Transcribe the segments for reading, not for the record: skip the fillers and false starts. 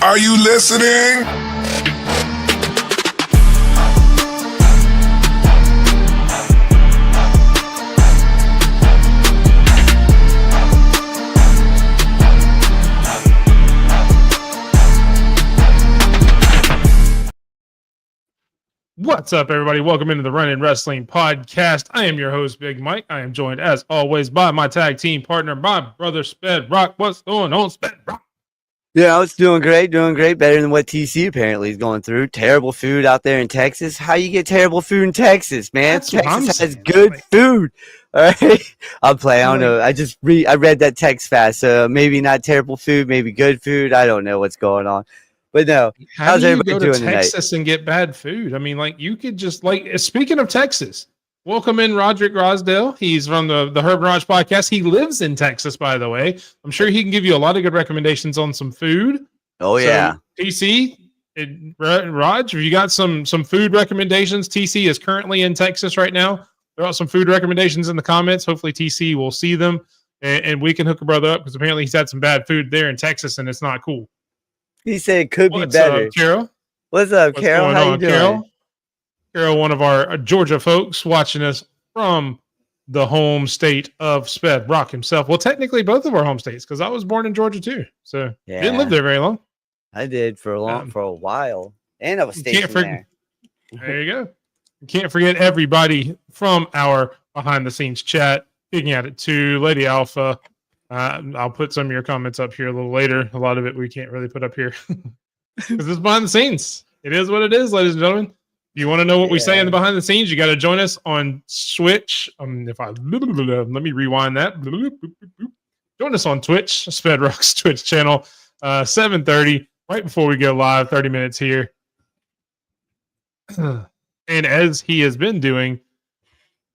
Are you listening? What's up, everybody? Welcome into the Running Wrestling Podcast. I am your host, Big Mike. I am joined, as always, by my tag team partner, my brother, Sped Rock. What's going on, Sped Rock? Yeah, I was doing great. Better than what TC apparently is going through. Terrible food out there in Texas. How you get terrible food in Texas, man? That's what I'm Texas has saying. good food. All right, I'll play. I don't know. I read that text fast. So maybe not terrible food, maybe good food. I don't know what's going on. But no, how's everybody doing tonight? Texas and get bad food? I mean, like, you could just, like, speaking of Texas, welcome in Roderick Rosdale. He's from the Herb and Raj podcast. He lives in Texas, by the way. I'm sure he can give you a lot of good recommendations on some food. Oh, yeah. TC, Raj, have you got some food recommendations? TC is currently in Texas right now. There are some food recommendations in the comments. Hopefully TC will see them, and we can hook a brother up, because apparently he's had some bad food there in Texas, and it's not cool. He said it could be better. What's up, Carol? What's up, Carol? How you doing? Carol, one of our Georgia folks watching us from the home state of Sped Rock himself. Well, technically both of our home states, because I was born in Georgia too. So didn't live there very long. I did for a while. And I was stationed there. There you go. You can't forget everybody from our behind the scenes chat, Picking at It too, Lady Alpha. I'll put some of your comments up here a little later. A lot of it we can't really put up here because it's behind the scenes. It is what it is, ladies and gentlemen. If you want to know what we say in the behind the scenes, you got to join us on Switch. Let me rewind that. Join us on Twitch, Sped Rock's Twitch channel, 7:30, right before we go live, 30 minutes here. And as he has been doing,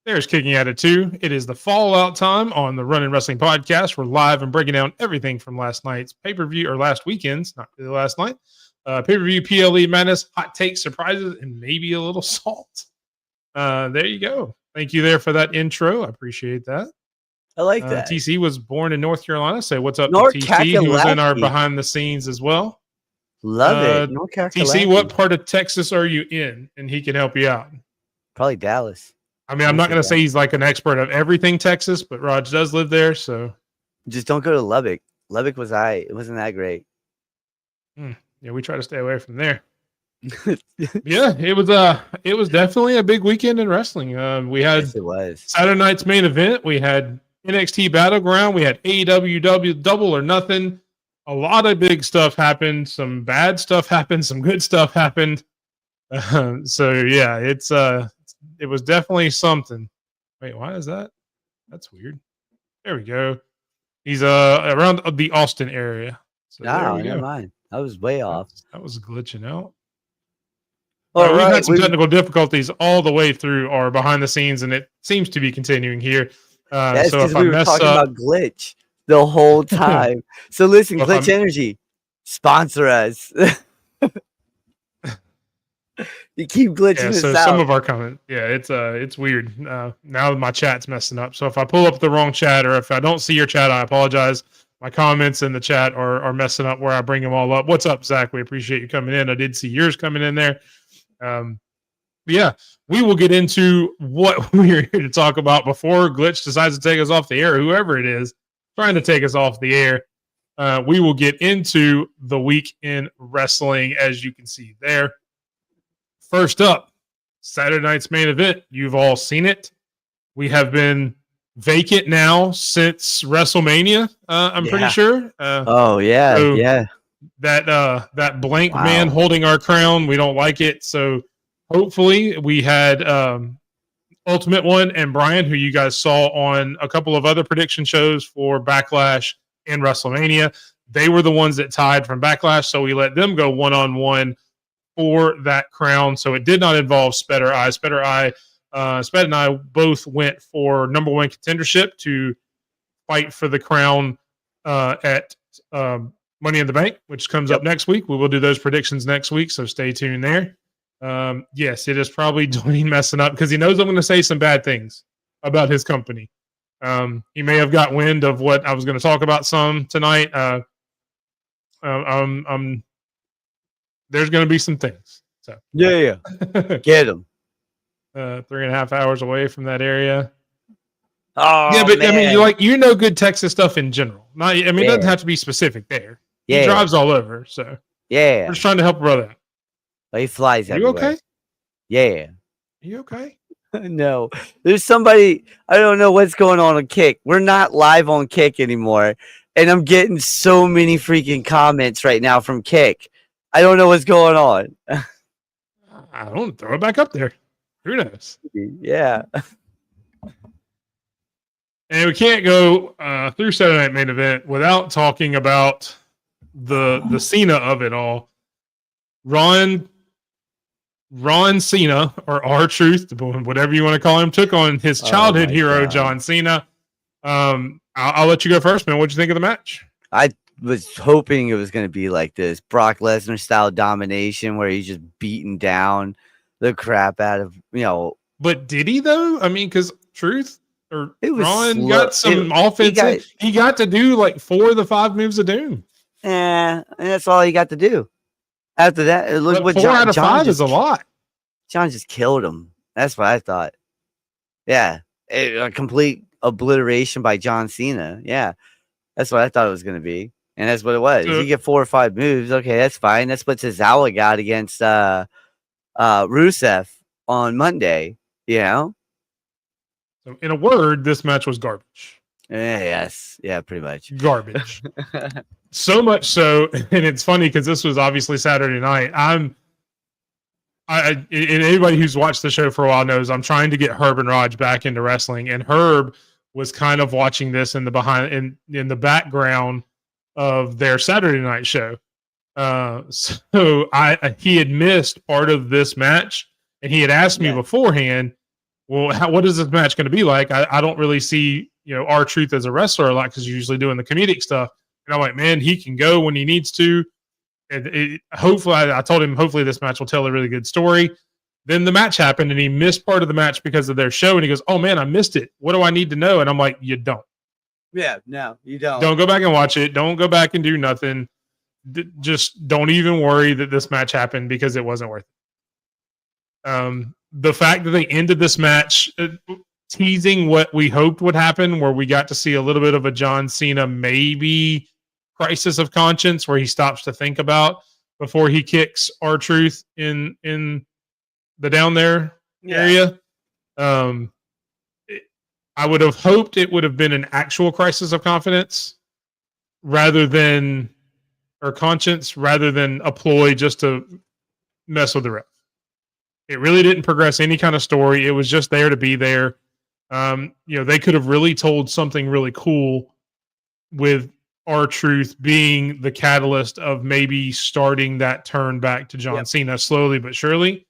there's Kicking At It too. It is the Fallout time on the Running Wrestling Podcast. We're live and breaking down everything from last night's pay-per-view, or last weekend's, not really last night. Pay-per-view, PLE Madness, hot takes, surprises, and maybe a little salt. There you go. Thank you there for that intro. I appreciate that. I like that. TC was born in North Carolina. Say what's up to TC, who was in our behind the scenes as well. Love it. North Carolina. TC, what part of Texas are you in? And he can help you out. Probably Dallas. I mean, I'm not going to say he's like an expert of everything Texas, but Raj does live there, so. Just don't go to Lubbock. Lubbock was it wasn't that great. Yeah, we try to stay away from there. Yeah, it was definitely a big weekend in wrestling. We had Saturday night's main event. We had NXT Battleground. We had AEW Double or Nothing. A lot of big stuff happened. Some bad stuff happened. Some good stuff happened. So yeah, it was definitely something. Wait, why is that? That's weird. There we go. He's around the Austin area. So never mind. I was way off. That was glitching out. We've had some technical difficulties all the way through our behind the scenes, and it seems to be continuing here. That's so if we were talking about glitch the whole time. So listen, Glitch Energy, sponsor us. You keep glitching us out. Some of our comments, it's weird. Now my chat's messing up. So if I pull up the wrong chat, or if I don't see your chat, I apologize. My comments in the chat are messing up where I bring them all up. What's up, Zach? We appreciate you coming in. I did see yours coming in there. Yeah, we will get into what we're here to talk about before Glitch decides to take us off the air, whoever it is trying to take us off the air. We will get into the week in wrestling, as you can see there. First up, Saturday night's main event. You've all seen it. We have been vacant now since WrestleMania, I'm pretty sure. Yeah. That blank man holding our crown, we don't like it. So hopefully we had Ultimate One and Brian, who you guys saw on a couple of other prediction shows for Backlash and WrestleMania. They were the ones that tied from Backlash, so we let them go one-on-one for that crown. So it did not involve Sped or I. Sped and I both went for number one contendership to fight for the crown at Money in the Bank, which comes up next week. We will do those predictions next week, so stay tuned there. Yes, it is probably Dwayne messing up because he knows I'm going to say some bad things about his company. He may have got wind of what I was going to talk about some tonight. I'm there's going to be some things. So yeah. Get him. 3.5 hours away from that area. Oh, yeah, but man. I mean, good Texas stuff in general. It doesn't have to be specific there. He drives all over, so we're just trying to help a brother out. But he flies everywhere. You okay? Yeah. You okay? No. There's somebody, I don't know what's going on Kick. We're not live on Kick anymore. And I'm getting so many freaking comments right now from Kick. I don't know what's going on. I don't throw it back up there. Who knows? Yeah. And we can't go through Saturday Night Main Event without talking about the Cena of it all. Ron Cena, or R-Truth, whatever you want to call him, took on his childhood hero, God. John Cena. I'll let you go first, man. What'd you think of the match? I was hoping it was going to be like this Brock Lesnar style domination where he's just beating down the crap out of, But did he, though? I mean, because Truth or Ron got some offense. He got to do like 4 of the 5 moves of doom. And that's all he got to do. After that, it looked what 4 out of 5 is a lot. John just killed him. That's what I thought. Yeah. A complete obliteration by John Cena. Yeah. That's what I thought it was going to be. And that's what it was. You get 4 or 5 moves. Okay, that's fine. That's what Tozawa got against Rusev on Monday. So in a word, this match was garbage. Yes. Yeah, pretty much. Garbage. So much so, and it's funny because this was obviously Saturday night. And anybody who's watched the show for a while knows I'm trying to get Herb and Raj back into wrestling, and Herb was kind of watching this in the background of their Saturday night show. So he had missed part of this match, and he had asked me beforehand, well, what is this match going to be like? I don't really see R-Truth as a wrestler a lot because he's usually doing the comedic stuff. And I'm like, man, he can go when he needs to. And hopefully, I told him, hopefully this match will tell a really good story. Then the match happened, and he missed part of the match because of their show. And he goes, oh, man, I missed it. What do I need to know? And I'm like, you don't. Yeah, no, you don't. Don't go back and watch it. Don't go back and do nothing. Just don't even worry that this match happened because it wasn't worth it. The fact that they ended this match teasing what we hoped would happen, where we got to see a little bit of a John Cena maybe crisis of conscience where he stops to think about before he kicks R-Truth in the down there area. I would have hoped it would have been an actual crisis of confidence conscience rather than a ploy just to mess with the ref. It really didn't progress any kind of story. It was just there to be there. They could have really told something really cool with R-Truth being the catalyst of maybe starting that turn back to John Cena slowly but surely.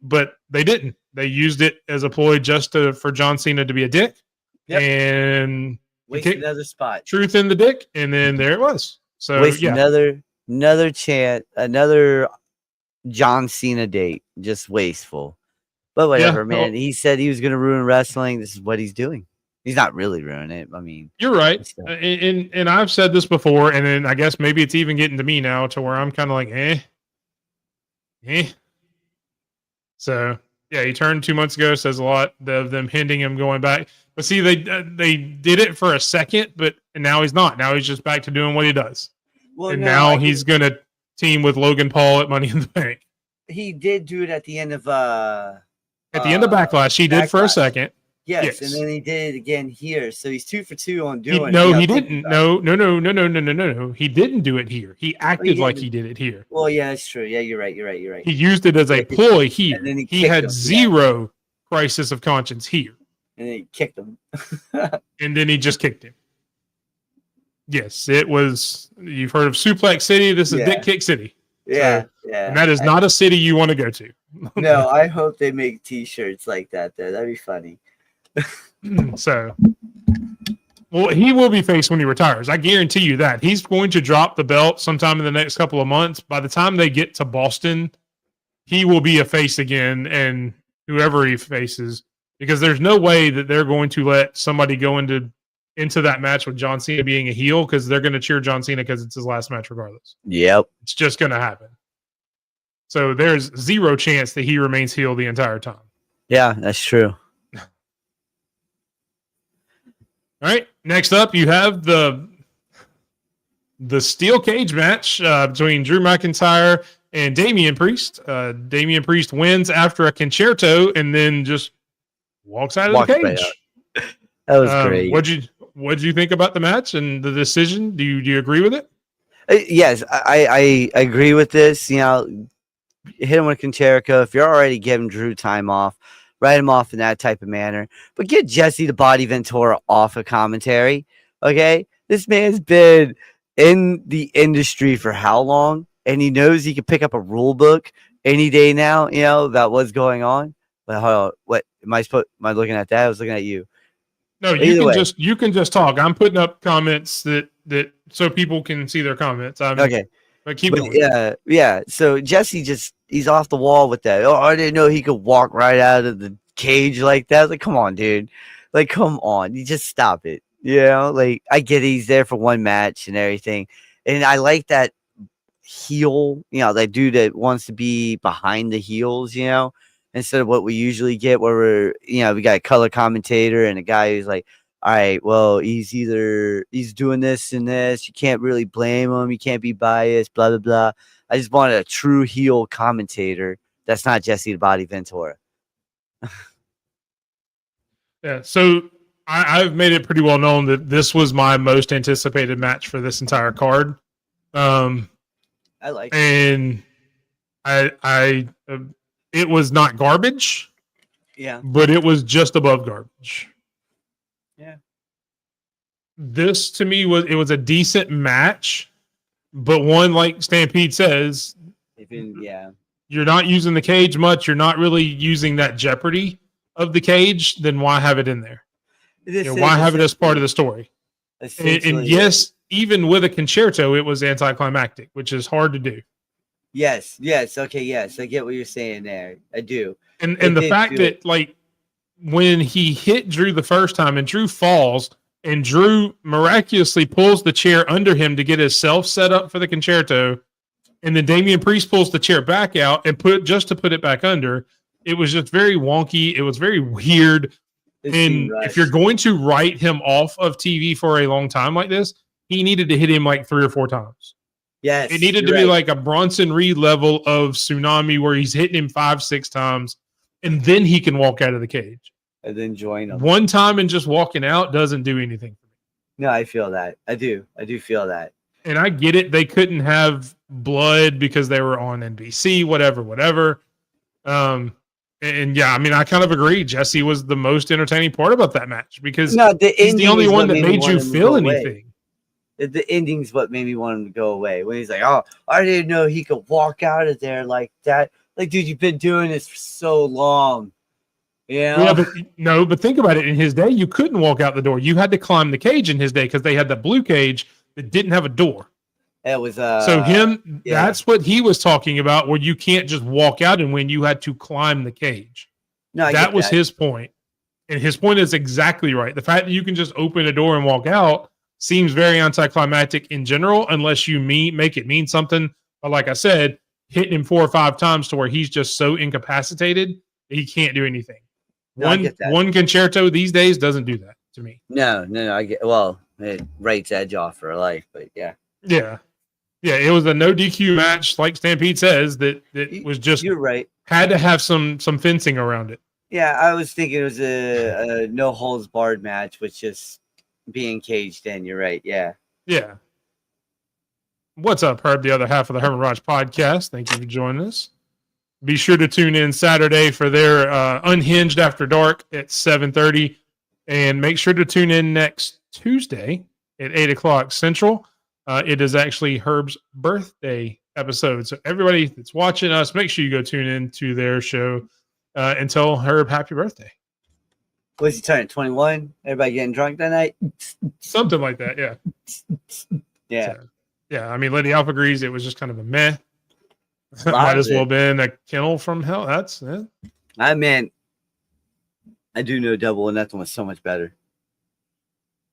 But they didn't. They used it as a ploy just for John Cena to be a dick. Yep. And waste another spot. Truth in the dick, and then there it was. So waste another chance, another John Cena date. Just wasteful. But whatever, man. He said he was going to ruin wrestling. This is what he's doing. He's not really ruining it. I mean, you're right. And I've said this before, and then I guess maybe it's even getting to me now to where I'm kind of like, So yeah, he turned 2 months ago. Says a lot of them hinting him going back. But see, they did it for a second, and now he's not. Now he's just back to doing what he does. Well, and now he's going to team with Logan Paul at Money in the Bank. He did do it at the end of Backlash. He did for a second. Yes, and then he did it again here. So he's 2 for 2 on doing. He didn't. No. He didn't do it here. He acted like he did it here. Well, yeah, that's true. Yeah, you're right. He used it as a ploy here. And then he had zero crisis of conscience here. And then he kicked him. And then he just kicked him. Yes, it was. You've heard of Suplex City. This is Dick Kick City. Yeah, And that is not a city you want to go to. No, I hope they make T-shirts like that, though. That'd be funny. So, well, he will be faced when he retires. I guarantee you that. He's going to drop the belt sometime in the next couple of months. By the time they get to Boston, he will be a face again, and whoever he faces, because there's no way that they're going to let somebody go into that match with John Cena being a heel, because they're going to cheer John Cena because it's his last match regardless. Yep. It's just going to happen. So there's zero chance that he remains heel the entire time. Yeah, that's true. All right. Next up, you have the steel cage match between Drew McIntyre and Damian Priest. Damian Priest wins after a concerto and then just walks out of the cage. That was great. What'd you think about the match and the decision? Do you agree with it? Yes, I agree with this. You know, hit him with concerto. If you're already giving Drew time off, write him off in that type of manner. But get Jesse the Body Ventura off of commentary. Okay, this man's been in the industry for how long, and he knows he can pick up a rule book any day now. You know about what's going on. But hold on, what am I looking at? That I was looking at you. No, you can just talk. I'm putting up comments that so people can see their comments. Okay. But keep going. Yeah. So Jesse he's off the wall with that. Oh, I didn't know he could walk right out of the cage like that. I was like, come on, dude. Like, come on. You just stop it. You know, like I get he's there for one match and everything. And I like that heel, you know, that dude that wants to be behind the heels, you know, instead of what we usually get where we're, you know, we got a color commentator and a guy who's like, all right, well, he's doing this and this. You can't really blame him. You can't be biased, blah, blah, blah. I just wanted a true heel commentator. That's not Jesse the Body Ventura. Yeah, so I've made it pretty well known that this was my most anticipated match for this entire card. I like it. And it was not garbage. Yeah. But it was just above garbage. Yeah. This to me was a decent match, but one, like Stampede says, you're not using the cage much. You're not really using that jeopardy of the cage. Then why have it in there? Why have it as part of the story? And yes, even with a concerto, it was anticlimactic, which is hard to do. Yes. Okay. Yes, I get what you're saying there. I do. And the fact that like when he hit Drew the first time and Drew falls and Drew miraculously pulls the chair under him to get himself set up for the concerto, and then Damian Priest pulls the chair back out and put it back under. It was just very wonky. It was very weird. And if you're going to write him off of TV for a long time like this, he needed to hit him like 3 or 4 times. Yes, it needed to be like a Bronson Reed level of tsunami where he's hitting him 5-6 times, and then he can walk out of the cage. And then join him. One time and just walking out doesn't do anything for me. No, I feel that. I do feel that. And I get it. They couldn't have blood because they were on NBC, whatever. And yeah, I mean, I kind of agree. Jesse was the most entertaining part about that match because he's the only one that made you feel anything. The ending's what made me want him to go away. When he's like, oh, I didn't know he could walk out of there like that. Like, dude, you've been doing this for so long. Yeah, but think about it. In his day, you couldn't walk out the door. You had to climb the cage in his day because they had the blue cage that didn't have a door. It was that's what he was talking about, where you can't just walk out and win. You had to climb the cage. No, that was his point. And his point is exactly right. The fact that you can just open a door and walk out seems very anticlimactic in general, unless you make it mean something. But like I said, hitting him 4 or 5 times to where he's just so incapacitated that he can't do anything. One concerto these days doesn't do that to me. No. I get. Well, it writes Edge off for life, but yeah. Yeah. It was a no DQ match, like Stampede says. That was just. You're right. Had to have some fencing around it. Yeah, I was thinking it was a no holds barred match, with just being caged in. You're right. Yeah. Yeah. What's up, Herb? The other half of the Herman Raj podcast. Thank you for joining us. Be sure to tune in Saturday for their Unhinged After Dark at 7:30, and make sure to tune in next Tuesday at 8:00 Central. It is actually Herb's birthday episode, so everybody that's watching us, make sure you go tune in to their show and tell Herb happy birthday. What's he turning? 21? Everybody getting drunk that night? Something like that, yeah. Yeah. So, yeah, I mean, Lady Alpha agrees it was just kind of a meh. Might as well have been a kennel from hell. That's it. I do know Double or Nothing was so much better.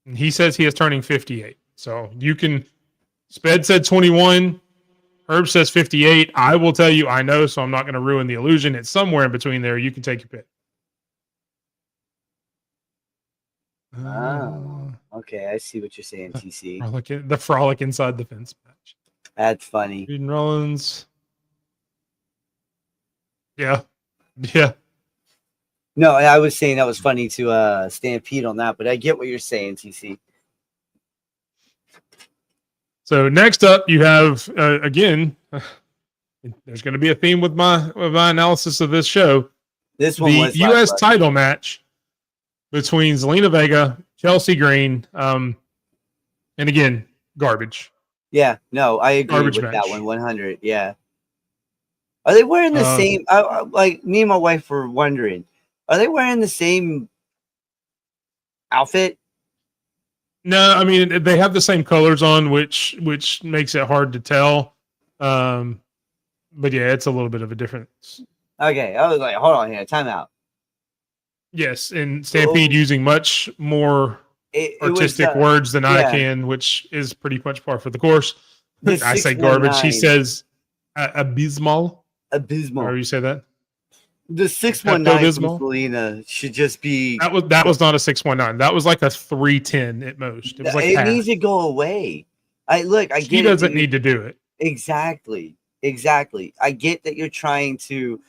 He says he is turning 58. So you can. Sped said 21. Herb says 58. I will tell you, I know, so I'm not going to ruin the illusion. It's somewhere in between there. You can take your pick. Oh, okay. I see what you're saying, TC. The frolic inside the fence match. That's funny. Eden Rollins. Yeah. Yeah. No, I was saying that was funny to stampede on that, but I get what you're saying, TC. So next up, you have again. There's going to be a theme with my analysis of this show. This one was the U.S. title match between Zelina Vega, Chelsea Green, and again, garbage. Yeah, no, I agree with that one. 100. Yeah. Are they wearing the same? Like me and my wife were wondering, are they wearing the same outfit? No, I mean they have the same colors on, which makes it hard to tell. But yeah, it's a little bit of a difference. Okay, I was like, hold on here, time out. Yes, and Stampede using much more artistic words than I can, which is pretty much par for the course. I say garbage. He says abysmal. Abysmal. Or you say that? The 619 from Zelina should just be. That was not a 619. That was like a 310 at most. It was like it needs to go away. I get he doesn't need to do it. Exactly. I get that you're trying to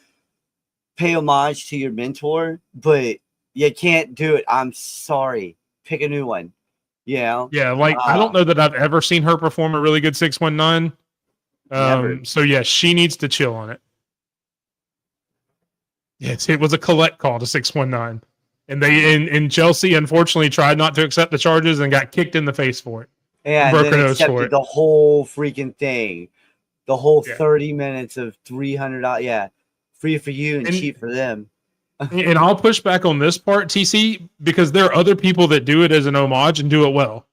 pay homage to your mentor, but you can't do it. I'm sorry. Pick a new one. You know? Yeah, like I don't know that I've ever seen her perform a really good 619. So yeah, she needs to chill on it. Yes, it was a collect call to 619. And they in Chelsea unfortunately tried not to accept the charges and got kicked in the face for it. Yeah, broke her nose for it. The whole freaking thing. The whole 30 minutes of $300. Yeah. Free for you and cheap for them. And I'll push back on this part, TC, because there are other people that do it as an homage and do it well.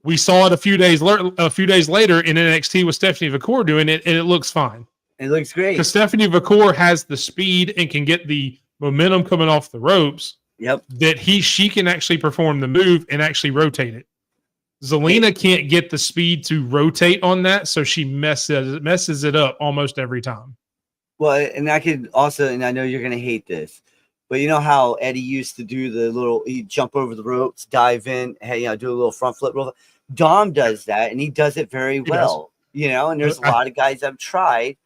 We saw it a few days later in NXT with Stephanie Vacour doing it, and it looks fine. It looks great. Because Stephanie Vacour has the speed and can get the momentum coming off the ropes. Yep. That she can actually perform the move and actually rotate it. Zelina can't get the speed to rotate on that, so she messes it up almost every time. Well, and I could also, and I know you're going to hate this, but you know how Eddie used to do he'd jump over the ropes, dive in, do a little front flip. Dom does that, and he does it very well, and there's a lot of guys I've tried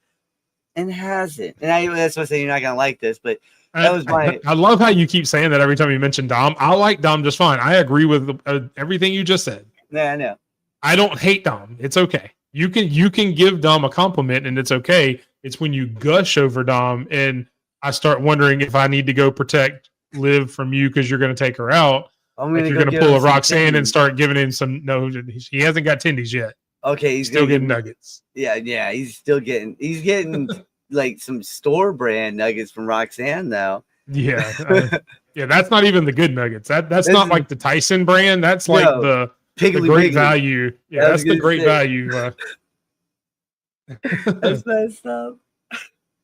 and hasn't. And that's what I say, you're not going to like this, but that was I love how you keep saying that every time you mention Dom. I like Dom just fine. I agree with everything you just said. Yeah, I know. I don't hate Dom. It's okay. You can give Dom a compliment, and it's okay. It's when you gush over Dom, and I start wondering if I need to go protect Liv from you because you're going to take her out. If you're going to pull a Roxanne and start giving him some. No, he hasn't got tendies yet. Okay, he's still getting nuggets. Yeah, he's still getting. He's getting like some store brand nuggets from Roxanne now. Yeah, yeah, that's not even the good nuggets. That's not like the Tyson brand. That's like the great value. Yeah, that's the great value. That's messed up.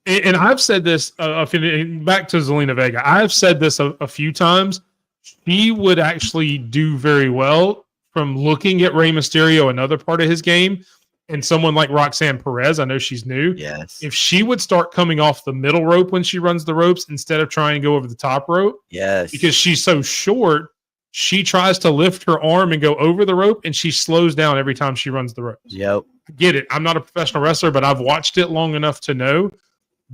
And I've said this back to Zelina Vega. I've said this a few times. She would actually do very well from looking at Rey Mysterio, another part of his game, and someone like Roxanne Perez. I know she's new. Yes. If she would start coming off the middle rope when she runs the ropes instead of trying to go over the top rope. Yes. Because she's so short, she tries to lift her arm and go over the rope, and she slows down every time she runs the ropes. Yep. I get it. I'm not a professional wrestler, but I've watched it long enough to know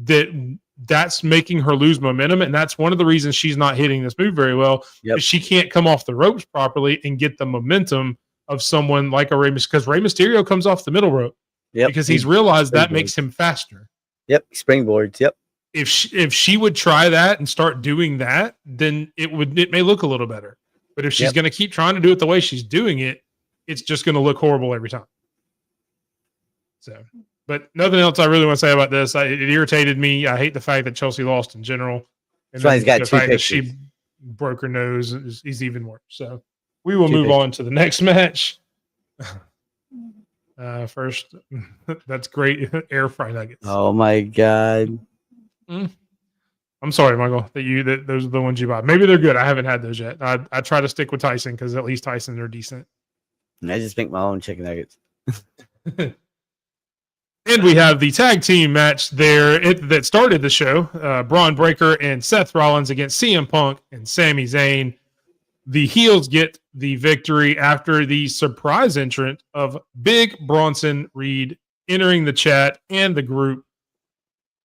that that's making her lose momentum, and that's one of the reasons she's not hitting this move very well. Yep. She can't come off the ropes properly and get the momentum of someone like a Rey Mysterio, because Rey Mysterio comes off the middle rope. Yep. Because he's realized that makes him faster. Yep. Springboards. Yep. If she would try that and start doing that, then it may look a little better. But if she's going to keep trying to do it the way she's doing it, it's just going to look horrible every time. So, but nothing else I really want to say about this. It irritated me. I hate the fact that Chelsea lost in general. And so he's got the two fact pictures. that she broke her nose is even worse. So we will move on to the next match. First, that's great air fry nuggets. Oh my god! I'm sorry, Michael, that those are the ones you buy. Maybe they're good. I haven't had those yet. I try to stick with Tyson because at least Tyson are decent. And I just make my own chicken nuggets. And we have the tag team match there that started the show. Braun Breaker and Seth Rollins against CM Punk and Sami Zayn. The heels get the victory after the surprise entrant of Big Bronson Reed entering the chat and the group.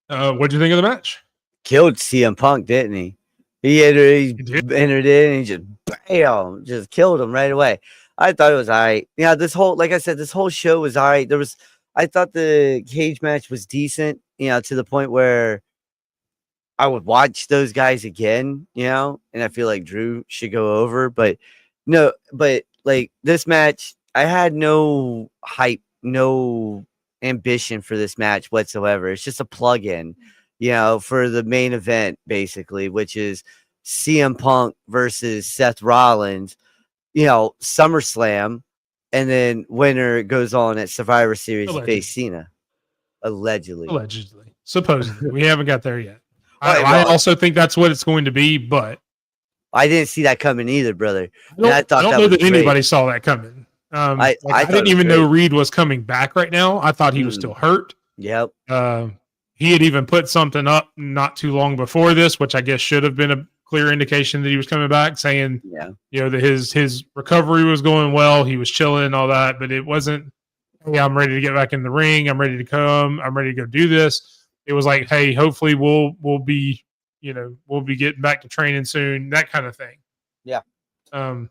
What do you think of the match? Killed CM Punk, didn't he? He entered in and he just bam, just killed him right away. I thought it was all right. Yeah, this whole, like I said, this whole show was all right. I thought the cage match was decent, to the point where I would watch those guys again, and I feel like Drew should go over, but like this match, I had no hype, no ambition for this match whatsoever. It's just a plug-in, for the main event, basically, which is CM Punk versus Seth Rollins, SummerSlam, and then winner goes on at Survivor Series to face Cena. Allegedly. Supposedly. We haven't got there yet. I also think that's what it's going to be, but I didn't see that coming either, brother. I don't know that anybody saw that coming. I didn't even know Reed was coming back right now. I thought he was still hurt. Yep. He had even put something up not too long before this, which I guess should have been a clear indication that he was coming back, saying, that his recovery was going well. He was chilling and all that, but it wasn't, hey, I'm ready to get back in the ring. I'm ready to come. I'm ready to go do this. It was like, hey, hopefully we'll be getting back to training soon, that kind of thing. Yeah. I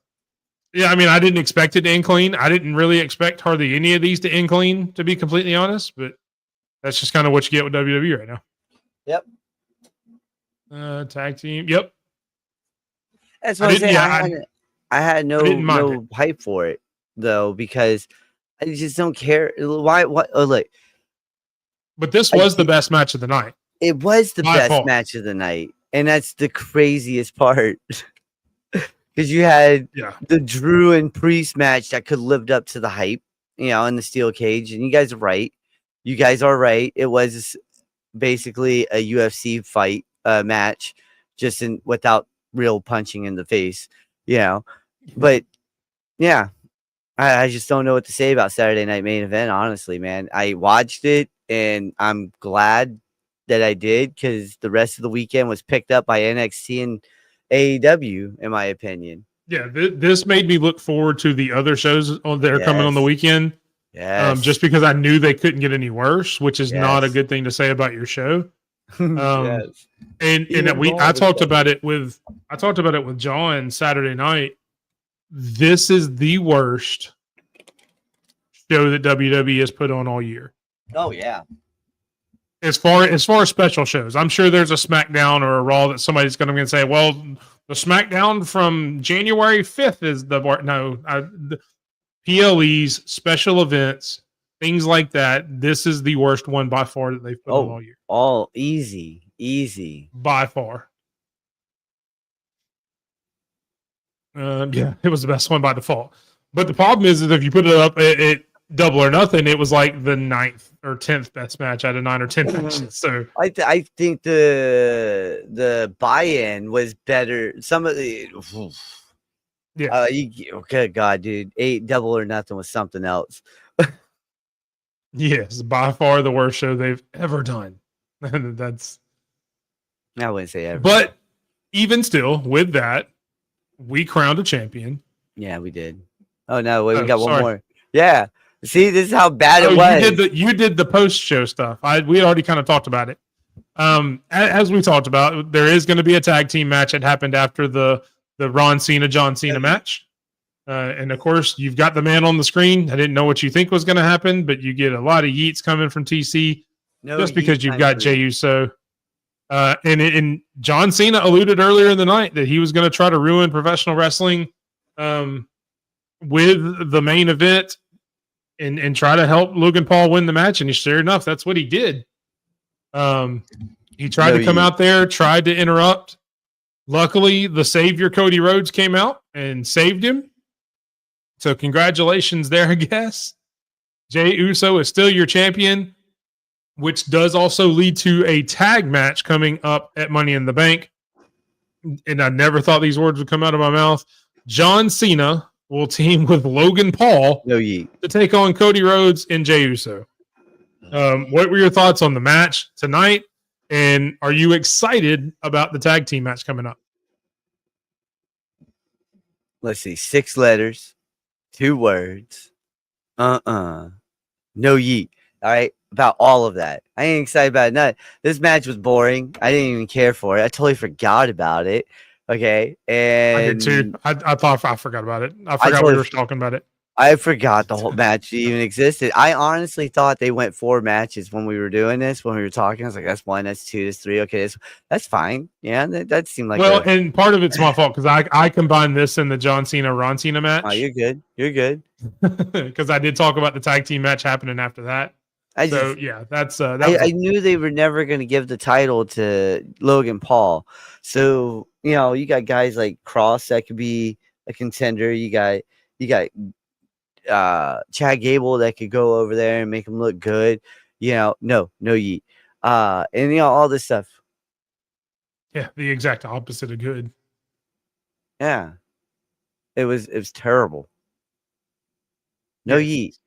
mean, I didn't expect it to end clean. I didn't really expect hardly any of these to end clean, to be completely honest, but that's just kind of what you get with WWE right now. Yep. Tag team. Yep. That's what I'm saying. I had no hype for it, though, because I just don't care. Why? What? Oh, look. But this was the best match of the night. It was the best match of the night. And that's the craziest part. Because you had the Drew and Priest match that could have lived up to the hype, in the steel cage. And you guys are right. It was basically a UFC fight match, just without real punching in the face, But, yeah. I just don't know what to say about Saturday Night Main Event, honestly, man. I watched it, and I'm glad that I did, because the rest of the weekend was picked up by NXT and AEW, in my opinion. Yeah, this made me look forward to the other shows that are coming on the weekend. Yes. Just because I knew they couldn't get any worse, which is not a good thing to say about your show. Yes. And I talked about it with John Saturday night. This is the worst show that WWE has put on all year. Oh yeah. As far as special shows, I'm sure there's a SmackDown or a Raw that somebody's going to say, well, the SmackDown from January 5th is the PLEs, special events, things like that. This is the worst one by far that they've put on all year. All easy. By far. It was the best one by default. But the problem is that if you put it up at Double or Nothing, it was like the 9th or 10th best match out of 9 or 10 matches. So I think the buy-in was better. Some of the good God, dude, 8 Double or Nothing was something else. Yes, by far the worst show they've ever done. That's I wouldn't say ever, but even still, with that, we crowned a champion. Yeah, we did. Oh no, wait, we got one more. Yeah. See, this is how bad it was. You did the post-show stuff. We already kind of talked about it. As we talked about, there is going to be a tag team match that happened after the Ron Cena, John Cena match. And of course, you've got the man on the screen. I didn't know what you think was going to happen, but you get a lot of yeets coming from TC just because you've got Jey Uso. And John Cena alluded earlier in the night that he was going to try to ruin professional wrestling with the main event and try to help Logan Paul win the match. And sure enough, that's what he did. He tried to come out there, tried to interrupt. Luckily, the savior Cody Rhodes came out and saved him. So congratulations there, I guess. Jey Uso is still your champion, which does also lead to a tag match coming up at Money in the Bank. And I never thought these words would come out of my mouth. John Cena will team with Logan Paul to take on Cody Rhodes and Jey Uso. What were your thoughts on the match tonight? And are you excited about the tag team match coming up? Let's see. 6 letters, 2 words. No yeet. All right. About all of that. I ain't excited about it. This match was boring. I didn't even care for it. I totally forgot about it. Okay. And I did too. I thought I forgot about it. I forgot we were talking about it. I forgot the whole match even existed. I honestly thought they went 4 matches when we were doing this, when we were talking. I was like, that's 1, that's 2, that's 3. Okay, that's fine. Yeah, that seemed like and part of it's my fault because I combined this in the John Cena Ron Cena match. Oh, you're good. You're good. Because I did talk about the tag team match happening after that. I knew they were never going to give the title to Logan Paul. So, you got guys like Cross that could be a contender. You got Chad Gable that could go over there and make him look good. No yeet. And all this stuff. Yeah, the exact opposite of good. Yeah. It was terrible. No yeet.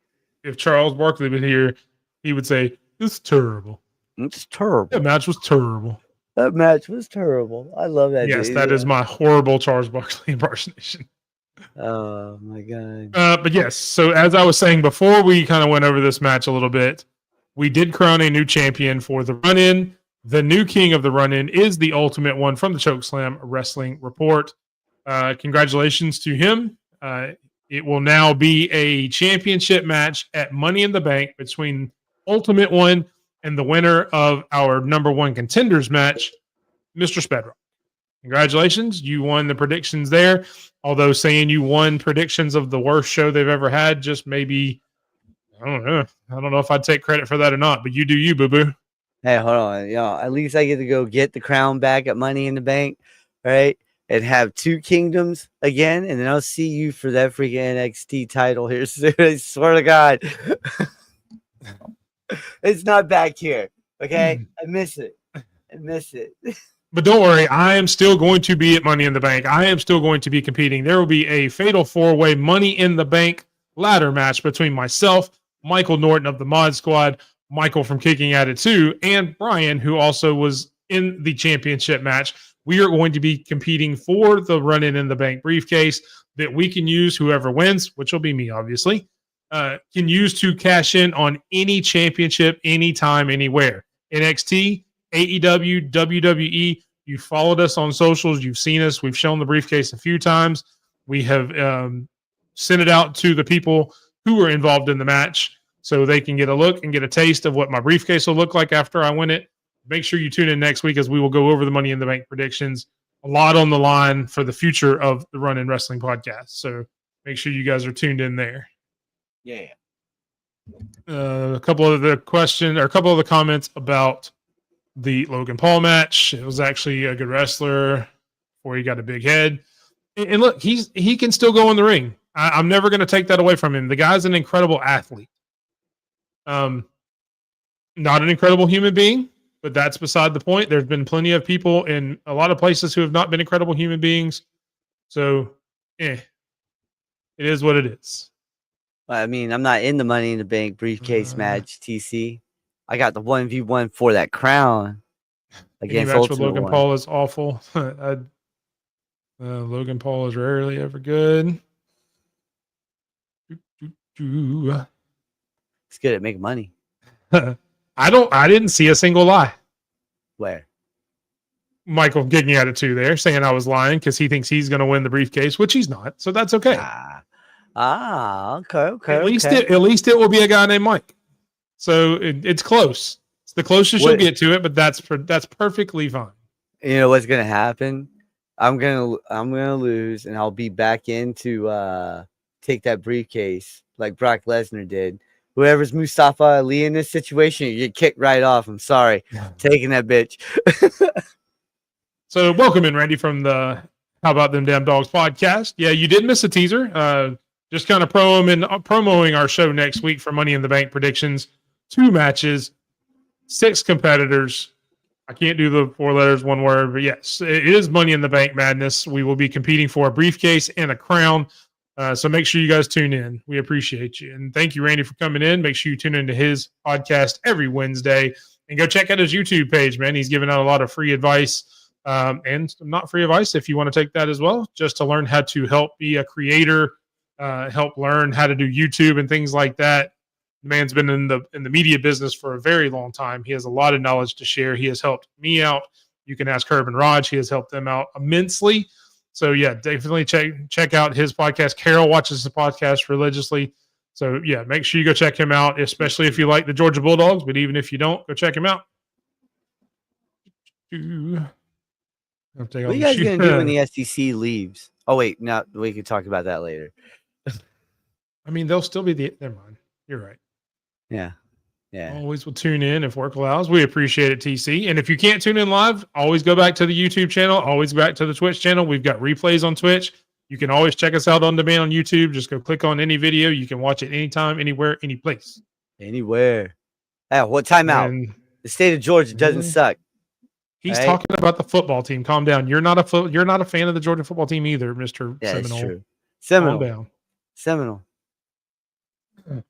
If Charles Barkley was here, he would say, "It's terrible. It's terrible. That match was terrible. That match was terrible." I love that. Yes, that is my horrible Charles Barkley impersonation. Oh my god. But yes, so as I was saying before we kind of went over this match a little bit, we did crown a new champion for the run-in. The new king of the run-in is the Ultimate One from the Chokeslam Wrestling Report. Congratulations to him. It will now be a championship match at Money in the Bank between Ultimate One and the winner of our number 1 contenders match, Mr. Spedrock. Congratulations. You won the predictions there. Although saying you won predictions of the worst show they've ever had, just maybe, I don't know. I don't know if I'd take credit for that or not, but you do you, boo-boo. Hey, hold on. At least I get to go get the crown back at Money in the Bank, right? And have 2 kingdoms again, and then I'll see you for that freaking NXT title here soon. I swear to God. It's not back here. Okay? I miss it. But don't worry, I am still going to be at Money in the Bank. I am still going to be competing. There will be a fatal 4-way Money in the Bank ladder match between myself, Michael Norton of the Mod Squad, Michael from Kicking At It 2, and Brian, who also was in the championship match. We are going to be competing for the Run-In in the Bank briefcase that we can use, whoever wins, which will be me, obviously, can use to cash in on any championship, anytime, anywhere. NXT, AEW, WWE, you followed us on socials, you've seen us, we've shown the briefcase a few times. We have sent it out to the people who were involved in the match so they can get a look and get a taste of what my briefcase will look like after I win it. Make sure you tune in next week as we will go over the Money in the Bank predictions. A lot on the line for the future of the Run-In Wrestling podcast. So make sure you guys are tuned in there. Yeah. A couple of the comments about the Logan Paul match. It was actually a good wrestler before he got a big head. And look, he can still go in the ring. I'm never going to take that away from him. The guy's an incredible athlete. Not an incredible human being, but that's beside the point. There's been plenty of people in a lot of places who have not been incredible human beings. So, it is what it is. I mean, I'm not in the Money in the Bank briefcase match, TC. I got the 1v1 for that crown against Ultimate Logan One. Paul is awful. Logan Paul is rarely ever good. It's good at making money. I didn't see a single lie. Where? Michael getting at it too there, saying I was lying because he thinks he's going to win the briefcase, which he's not. So that's okay. Okay. At least it will be a guy named Mike. So it's close. It's the closest you'll get to it, but that's perfectly fine. You know what's gonna happen? I'm gonna lose, and I'll be back in to take that briefcase like Brock Lesnar did. Whoever's Mustafa Ali in this situation, you get kicked right off. I'm sorry, taking that bitch. So welcome in, Randy, from the How About Them Damn Dogs podcast. Yeah, you did miss a teaser. Just kind of promoting our show next week for Money in the Bank predictions. 2 matches, 6 competitors. I can't do the 4 letters, 1 word, but yes, it is Money in the Bank madness. We will be competing for a briefcase and a crown. So make sure you guys tune in. We appreciate you. And thank you, Randy, for coming in. Make sure you tune into his podcast every Wednesday and go check out his YouTube page, man. He's giving out a lot of free advice and not free advice if you want to take that as well, just to learn how to help be a creator, help learn how to do YouTube and things like that. The man's been in the media business for a very long time. He has a lot of knowledge to share. He has helped me out. You can ask Herb and Raj. He has helped them out immensely. So, yeah, definitely check out his podcast. Carol watches the podcast religiously. So, yeah, make sure you go check him out, especially if you like the Georgia Bulldogs. But even if you don't, go check him out. What are you guys going to do when the SEC leaves? Oh, wait, no, we can talk about that later. I mean, they'll still be never mind. You're right. Yeah. Yeah. Always will tune in if work allows. We appreciate it, TC. And if you can't tune in live, always go back to the YouTube channel, always go back to the Twitch channel. We've got replays on Twitch. You can always check us out on demand on YouTube. Just go click on any video. You can watch it anytime, anywhere, any place. Anywhere. Hey, what timeout? The state of Georgia doesn't suck. He's talking about the football team. Calm down. You're not a fan of the Georgia football team either, Mr. Yeah, Seminole. it's true. Seminole. Calm down. Seminole.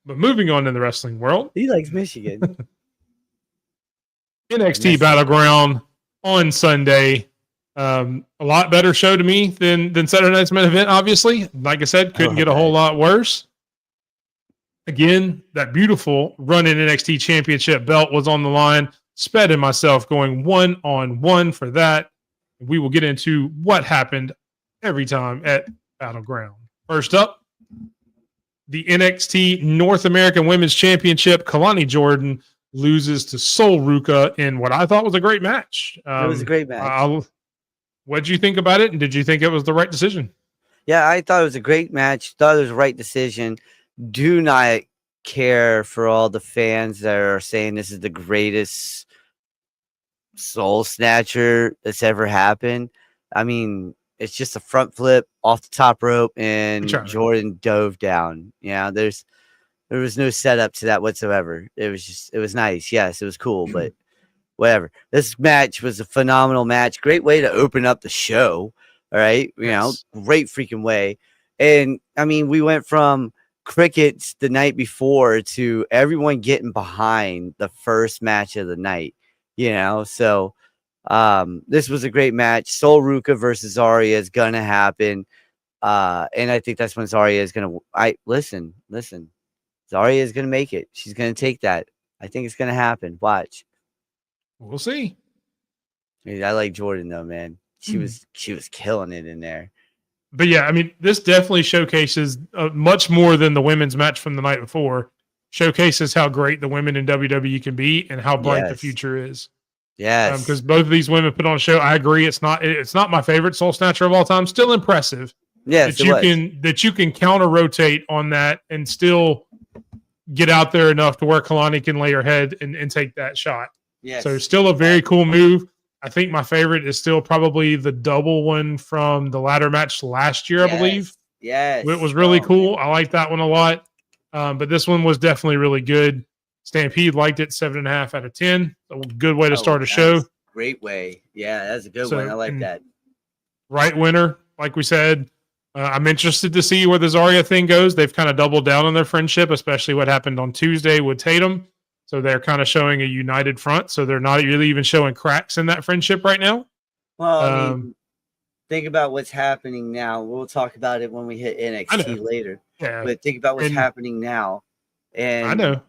But moving on in the wrestling world, he likes Michigan. NXT Battleground on Sunday. A lot better show to me than Saturday Night's main event, obviously. Like I said, couldn't get a whole lot worse. Again, that beautiful run-in NXT Championship belt was on the line. Sped and myself going 1-on-1 for that. We will get into what happened every time at Battleground. First up, the NXT North American Women's Championship. Kalani Jordan loses to Sol Ruka in what I thought was a great match. It was a great match. What did you think about it? And did you think it was the right decision? Yeah, I thought it was a great match. Thought it was the right decision. Do not care for all the fans that are saying this is the greatest soul snatcher that's ever happened. I mean, it's just a front flip off the top rope, and Jordan dove down. Yeah, there was no setup to that whatsoever. It was nice. Yes, it was cool, but whatever. This match was a phenomenal match. Great way to open up the show. All right, great freaking way. And I mean, we went from crickets the night before to everyone getting behind the first match of the night. So this was a great match. Sol Ruka versus Zarya is gonna happen, and I think that's when Zarya is gonna. Listen. Zarya is gonna make it. She's gonna take that. I think it's gonna happen. Watch. We'll see. I like Jordan though, man. She was killing it in there. But yeah, I mean, this definitely showcases much more than the women's match from the night before. Showcases how great the women in WWE can be and how bright the future is. Yes, because both of these women put on a show. I agree. It's not my favorite soul snatcher of all time. Still impressive. Yes, that you can counter rotate on that and still get out there enough to where Kalani can lay her head and take that shot. Yes. So still a very cool move. I think my favorite is still probably the double one from the ladder match last year, I believe. Yes. It was really cool. I like that one a lot. But this one was definitely really good. Stampede liked it 7.5 out of 10. A good way to start a show. Great way. Yeah, that's a good one. I like that. Right winner, like we said. I'm interested to see where the Zarya thing goes. They've kind of doubled down on their friendship, especially what happened on Tuesday with Tatum. So they're kind of showing a united front. So they're not really even showing cracks in that friendship right now. Well, I mean, think about what's happening now. We'll talk about it when we hit NXT later. Yeah. But think about what's happening now. And I know.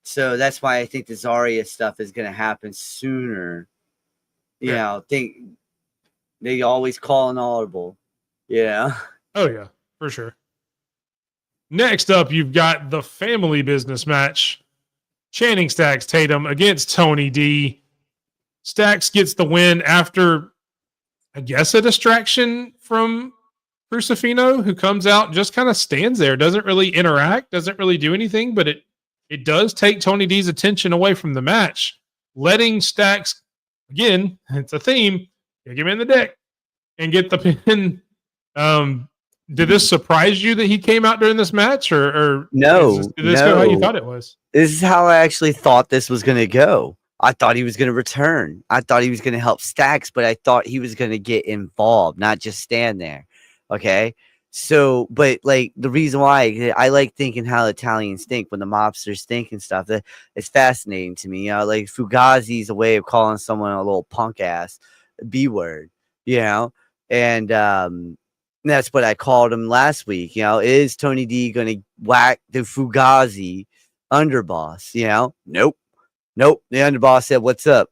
So that's why I think the Zarya stuff is going to happen sooner. You know, they always call an audible. Yeah. Oh, yeah, for sure. Next up, you've got the family business match. Channing Stacks Tatum against Tony D. Stacks gets the win after, I guess, a distraction from Crucifino, who comes out and just kind of stands there, doesn't really interact, doesn't really do anything, but it does take Tony D's attention away from the match, letting Stacks, again, it's a theme, get him in the deck and get the pin. Did this surprise you that he came out during this match, or no? Did this go how you thought it was? This is how I actually thought this was going to go. I thought he was going to return. I thought he was going to help Stacks, but I thought he was going to get involved, not just stand there. Okay, So, but like the reason why I like thinking how Italians think when the mobsters think and stuff, that it's fascinating to me. Like Fugazi's a way of calling someone a little punk ass B word, and that's what I called him last week. Is Tony D going to whack the Fugazi underboss? Nope. The underboss said, "What's up?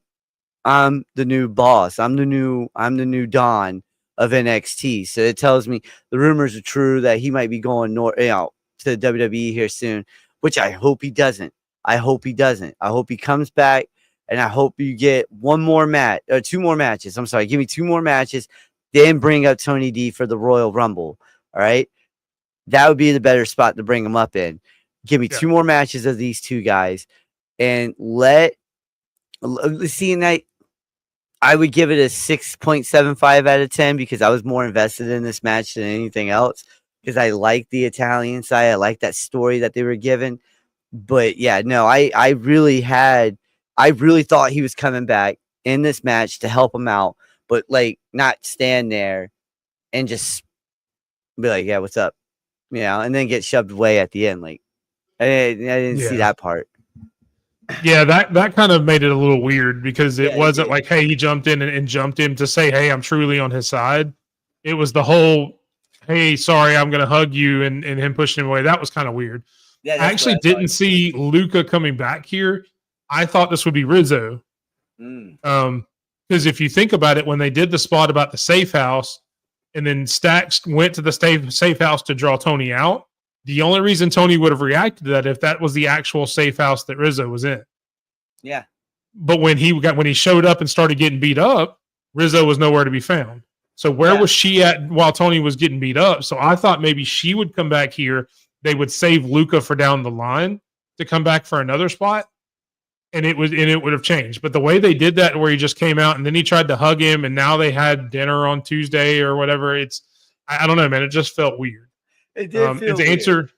I'm the new boss. I'm the new Don of NXT." So it tells me the rumors are true that he might be going to the WWE here soon, which I hope he doesn't. I hope he comes back, and I hope you get one more match or two more matches. I'm sorry, give me two more matches, then bring up Tony D for the Royal Rumble. All right, that would be the better spot to bring him up in. Give me two more matches of these two guys, and seeing that. I would give it a 6.75 out of 10 because I was more invested in this match than anything else because I like the Italian side. I like that story that they were given. But yeah, no, I really thought he was coming back in this match to help him out, but like not stand there and just be like, yeah, what's up? And then get shoved away at the end. Like I didn't see that part. Yeah, that kind of made it a little weird because it wasn't like, hey, he jumped in and jumped him to say, hey, I'm truly on his side. It was the whole, hey, sorry, I'm going to hug you, and him pushing him away. That was kind of weird. Yeah, I actually didn't see Luca coming back here. I thought this would be Rizzo. Because if you think about it, when they did the spot about the safe house, and then Stacks went to the safe house to draw Tony out, the only reason Tony would have reacted to that if that was the actual safe house that Rizzo was in. Yeah. But when he showed up and started getting beat up, Rizzo was nowhere to be found. So where was she at while Tony was getting beat up? So I thought maybe she would come back here. They would save Luca for down the line to come back for another spot. And it would have changed. But the way they did that, where he just came out and then he tried to hug him, and now they had dinner on Tuesday or whatever. I don't know, man. It just felt weird. It did feel weird.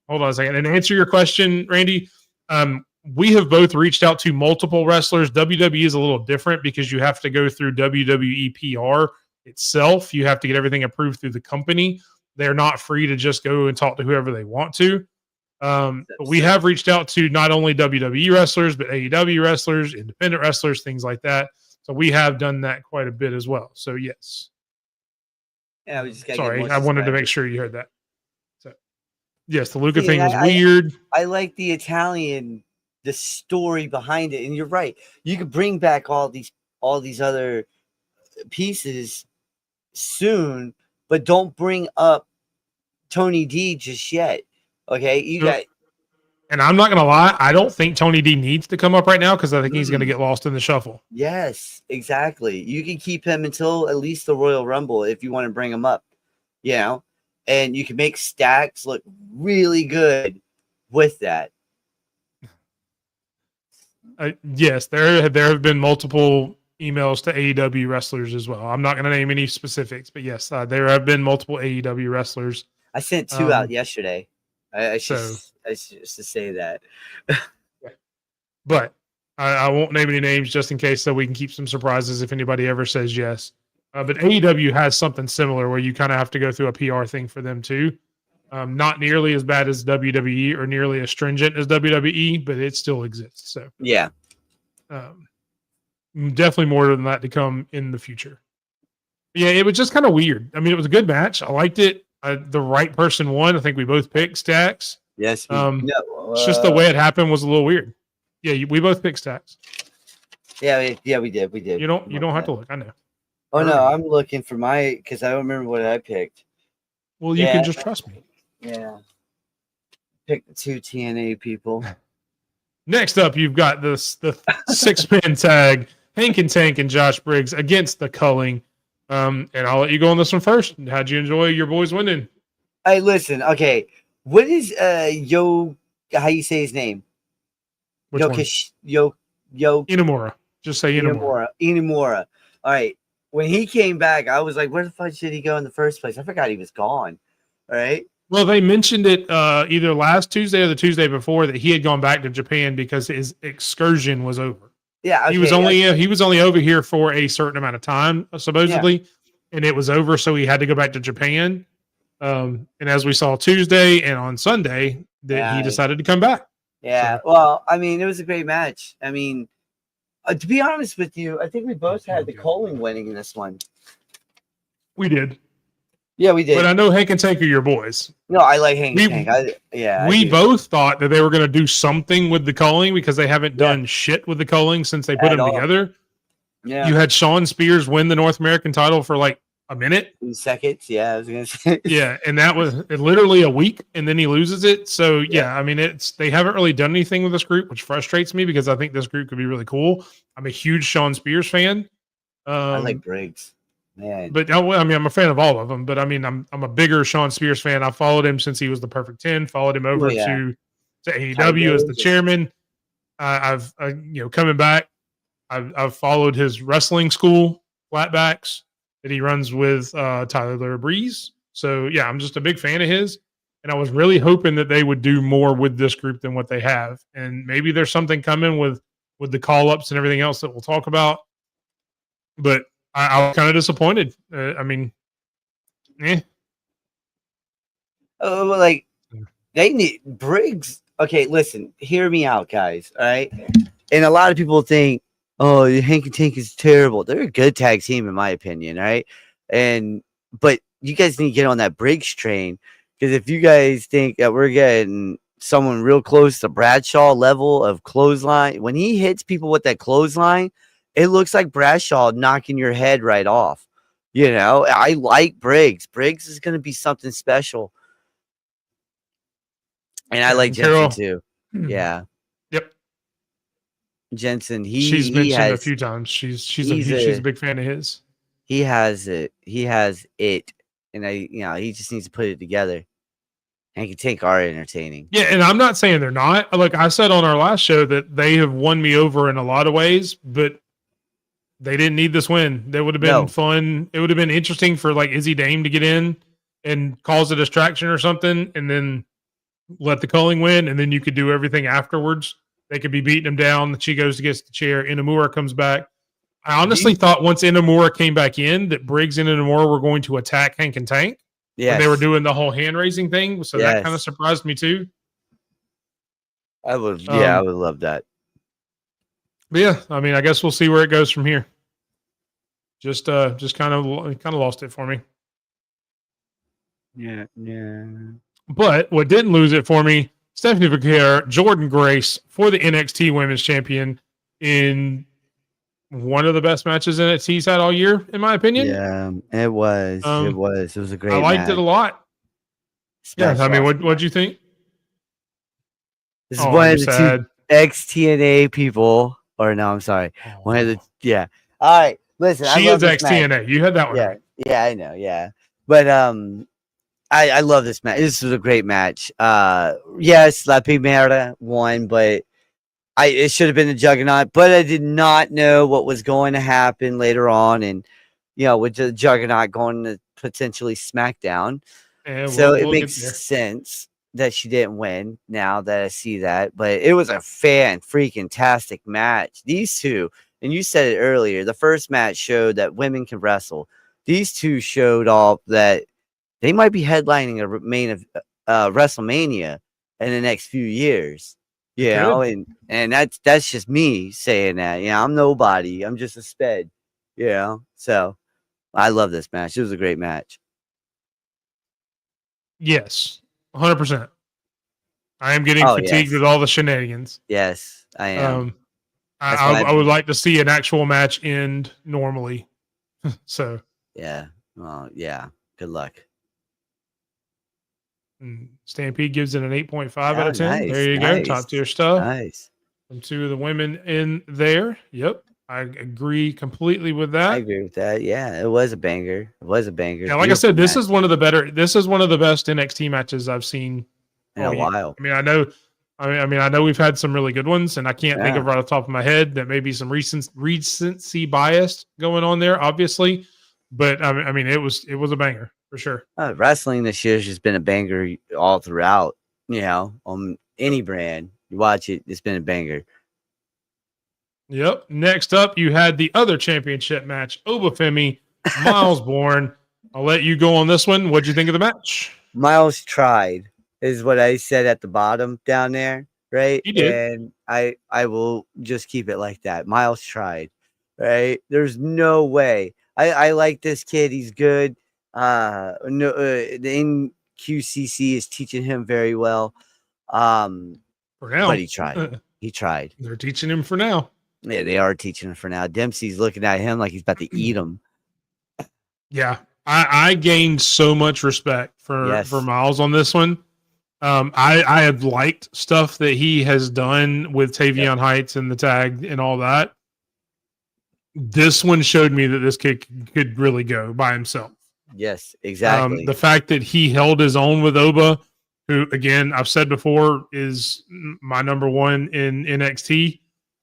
Hold on a second. And to answer your question, Randy, we have both reached out to multiple wrestlers. WWE is a little different because you have to go through WWE PR itself. You have to get everything approved through the company. They're not free to just go and talk to whoever they want to. But we have reached out to not only WWE wrestlers, but AEW wrestlers, independent wrestlers, things like that. So we have done that quite a bit as well. So yes. Yeah, we just sorry, I wanted to make sure you heard that. So yes, the Luca thing was weird. I like the story behind it, and you're right. You could bring back all these other pieces soon, but don't bring up Tony D just yet. Okay, and I'm not gonna lie, I don't think Tony D needs to come up right now because I think he's gonna get lost in the shuffle. Yes, exactly. You can keep him until at least the Royal Rumble if you want to bring him up, and you can make Stacks look really good with that. Yes, there have been multiple emails to AEW wrestlers as well. I'm not going to name any specifics, but yes, there have been multiple AEW wrestlers. I sent two out yesterday. I should say that. But I won't name any names just in case, so we can keep some surprises if anybody ever says yes. But AEW has something similar where you kind of have to go through a PR thing for them too. Not nearly as bad as WWE or nearly as stringent as WWE, but it still exists. So yeah, definitely more than that to come in the future. But yeah, it was just kind of weird. I mean, it was a good match. I liked it. The right person won. I think we both picked Stacks. Yes. It's just the way it happened was a little weird. Yeah, we both picked Stacks. Yeah, we did. You don't have to look. I know. Oh no, I'm looking for because I don't remember what I picked. Well, you can just trust me. Yeah. Pick the two TNA people. Next up, you've got the 6-man tag, Hank and Tank and Josh Briggs against the Culling. And I'll let you go on this one first. How'd you enjoy your boys winning? Hey, listen. Okay, what is how you say his name? Inamura. Just say Inamura. Inamura. All right. When he came back, I was like, where the fuck did he go in the first place? I forgot he was gone. All right. Well, they mentioned it either last Tuesday or the Tuesday before that he had gone back to Japan because his excursion was over. Yeah, okay, he was only over here for a certain amount of time, supposedly, and it was over, so he had to go back to Japan. And as we saw Tuesday and on Sunday, that he decided to come back. Yeah. So. Well, I mean, it was a great match. I mean, to be honest with you, I think we both had the Coling winning in this one. We did. Yeah, we did. But I know Hank and Tank are your boys. No, I like Hank and Tank. We both thought that they were going to do something with the culling because they haven't done shit with the culling since they put them together. Yeah. You had Sean Spears win the North American title for like a minute. 2 seconds. Yeah, I was going to say. Yeah, and that was literally a week, and then he loses it. So, yeah, I mean, they haven't really done anything with this group, which frustrates me because I think this group could be really cool. I'm a huge Sean Spears fan. I like Briggs. Man. But I mean, I'm a fan of all of them. But I mean, I'm a bigger Sean Spears fan. I followed him since he was the Perfect 10. Followed him over to AEW as the chairman. I've coming back. I've followed his wrestling school flatbacks that he runs with Tyler Breeze. So yeah, I'm just a big fan of his. And I was really hoping that they would do more with this group than what they have. And maybe there's something coming with the call ups and everything else that we'll talk about. But I was kind of disappointed. I mean, like they need Briggs. Okay, listen, hear me out, guys. All right, and a lot of people think, "Oh, Hank and Tank is terrible." They're a good tag team, in my opinion. All right, but you guys need to get on that Briggs train because if you guys think that we're getting someone real close to Bradshaw level of clothesline, when he hits people with that clothesline, it looks like Bradshaw knocking your head right off. You know, I like Briggs. Briggs is going to be something special. And I like Jensen too. Yeah. Yep. Jensen, she's mentioned a few times. She's a big fan of his. He has it. He has it. And he just needs to put it together. Hank and Tank are entertaining. Yeah, and I'm not saying they're not. Like I said on our last show that they have won me over in a lot of ways, but they didn't need this win. That would have been fun. It would have been interesting for like Izzy Dame to get in and cause a distraction or something, and then let the culling win, and then you could do everything afterwards. They could be beating him down. She goes to get the chair. Inamura comes back. I honestly thought once Inamura came back in that Briggs and Inamura were going to attack Hank and Tank. Yeah, they were doing the whole hand raising thing, so that kind of surprised me too. I would love that. But yeah, I mean, I guess we'll see where it goes from here. Just kind of lost it for me. Yeah. But what didn't lose it for me, Stephanie Vaquer, Jordan Grace for the NXT Women's Champion in one of the best matches NXT's had all year, in my opinion. Yeah, it was. It was a great match. I liked it a lot. Yeah, I mean, what'd you think? This is one of the two ex-TNA people. Or no, I'm sorry. One of the All right, listen. She is ex-TNA. You had that one. Yeah, yeah, I know. Yeah, but I love this match. This was a great match. Yes, La Primera won, but it should have been the Juggernaut. But I did not know what was going to happen later on, and with the Juggernaut going to potentially SmackDown, so it makes sense that she didn't win. Now that I see that, but it was a freaking-tastic match. These two, and you said it earlier, the first match showed that women can wrestle. These two showed off that they might be headlining a main of WrestleMania in the next few years, and that's just me saying that. I'm nobody. I'm just a sped, So I love this match. It was a great match. Yes, 100%. I am getting fatigued with all the shenanigans. Yes, I am. I would like to see an actual match end normally. So yeah, well, yeah. Good luck. Stampede gives it an 8.5 out of 10. Nice, there you go. Top tier stuff. Nice. From two of the women in there. Yep. I agree completely with that. I agree with that. Yeah, it was a banger. Yeah, like I said, this is one of the best NXT matches I've seen in a while. I mean, I know we've had some really good ones, and I can't think of right off the top of my head that maybe some recency bias going on there, obviously. But I mean, it was a banger for sure. Wrestling this year has just been a banger all throughout. On any brand you watch it, it's been a banger. Yep. Next up, you had the other championship match: Obafemi, Miles Bourne I'll let you go on this one. What'd you think of the match? Miles tried, is what I said at the bottom down there, right? He did. And I will just keep it like that. Miles tried, right? There's no way. I like this kid. He's good. No, the NQCC is teaching him very well. For now. But he tried. He tried. They're teaching him for now. Yeah, they are teaching him for now. Dempsey's looking at him like he's about to eat him. Yeah. I gained so much respect for Miles on this one. I have liked stuff that he has done with Tavion Heights and the tag and all that. This one showed me that this kid could really go by himself. Yes, exactly. The fact that he held his own with Oba, who, again, I've said before, is my number one in NXT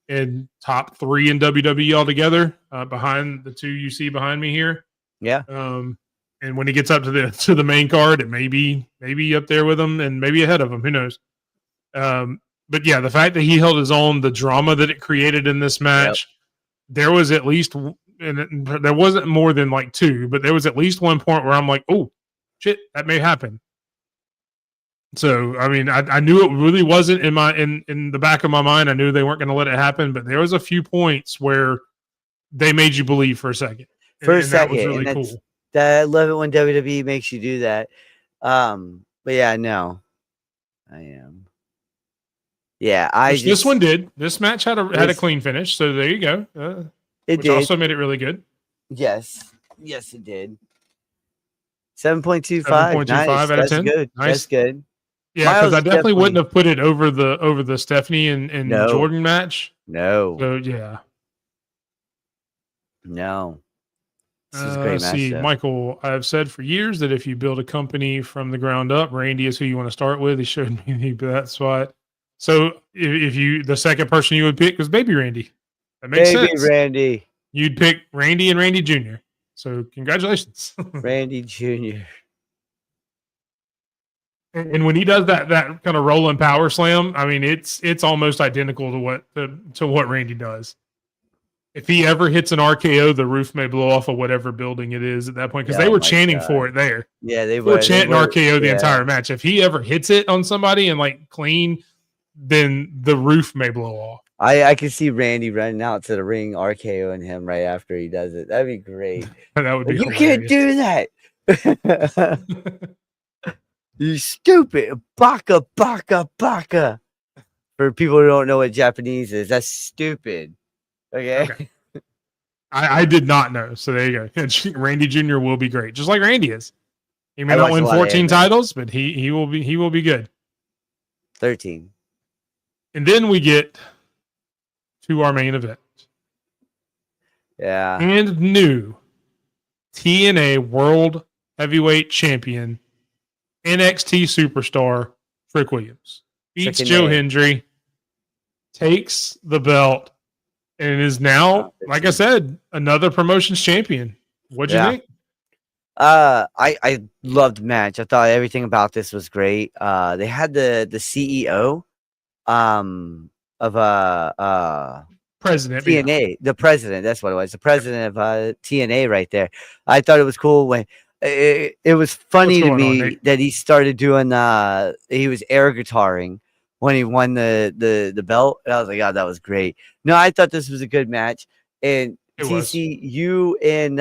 and top 3 in WWE altogether, behind the 2 you see behind me here. Yeah. And when he gets up to the main card, it may be up there with him and maybe ahead of him. Who knows? But yeah, the fact that he held his own, the drama that it created in this match, there was at least, and there wasn't more than like 2, but there was at least one point where I'm like, oh, shit, that may happen. So, I mean, I knew it really wasn't in the back of my mind. I knew they weren't going to let it happen, but there was a few points where they made you believe for a second. That was really cool. I love it when WWE makes you do that. But yeah, no, I am. Yeah, this one did. This match had a clean finish, so there you go. Which also made it really good. Yes, it did. 7.25. 7.25 out of 10. Good. Nice. That's good. Yeah, because I definitely wouldn't have put it over the Stephanie and Jordan match. No. So yeah. No. This is a great match. See, Michael, I've said for years that if you build a company from the ground up, Randy is who you want to start with. He showed me that spot. So if the second person you would pick was Baby Randy. That makes sense. Baby Randy. You'd pick Randy and Randy Jr. So congratulations. Randy Jr. And when he does that kind of rolling power slam, I mean, it's almost identical to what Randy does. If he ever hits an RKO, the roof may blow off of whatever building it is at that point, because they were chanting for it there. Yeah, they were chanting RKO the entire match. If he ever hits it on somebody and like clean, then the roof may blow off. I can see Randy running out to the ring, RKOing him right after he does it. That'd be great. That would be. You can't do that. You stupid baka. For people who don't know what Japanese is, that's stupid. Okay. I did not know. So there you go. Randy Jr. will be great, just like Randy is. He may not win 14 titles, but he will be good. 13. And then we get to our main event. Yeah. And new TNA World Heavyweight Champion, NXT Superstar, Trick Williams. Beats Joe Hendry, takes the belt, and is now, like I said, another promotions champion. What'd you think? I loved the match. I thought everything about this was great. They had the CEO of president TNA, the president. That's what it was. The president of TNA right there. I thought it was cool when it was funny to me that he started doing he was air guitaring when he won the belt. And I was like, oh, that was great. No, I thought this was a good match. And TC, you and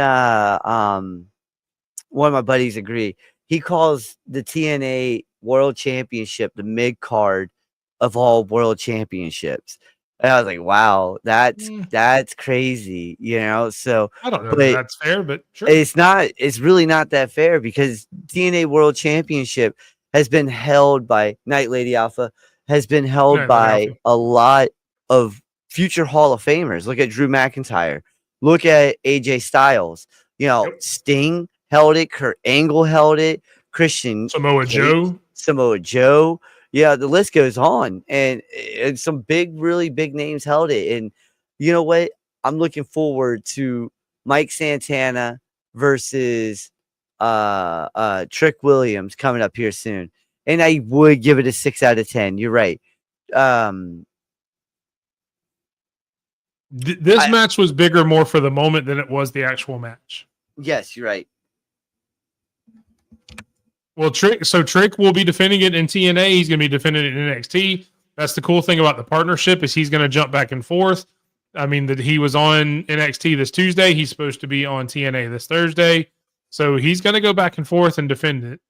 one of my buddies agree. He calls the TNA World Championship the mid card of all world championships. And I was like, wow, that's crazy, you know? So I don't know if that's fair, but sure. It's really not that fair, because TNA World Championship has been held by Night Lady Alpha, has been held by a lot of future Hall of Famers. Look at Drew McIntyre. Look at AJ Styles. You know, Sting held it. Kurt Angle held it. Samoa Joe. Yeah, the list goes on, and some really big names held it. And you know what? I'm looking forward to Mike Santana versus Trick Williams coming up here soon. And I would give it a 6 out of 10. You're right. This match was bigger more for the moment than it was the actual match. Yes, you're right. Well, Trick will be defending it in TNA. He's going to be defending it in NXT. That's the cool thing about the partnership is he's going to jump back and forth. I mean, that he was on NXT this Tuesday. He's supposed to be on TNA this Thursday. So he's going to go back and forth and defend it.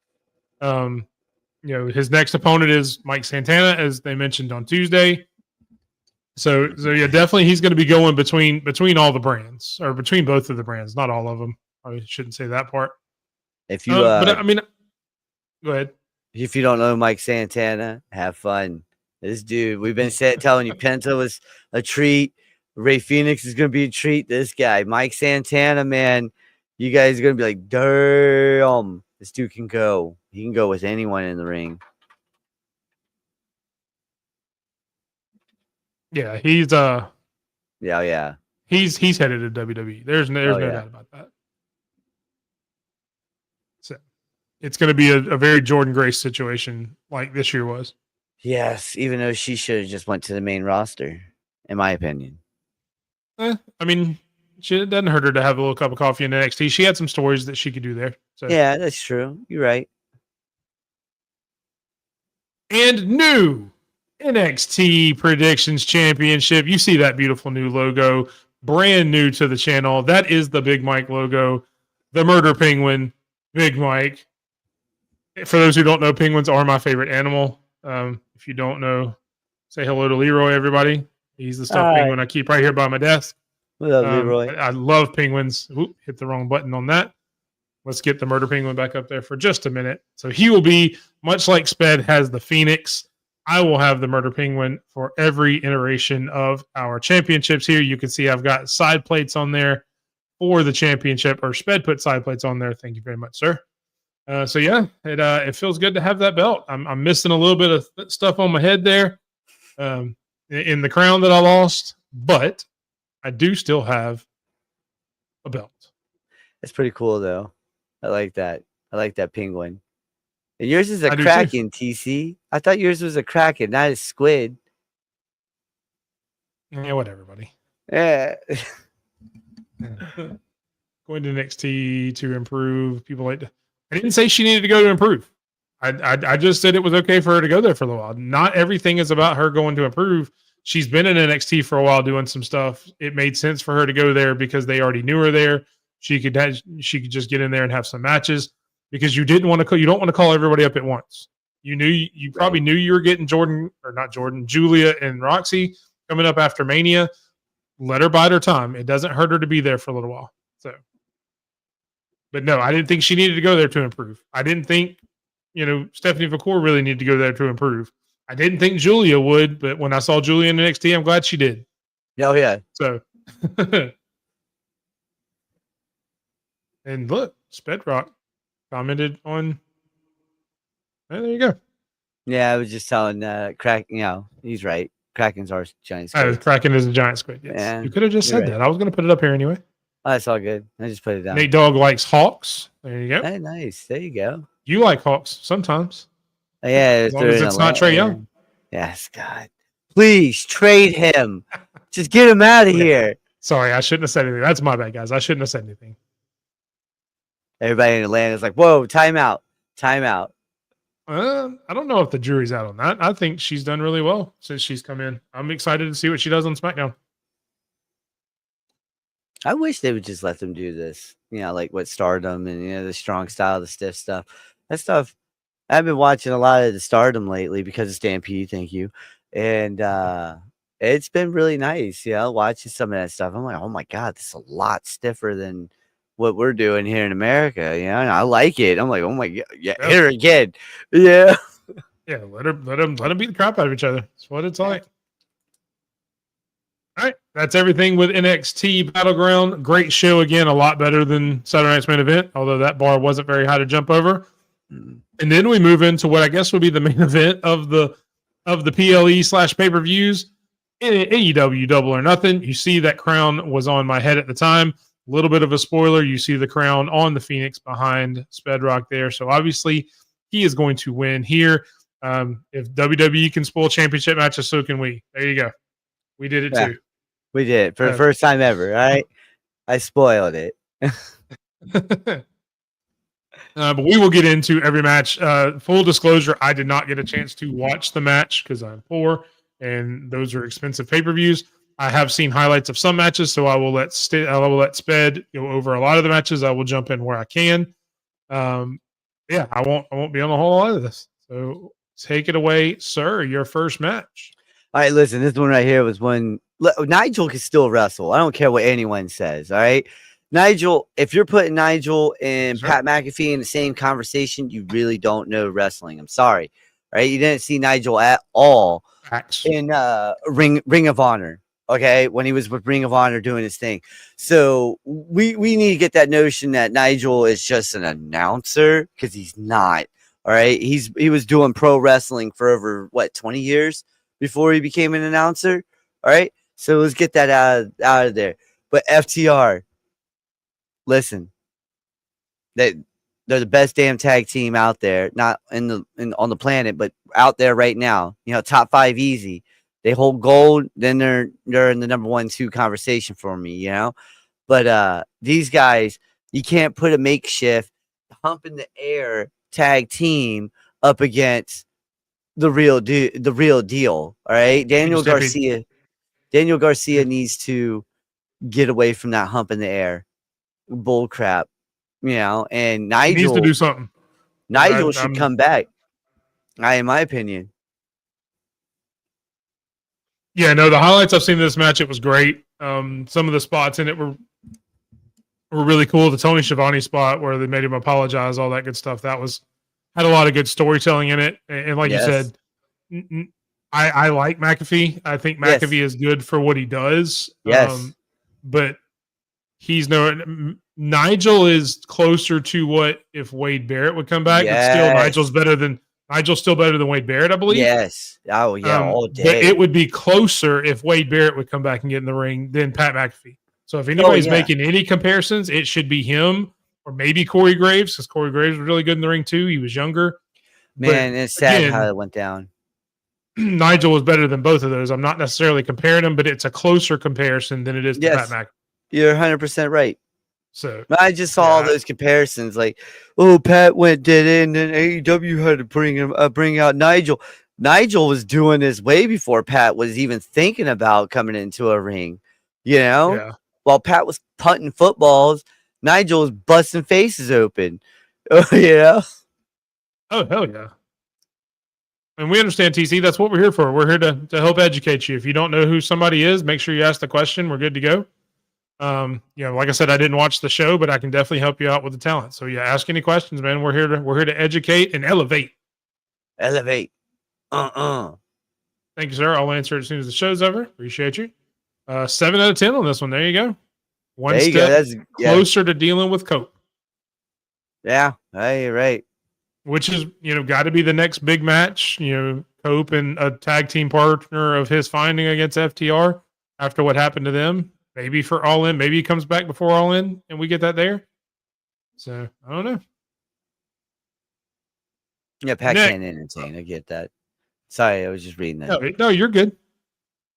His next opponent is Mike Santana, as they mentioned on Tuesday. So yeah, definitely he's going to be going between all the brands, or between both of the brands, not all of them. I shouldn't say that part. If you, but I mean, go ahead. If you don't know Mike Santana, have fun. This dude, we've been telling you, Penta was a treat. Ray Phoenix is going to be a treat. This guy, Mike Santana, man, you guys are going to be like, damn, this dude can go. He can go with anyone in the ring. Yeah, he's yeah. He's headed to WWE. There's no doubt about that. So it's going to be a very Jordan Grace situation like this year was. Yes, even though she should have just went to the main roster, in my opinion. I mean, it doesn't hurt her to have a little cup of coffee in NXT. She had some stories that she could do there. So. Yeah, that's true. You're right. And new NXT Predictions Championship. You see that beautiful new logo, brand new to the channel. That is the Big Mike logo, the Murder Penguin, Big Mike. For those who don't know, penguins are my favorite animal. If you don't know, say hello to Leroy, everybody. He's the stuffed penguin I keep right here by my desk. What up, Leroy? I love penguins. Ooh, hit the wrong button on that. Let's get the Murder Penguin back up there for just a minute. So he will be, much like Sped has the Phoenix, I will have the Murder Penguin for every iteration of our championships here. You can see I've got side plates on there for the championship, or Sped put side plates on there. Thank you very much, sir. So yeah, it feels good to have that belt. I'm missing a little bit of stuff on my head there in the crown that I lost, but I do still have a belt. It's pretty cool though. I like that. I like that penguin. And yours is a kraken, TC. I thought yours was a kraken, not a squid. Yeah, whatever, buddy. Yeah. Going to NXT to improve. People like to. I didn't say she needed to go to improve. I just said it was okay for her to go there for a little while. Not everything is about her going to improve. She's been in NXT for a while doing some stuff. It made sense for her to go there because they already knew her there. She could just get in there and have some matches because you don't want to call everybody up at once. You probably knew you were getting Julia and Roxy coming up after Mania. Let her bide her time. It doesn't hurt her to be there for a little while. So. But no, I didn't think she needed to go there to improve. I didn't think, Stephanie Vacour really needed to go there to improve. I didn't think Julia would, but when I saw Julia in NXT, I'm glad she did. Oh, yeah. So, and look, Spedrock commented on. There you go. Yeah, I was just telling Kraken, he's right. Kraken's our giant squid. Kraken is a giant squid. Yes. Yeah, you could have just said that. I was going to put it up here anyway. Oh, that's all good. I just put it down. Nate Dogg likes hawks. There you go. Hey, nice. There you go. You like hawks sometimes. Yeah, as long as it's not Trae Young. Yes, God. Please trade him. Just get him out of here. Sorry, I shouldn't have said anything. That's my bad, guys. I shouldn't have said anything. Everybody in Atlanta is like, whoa, timeout. Timeout. I don't know if the jury's out on that. I think she's done really well since she's come in. I'm excited to see what she does on SmackDown. I wish they would just let them do this, like what Stardom and, the strong style, the stiff stuff. That stuff, I've been watching a lot of the Stardom lately because of Stampede, thank you. And it's been really nice, watching some of that stuff. I'm like, oh my God, this is a lot stiffer than what we're doing here in America. And I like it. I'm like, oh my God, hit her again. Yeah. Yeah, let them beat the crap out of each other. That's what it's like. All right, that's everything with NXT Battleground. Great show again, a lot better than Saturday Night's Main Event, although that bar wasn't very high to jump over. And then we move into what I guess would be the main event of the PLE / pay-per-views. AEW Double or Nothing. You see that crown was on my head at the time. A little bit of a spoiler. You see the crown on the Phoenix behind Spedrock there. So obviously he is going to win here. If WWE can spoil championship matches, so can we. There you go. We did it too. We did it for the first time ever, right? I spoiled it. But we will get into every match. Full disclosure, I did not get a chance to watch the match because I'm poor, and those are expensive pay-per-views. I have seen highlights of some matches, so I will let Sped go over a lot of the matches. I will jump in where I can. Yeah, I won't be on a whole lot of this. So take it away, sir. Your first match. All right, listen, this one right here was when Nigel can still wrestle. I don't care what anyone says. All right. Nigel, if you're putting Nigel and Pat McAfee in the same conversation, you really don't know wrestling. I'm sorry. Right? You didn't see Nigel at all in Ring of Honor. Okay, when he was with Ring of Honor doing his thing. So we need to get that notion that Nigel is just an announcer, because he's not. All right. He was doing pro wrestling for over 20 years before he became an announcer. All right. So let's get that out of there. But FTR, listen, they're the best damn tag team out there, not on the planet, but out there right now. You know, top 5 easy. They hold gold, then they're in the number 1, 2 conversation for me, you know. But these guys, you can't put a makeshift hump in the air tag team up against the real deal. All right. Daniel Garcia needs to get away from that hump in the air bull crap, you know, and Nigel needs to do something. Nigel should come back. In my opinion. Yeah, no, the highlights I've seen in this match, it was great. Some of the spots in it were really cool. The Tony Schiavone spot where they made him apologize, all that good stuff. That had a lot of good storytelling in it. And like you said, I like McAfee. I think McAfee is good for what he does. Yes. But Nigel is closer to what if Wade Barrett would come back. But still, Nigel's still better than Wade Barrett, I believe. Yes. Oh, yeah, all day. But it would be closer if Wade Barrett would come back and get in the ring than Pat McAfee. So if anybody's making any comparisons, it should be him or maybe Corey Graves, because Corey Graves was really good in the ring too. He was younger. Man, it's sad how it went down. Nigel was better than both of those. I'm not necessarily comparing them, but it's a closer comparison than it is to Pat McAfee. You're 100% right. So I just saw all those comparisons, like, oh, Pat did it, and then AEW had to bring out Nigel. Nigel was doing this way before Pat was even thinking about coming into a ring, you know? Yeah. While Pat was punting footballs, Nigel was busting faces open, you know? Oh, hell yeah. And we understand, TC. That's what we're here for. We're here to help educate you. If you don't know who somebody is, make sure you ask the question. We're good to go. Like I said, I didn't watch the show, but I can definitely help you out with the talent. So yeah, ask any questions, man. We're here to educate and elevate. Elevate. Thank you, sir. I'll answer it as soon as the show's over. Appreciate you. 7 out of 10 on this one. There you go. One step closer to dealing with Cope. Yeah, you're right. Which is, got to be the next big match. Cope and a tag team partner of his finding against FTR after what happened to them. Maybe for All In. Maybe he comes back before All In and we get that there. So, I don't know. Yeah, Pat can't entertain. I get that. Sorry, I was just reading that. No, you're good.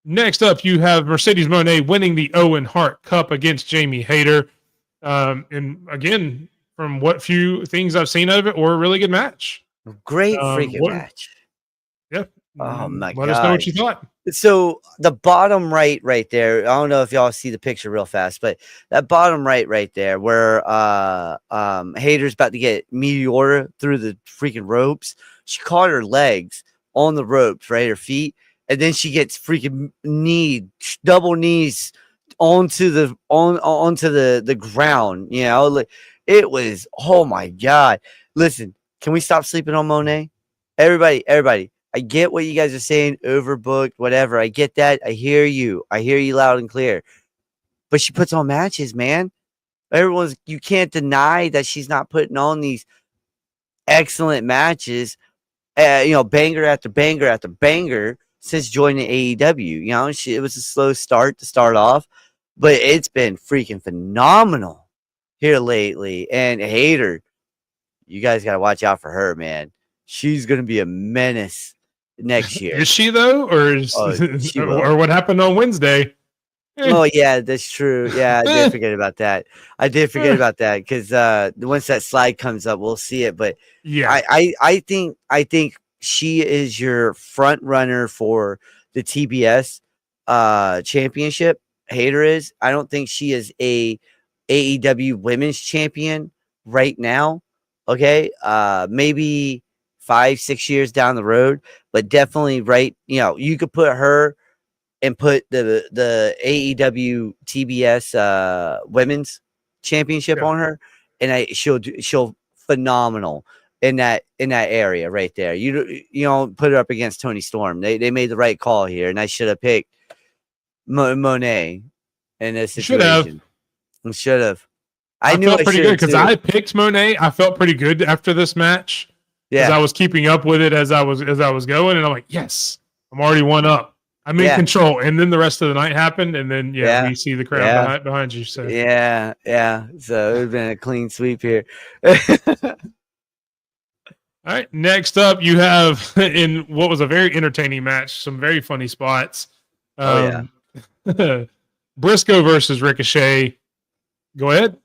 Next up, you have Mercedes Moné winning the Owen Hart Cup against Jamie Hayter. And again, from what few things I've seen out of it, or a really good match. Great freaking match. Yeah. Oh, my God. Let us know what you thought. So the bottom right there, I don't know if y'all see the picture real fast, but that bottom right there where Hayter's about to get Meteora through the freaking ropes, she caught her legs on the ropes, right? Her feet. And then she gets freaking double knees onto the ground. Like, it was, oh my God. Listen, can we stop sleeping on Monet? Everybody. I get what you guys are saying, overbooked, whatever. I get that. I hear you loud and clear. But she puts on matches, man. You can't deny that she's not putting on these excellent matches, banger after banger after banger since joining AEW. It was a slow start to start off, but it's been freaking phenomenal here lately. And Hayter, you guys got to watch out for her, man. She's going to be a menace next year. Is she though, or or what happened on Wednesday? Oh yeah, that's true. Yeah, I did forget about that. I did forget about that because once that slide comes up, we'll see it. But Yeah, I think she is your front runner for the TBS championship. Hater is. I don't think she is a AEW women's champion right now. Okay. Maybe 5-6 years down the road, but definitely right. You could put her and put the AEW TBS women's championship yeah. on her, and she'll phenomenal in that area right there. You don't put her up against Tony Storm. They made the right call here, and I should have picked Monet in this You should have. situation. Should have. I knew felt I pretty should good have because too. I picked Monet. I felt pretty good after this match because I was keeping up with it as I was going, and I'm like, yes, I'm already one up. I'm in control. And then the rest of the night happened, and then we see the crowd behind you. So yeah. So it would have been a clean sweep here. All right. Next up, you have in what was a very entertaining match, some very funny spots. Briscoe versus Ricochet. Go ahead.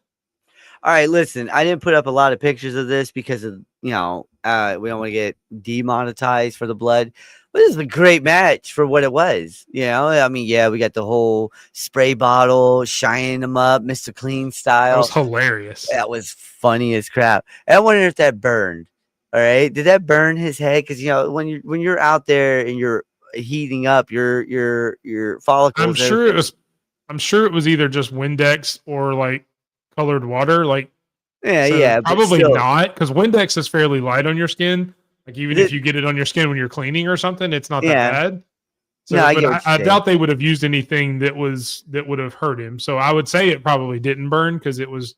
All right, listen, I didn't put up a lot of pictures of this because of, we don't want to get demonetized for the blood. But this is a great match for what it was. I mean, we got the whole spray bottle, shining them up, Mr. Clean style. That was hilarious. That was funny as crap. And I wonder if that burned. All right. Did that burn his head? Because, when you're out there and you're heating up your follicles. I'm sure it was either just Windex or like colored water, like probably not, because Windex is fairly light on your skin. Like even if you get it on your skin when you're cleaning or something, it's not that bad. So, no, I doubt they would have used anything that would have hurt him. So I would say it probably didn't burn because it was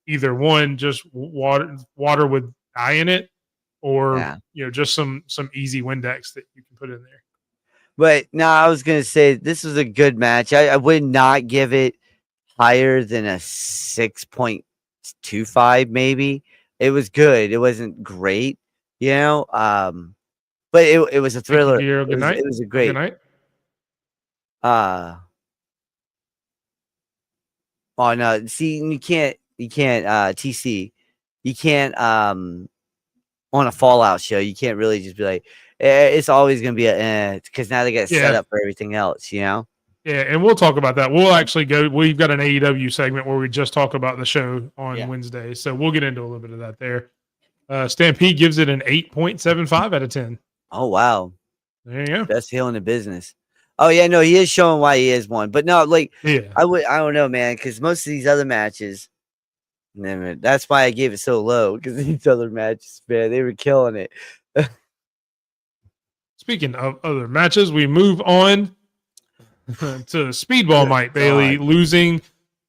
either one just water with dye in it, or just some easy Windex that you can put in there. But no, I was gonna say this was a good match. I would not give it higher than a 6.25, maybe. It was good. It wasn't great, but it was a thriller. It was a great. Good night. Oh no, see, you can't TC, you can't on a Fallout show, you can't really just be like, it's always gonna be because now they get set up for everything else, Yeah, and we'll talk about that. We'll actually we've got an AEW segment where we just talk about the show on Wednesday. So we'll get into a little bit of that there. Stampede gives it an 8.75 out of 10. Oh, wow. There you go. Best heel in the business. Oh, yeah, no, he is showing why he is one. But no, I don't know, man, because most of these other matches, that's why I gave it so low, because these other matches, man, they were killing it. Speaking of other matches, we move on to Speedball Mike Bailey losing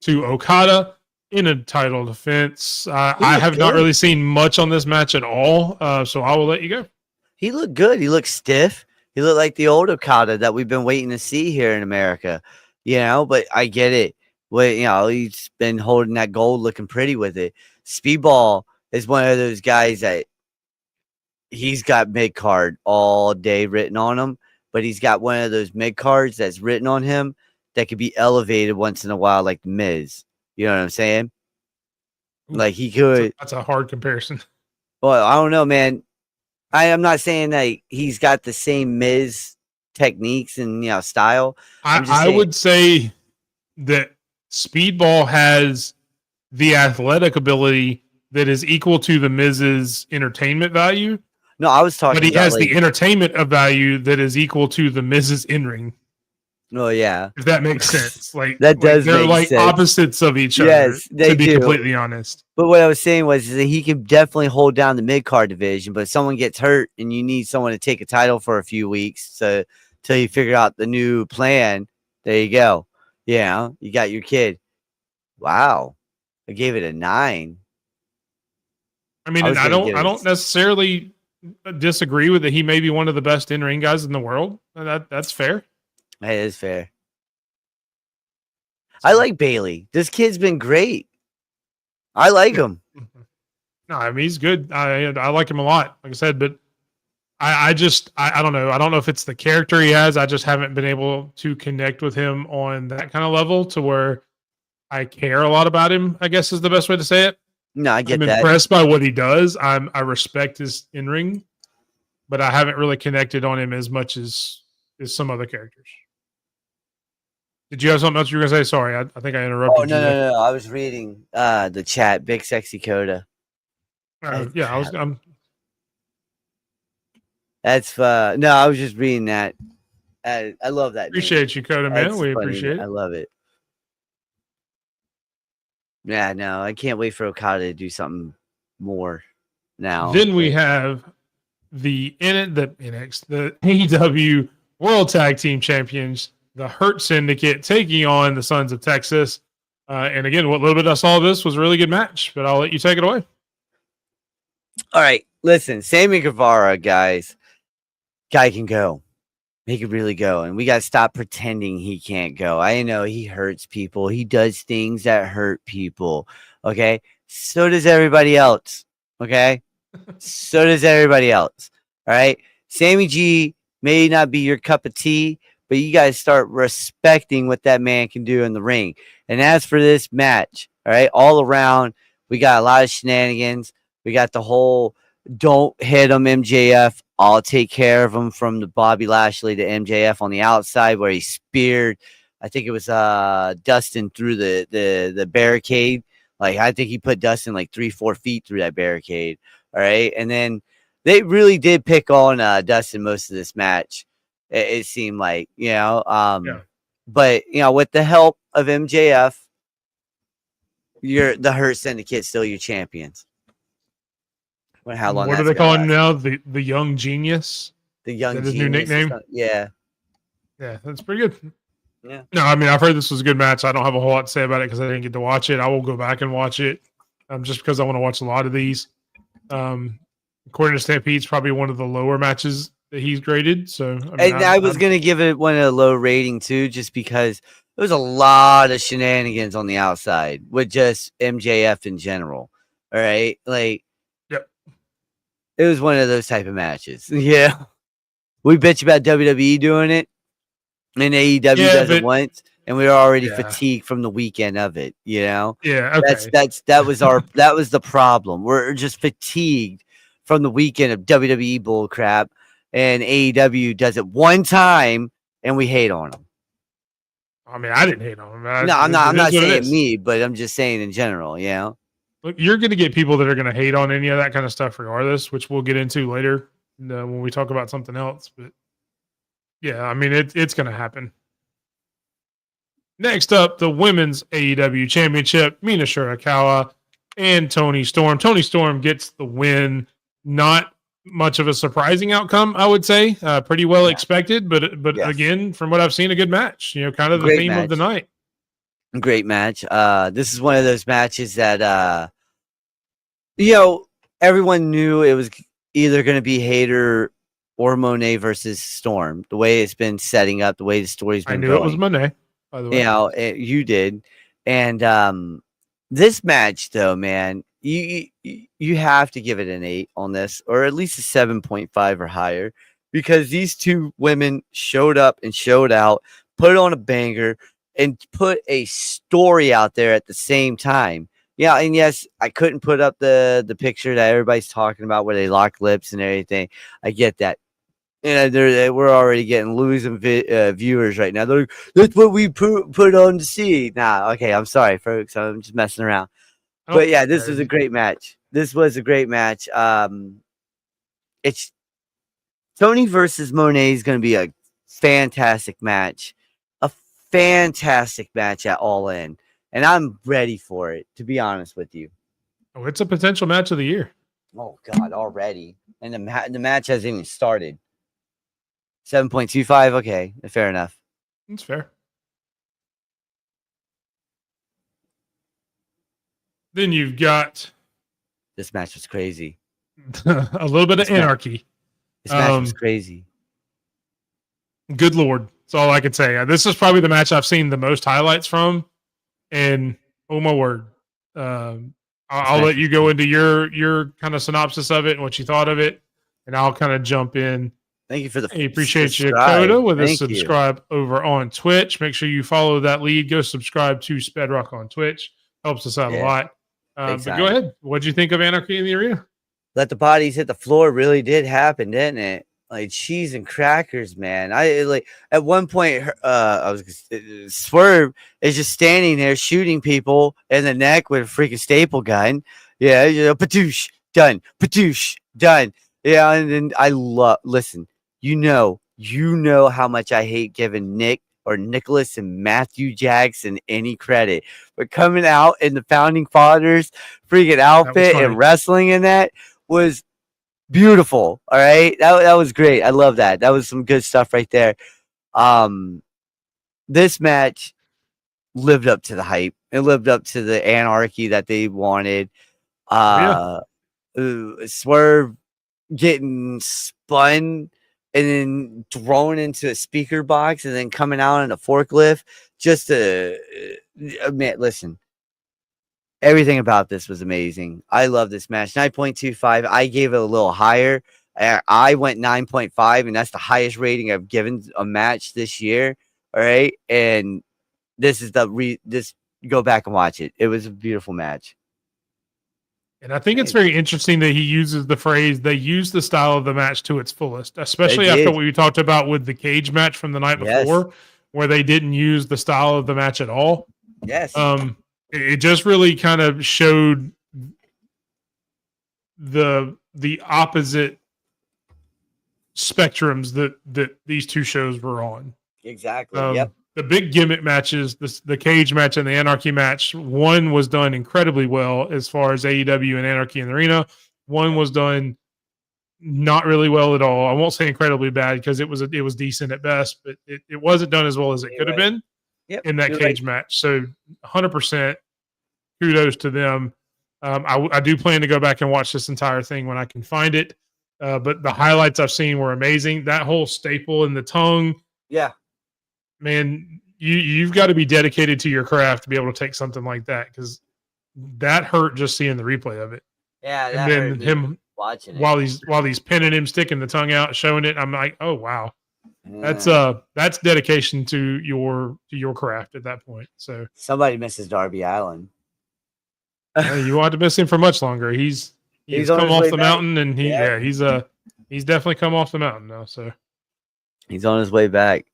to Okada in a title defense. I have not really seen much on this match at all, so I will let you go. He looked good. He looked stiff. He looked like the old Okada that we've been waiting to see here in America, but I get it. Well, he's been holding that gold, looking pretty with it. Speedball is one of those guys that he's got mid-card all day written on him, but he's got one of those mid-cards that's written on him that could be elevated once in a while, like The Miz. You know what I'm saying? Like he could. That's a hard comparison. Well, I don't know, man. I am not saying that he's got the same Miz techniques and style. I would say that Speedball has the athletic ability that is equal to the Miz's entertainment value. No, I was talking. But he has the entertainment of value that is equal to the Miz's in-ring. Oh yeah, if that makes sense. Like that does. They're like sense. Opposites of each other. Yes, they to be do. Completely honest. But what I was saying was that he can definitely hold down the mid-card division. But if someone gets hurt and you need someone to take a title for a few weeks, so till you figure out the new plan, there you go. You got your kid. Wow, I gave it a 9. I mean, I don't necessarily disagree with that. He may be one of the best in-ring guys in the world. That's fair. That is fair. I like Bailey. This kid's been great. I like him. No, I mean, he's good. I like him a lot, like I said, but I don't know. I don't know if it's the character he has. I just haven't been able to connect with him on that kind of level to where I care a lot about him, I guess is the best way to say it. No, I get I'm that. impressed by what he does. I respect his in-ring, but I haven't really connected on him as much as some other characters. Did you have something else you were gonna say? Sorry, I think I interrupted you. No. I was reading the chat. Big Sexy Coda. Yeah, I was just reading that. I love that. Appreciate you, Coda, man. We funny. appreciate it. I love it. Yeah, no, I can't wait for Okada to do something more now. Then we have the AEW World Tag Team Champions, the Hurt Syndicate, taking on the Sons of Texas. And again, what little bit I saw of this was a really good match, but I'll let you take it away. All right, listen, Sammy Guevara, guys, guy can go. He could really go, and we got to stop pretending he can't go. I know he hurts people. He does things that hurt people, okay? So does everybody else, okay? So does everybody else, all right? Sammy G may not be your cup of tea, but you guys start respecting what that man can do in the ring. And as for this match, all right, all around, we got a lot of shenanigans. We got the whole don't hit him MJF. I'll take care of him from the Bobby Lashley to MJF on the outside where he speared. I think it was Dustin through the barricade. Like, I think he put Dustin like 3-4 feet through that barricade. All right. And then they really did pick on Dustin most of this match. It seemed like, but with the help of MJF, the Hurt Syndicate still your champions. How long? What are they calling him now? The Young Genius. The Young Genius. His new nickname. Yeah, that's pretty good. Yeah. No, I mean, I've heard this was a good match. I don't have a whole lot to say about it because I didn't get to watch it. I will go back and watch it, just because I want to watch a lot of these. According to Stampede, it's probably one of the lower matches that he's graded. So, I was going to give it one a low rating too, just because there was a lot of shenanigans on the outside with just MJF in general. All right, like. It was one of those type of matches. Yeah. We bitch about WWE doing it, and AEW does it once, and we were already fatigued from the weekend of it, Yeah, okay. That was the problem. We're just fatigued from the weekend of WWE bull crap, and AEW does it one time, and we hate on them. I mean, I didn't hate on them. No, I'm not saying me, but I'm just saying in general, Look, you're going to get people that are going to hate on any of that kind of stuff regardless, which we'll get into later when we talk about something else. But yeah, I mean, it's going to happen. Next up, the Women's AEW Championship, Mina Shirakawa and Toni Storm. Toni Storm gets the win. Not much of a surprising outcome, I would say. Pretty well expected, but again, from what I've seen, a good match. Kind of the theme of the night. Great match. This is one of those matches that everyone knew it was either going to be Hayter or Monet versus Storm. The way it's been setting up, the way the story's been going. I knew it was Monet, by the way. You did. And this match, though, man, you have to give it an 8 on this, or at least a 7.5 or higher, because these two women showed up and showed out, put on a banger, and put a story out there at the same time. Yeah, and yes, I couldn't put up the picture that everybody's talking about where they lock lips and everything. I get that. And we're already losing viewers right now. They're like, that's what we put on to see. Nah, okay, I'm sorry, folks. I'm just messing around. But yeah, this was a great match. It's Toni versus Monet is going to be a fantastic match. Fantastic match at All In, and I'm ready for it, to be honest with you. Oh, it's a potential match of the year. Oh God, already, and the match hasn't even started. 7.25. Okay, fair enough. That's fair. Then you've got this match was crazy. A little bit of anarchy. This match was crazy. Good Lord. That's all I could say. This is probably the match I've seen the most highlights from. And oh my word. I'll let you go into your kind of synopsis of it and what you thought of it. and I'll kind of jump in. Thank you for the Hey, appreciate you, subscribe. Coda, with a Thank you. subscribe over on Twitch. Make sure you follow that lead. Go subscribe to Spedrock on Twitch. Helps us out a lot. But go ahead. What'd you think of Anarchy in the Arena? Let the bodies hit the floor really did happen, didn't it? Like cheese and crackers, man. I like at one point, Swerve is just standing there shooting people in the neck with a freaking staple gun. Yeah, patoosh, done. Patoosh, done. Yeah, and then listen, you know how much I hate giving Nick or Nicholas and Matthew Jackson any credit, but coming out in the Founding Fathers freaking outfit and wrestling in that was beautiful. All right, that was great. I love that. That was some good stuff right there. This match lived up to the hype. It lived up to the anarchy that they wanted. Swerve getting spun and then thrown into a speaker box and then coming out in a forklift. Just to man, listen. Everything about this was amazing. I love this match. 9.25. I gave it a little higher. I went 9.5, and that's the highest rating I've given a match this year. All right, and this is this. Go back and watch it. It was a beautiful match. And I think it's very interesting that he uses the phrase, they use the style of the match to its fullest, especially after what we talked about with the cage match from the night before, where they didn't use the style of the match at all. Yes. It just really kind of showed the opposite spectrums that these two shows were on. Exactly. Yep. The big gimmick matches, the cage match and the Anarchy match, one was done incredibly well as far as AEW and Anarchy in the Arena. One was done not really well at all. I won't say incredibly bad because it was decent at best, but it wasn't done as well as it could have been in that cage match. So 100% kudos to them. I do plan to go back and watch this entire thing when I can find it. But the highlights I've seen were amazing. That whole staple in the tongue. Yeah. Man, you've got to be dedicated to your craft to be able to take something like that, because that hurt just seeing the replay of it. Yeah, and then him watching it while he's pinning him, sticking the tongue out, showing it. I'm like, oh wow, that's dedication to your craft at that point. So somebody misses Darby Allin. You want to miss him for much longer. He's come off the mountain, and he's definitely come off the mountain now. So he's on his way back.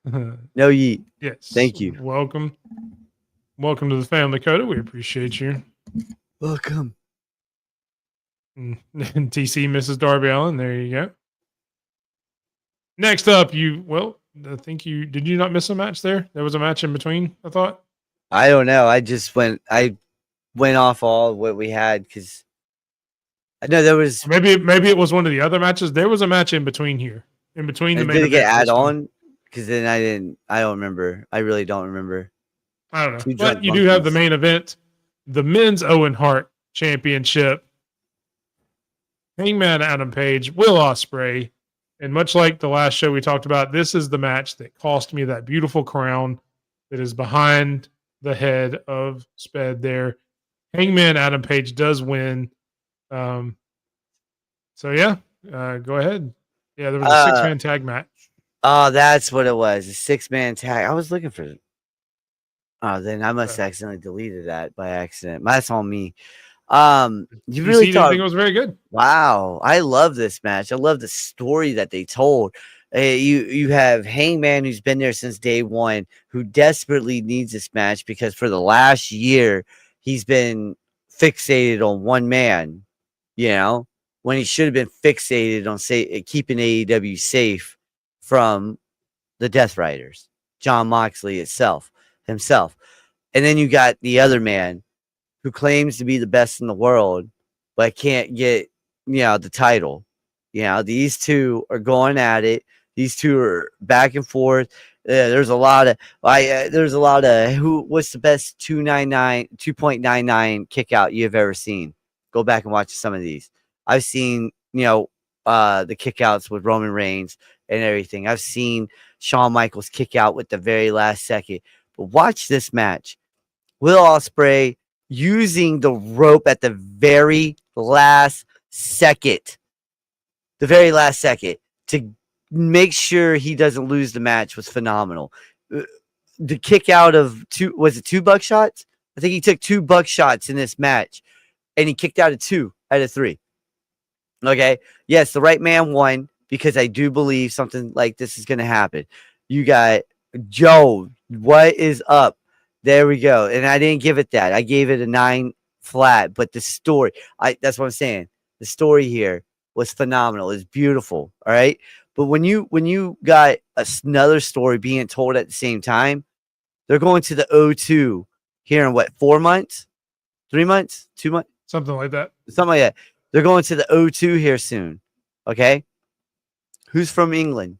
No yeet. Yes. Thank you. Welcome to the family, Coda. We appreciate you. Welcome. And TC Mrs. Darby Allin. There you go. Next up, I think did you not miss a match there? There was a match in between, I thought. I don't know. I went off all what we had because I know there was maybe it was one of the other matches. There was a match in between here. In between the main event. Did it get add on? Because then I don't remember. I really don't remember. I don't know. But you do have the main event, the men's Owen Hart Championship. Hangman Adam Page, Will Ospreay. And much like the last show we talked about, this is the match that cost me that beautiful crown that is behind the head of Sped there. Hangman Adam Page does win. So yeah, go ahead. Yeah, there was a 6-man tag match. Oh, that's what it was. A 6-man tag. I was looking for it. Oh, then I must have accidentally deleted that by accident. That's on me. You really think it was very good. Wow. I love this match. I love the story that they told. You have Hangman, who's been there since day one, who desperately needs this match because for the last year, he's been fixated on one man, when he should have been fixated on keeping AEW safe from the Death Riders, Jon Moxley himself. And then you got the other man who claims to be the best in the world, but can't get, the title. These two are going at it. These two are back and forth. There's a lot of what's the best 2.99 kick out you've ever seen? Go back and watch some of these. I've seen, the kickouts with Roman Reigns and everything. I've seen Shawn Michaels kick out with the very last second. But watch this match. Will Ospreay using the rope at the very last second, to make sure he doesn't lose the match was phenomenal. The kick out of two buckshots? I think he took 2 buckshots in this match, and he kicked out of 2 out of 3. Okay. Yes, the right man won, because I do believe something like this is going to happen. You got Joe. What is up? There we go. And I didn't give it that. I gave it a 9 flat. But the story, that's what I'm saying. The story here was phenomenal. It's beautiful. All right. But when you got another story being told at the same time, they're going to the O2 here in what, 4 months, 3 months, 2 months, something like that. They're going to the O2 here soon. Okay. Who's from England?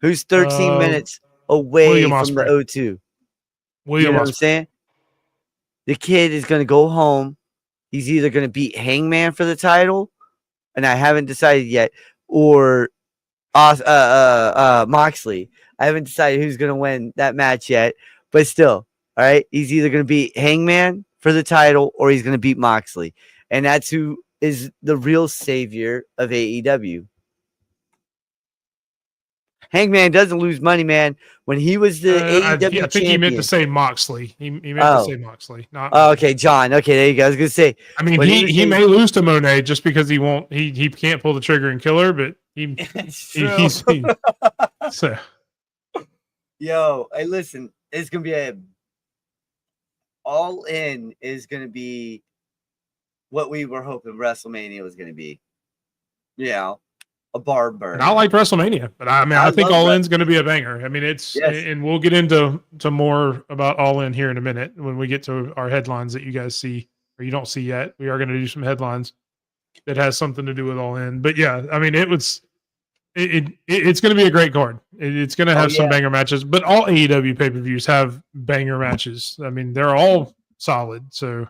Who's 13 minutes away from the O2? You know what I'm saying? The kid is going to go home. He's either going to beat Hangman for the title, and I haven't decided yet, or Moxley. I haven't decided who's going to win that match yet, but still, all right. He's either going to beat Hangman for the title, or he's going to beat Moxley, and that's who is the real savior of AEW. Hangman doesn't lose money, man. When he was the AEW champion, I think he meant to say Moxley. He meant to say Moxley. Not okay, John. Okay, there you go. I was gonna say. I mean, he may lose to Monet just because he won't. He can't pull the trigger and kill her, but he's so. Yo, hey, listen. It's gonna be All In is gonna be what we were hoping WrestleMania was gonna be. Yeah. A bar burn. And I like WrestleMania, but I think All In's going to be a banger. I mean, and we'll get into more about All In here in a minute when we get to our headlines that you guys see or you don't see yet. We are going to do some headlines that has something to do with All In. But yeah, I mean, it's going to be a great card. It's going to have some banger matches, but all AEW pay-per-views have banger matches. I mean, they're all solid. So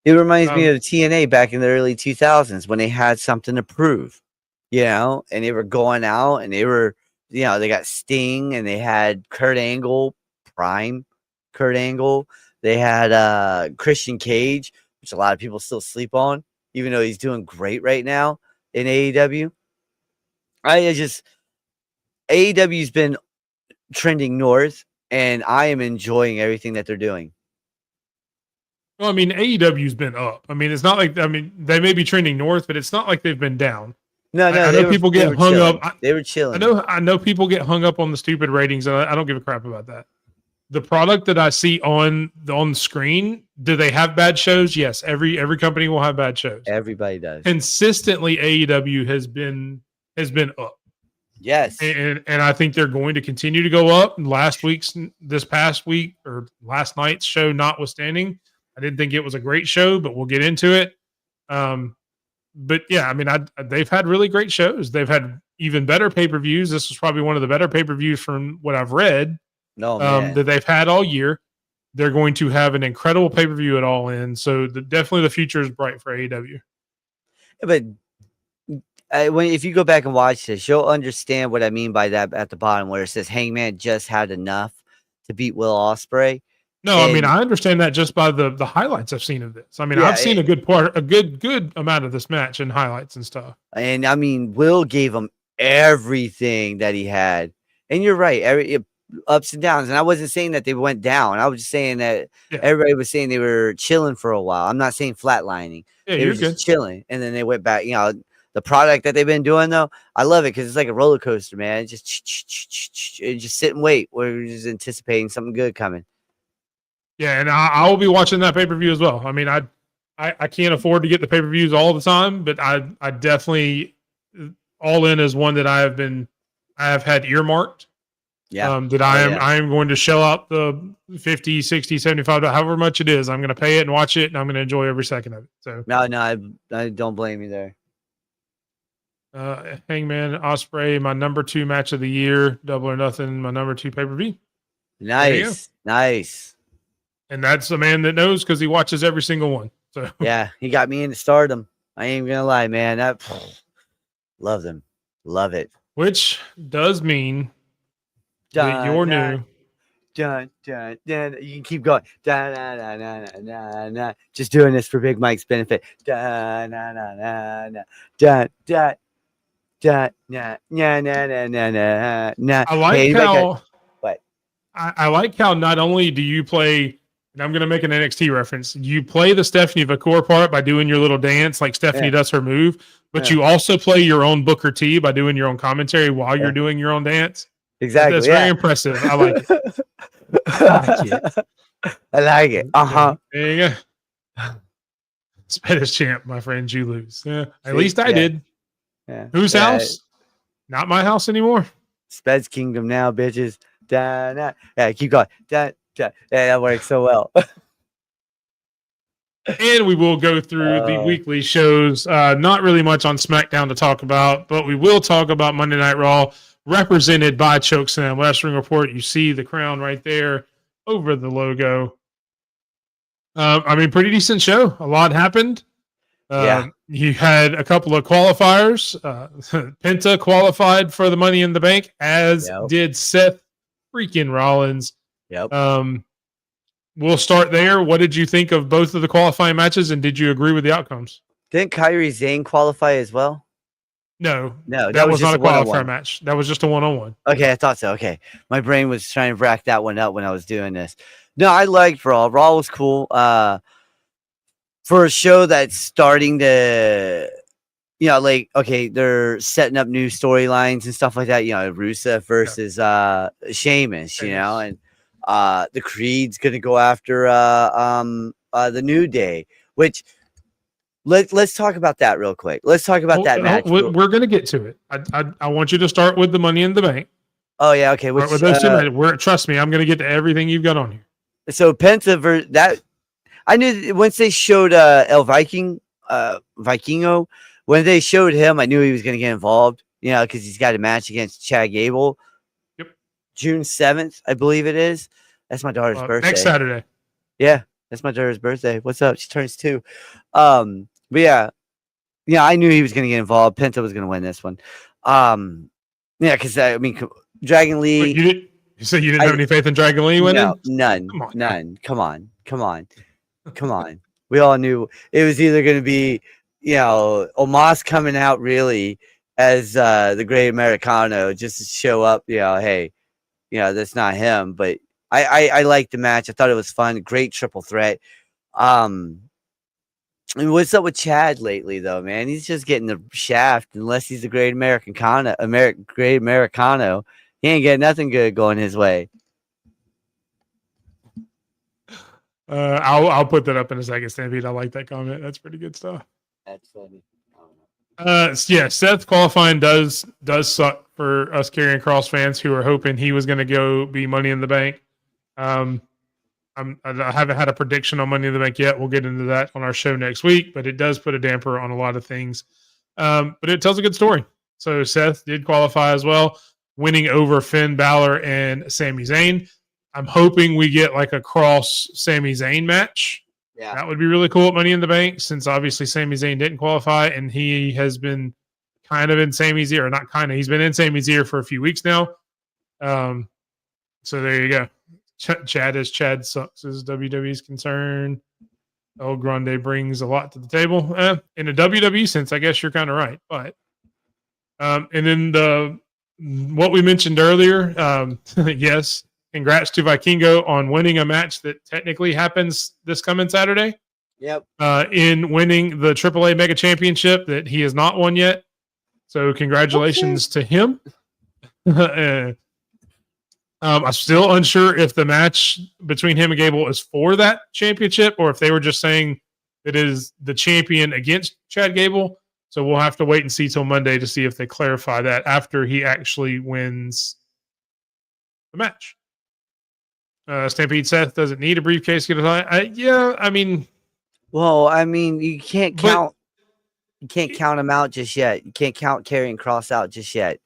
it reminds me of TNA back in the early 2000s when they had something to prove. And they were going out and they were, they got Sting and they had Kurt Angle, prime Kurt Angle. They had Christian Cage, which a lot of people still sleep on, even though he's doing great right now in AEW. AEW's been trending north, and I am enjoying everything that they're doing. Well, I mean, AEW's been up. I mean, it's not like, they may be trending north, but it's not like they've been down. No, I know people get hung up. They were chilling. I know people get hung up on the stupid ratings, and I don't give a crap about that. The product that I see on the screen, do they have bad shows? Yes, every company will have bad shows. Everybody does. Consistently, AEW has been up. Yes, and I think they're going to continue to go up. This past week or last night's show notwithstanding, I didn't think it was a great show, but we'll get into it. But yeah, I mean, they've had really great shows. They've had even better pay-per-views. This was probably one of the better pay-per-views from what I've read that they've had all year. They're going to have an incredible pay-per-view at All In. So definitely the future is bright for AEW. But if you go back and watch this, you'll understand what I mean by that at the bottom where it says Hangman just had enough to beat Will Ospreay. No, I mean, I understand that just by the highlights I've seen of this. I mean, I've seen a good amount of this match and highlights and stuff. And I mean, Will gave him everything that he had. And you're right, every ups and downs. And I wasn't saying that they went down. I was just saying that everybody was saying they were chilling for a while. I'm not saying flatlining. Yeah, they were just chilling. And then they went back. The product that they've been doing, though, I love it because it's like a roller coaster, man. Just sit and wait. We're just anticipating something good coming. Yeah, and I will be watching that pay-per-view as well. I mean, I can't afford to get the pay-per-views all the time, but I definitely All In is one that I have had earmarked. Yeah. That I am going to shell out the 50, 60, 75, however much it is. I'm going to pay it and watch it, and I'm going to enjoy every second of it. So no, I don't blame you there. Hangman Ospreay, my number 2 match of the year. Double or Nothing, my number 2 pay-per-view. Nice. And that's a man that knows because he watches every single one. So yeah, he got me into stardom. I ain't gonna lie, man. Love them. Love it. Which does mean that you're new. dun, dun, dun. You can keep going. Dun, dun, dun, dun, dun, dun, dun. Just doing this for Big Mike's benefit. Dun, dun, dun, dun, dun, dun, dun, dun, nah, nah, nah, nah, nah, nah, nah. I like Hey, how what? I like how not only do you play, and I'm going to make an NXT reference, you play the Stephanie McCoy part by doing your little dance like Stephanie does her move, but you also play your own Booker T by doing your own commentary while you're doing your own dance. Exactly. That's very impressive. I like it. I like it. I like it. There you go. Spanish champ, my friend, you lose. Yeah, at least I did. Yeah. Whose house? Not my house anymore. Sped's Kingdom now, bitches. Da, da. Yeah, keep going. Da, da. Yeah, that works so well. And we will go through the weekly shows. Not really much on SmackDown to talk about, but we will talk about Monday Night Raw, represented by Chokeslam Wrestling Report. You see the crown right there over the logo. I mean, pretty decent show. A lot happened. You had a couple of qualifiers. Penta qualified for the Money in the Bank, as did Seth freaking Rollins. We'll start there. What did you think of both of the qualifying matches, and did you agree with the outcomes? Didn't Kairi Sane qualify as well? No, that was not a qualifier match. That was just a one-on-one. Okay, I thought so. Okay, my brain was trying to rack that one up when I was doing this. No, I liked Raw. Raw was cool. For a show that's starting to, like, okay, they're setting up new storylines and stuff like that. Rusev versus Sheamus, and the Creed's gonna go after the New Day, which let's talk about that real quick. Let's talk about that match. We're gonna get to it. I want you to start with the Money in the Bank. Oh yeah, okay. With those two matches, trust me, I'm gonna get to everything you've got on here. So Penta that I knew once they showed El Vikingo, when they showed him, I knew he was gonna get involved. Because he's got a match against Chad Gable. June 7th, I believe it is. That's my daughter's birthday. Next Saturday. Yeah, that's my daughter's birthday. What's up? She turns 2. But yeah, I knew he was going to get involved. Penta was going to win this one. Because I mean, Dragon Lee. You said you didn't have any faith in Dragon Lee winning? No, none. Come on. We all knew it was either going to be, Omos coming out really as the Great Americano just to show up. Hey. That's not him, but I liked the match. I thought it was fun. Great triple threat. And what's up with Chad lately, though, man? He's just getting the shaft. Unless he's the Great Americano, he ain't getting nothing good going his way. I'll put that up in a second, Stampede. I like that comment. That's pretty good stuff. That's funny. Seth qualifying does suck for us Karrion Kross fans who are hoping he was going to go be Money in the Bank. I haven't had a prediction on Money in the Bank yet. We'll get into that on our show next week, but it does put a damper on a lot of things. But it tells a good story. So Seth did qualify as well, winning over Finn Balor and Sami Zayn. I'm hoping we get like a Kross Sami Zayn match. Yeah, that would be really cool at Money in the Bank, since obviously Sami Zayn didn't qualify, and he has been kind of in Sami's ear, or not kind of. He's been in Sami's ear for a few weeks now. So there you go. Chad sucks as WWE's concerned. El Grande brings a lot to the table. In a WWE sense, I guess you're kind of right. But and then what we mentioned earlier, yes. Congrats to Vikingo on winning a match that technically happens this coming Saturday. Yep. In winning the AAA Mega Championship that he has not won yet. So congratulations to him. I'm still unsure if the match between him and Gable is for that championship or if they were just saying it is the champion against Chad Gable. So we'll have to wait and see till Monday to see if they clarify that after he actually wins the match. Stampede Seth doesn't need a briefcase to get a tie. You can't count. You can't count him out just yet. You can't count Karrion Kross out just yet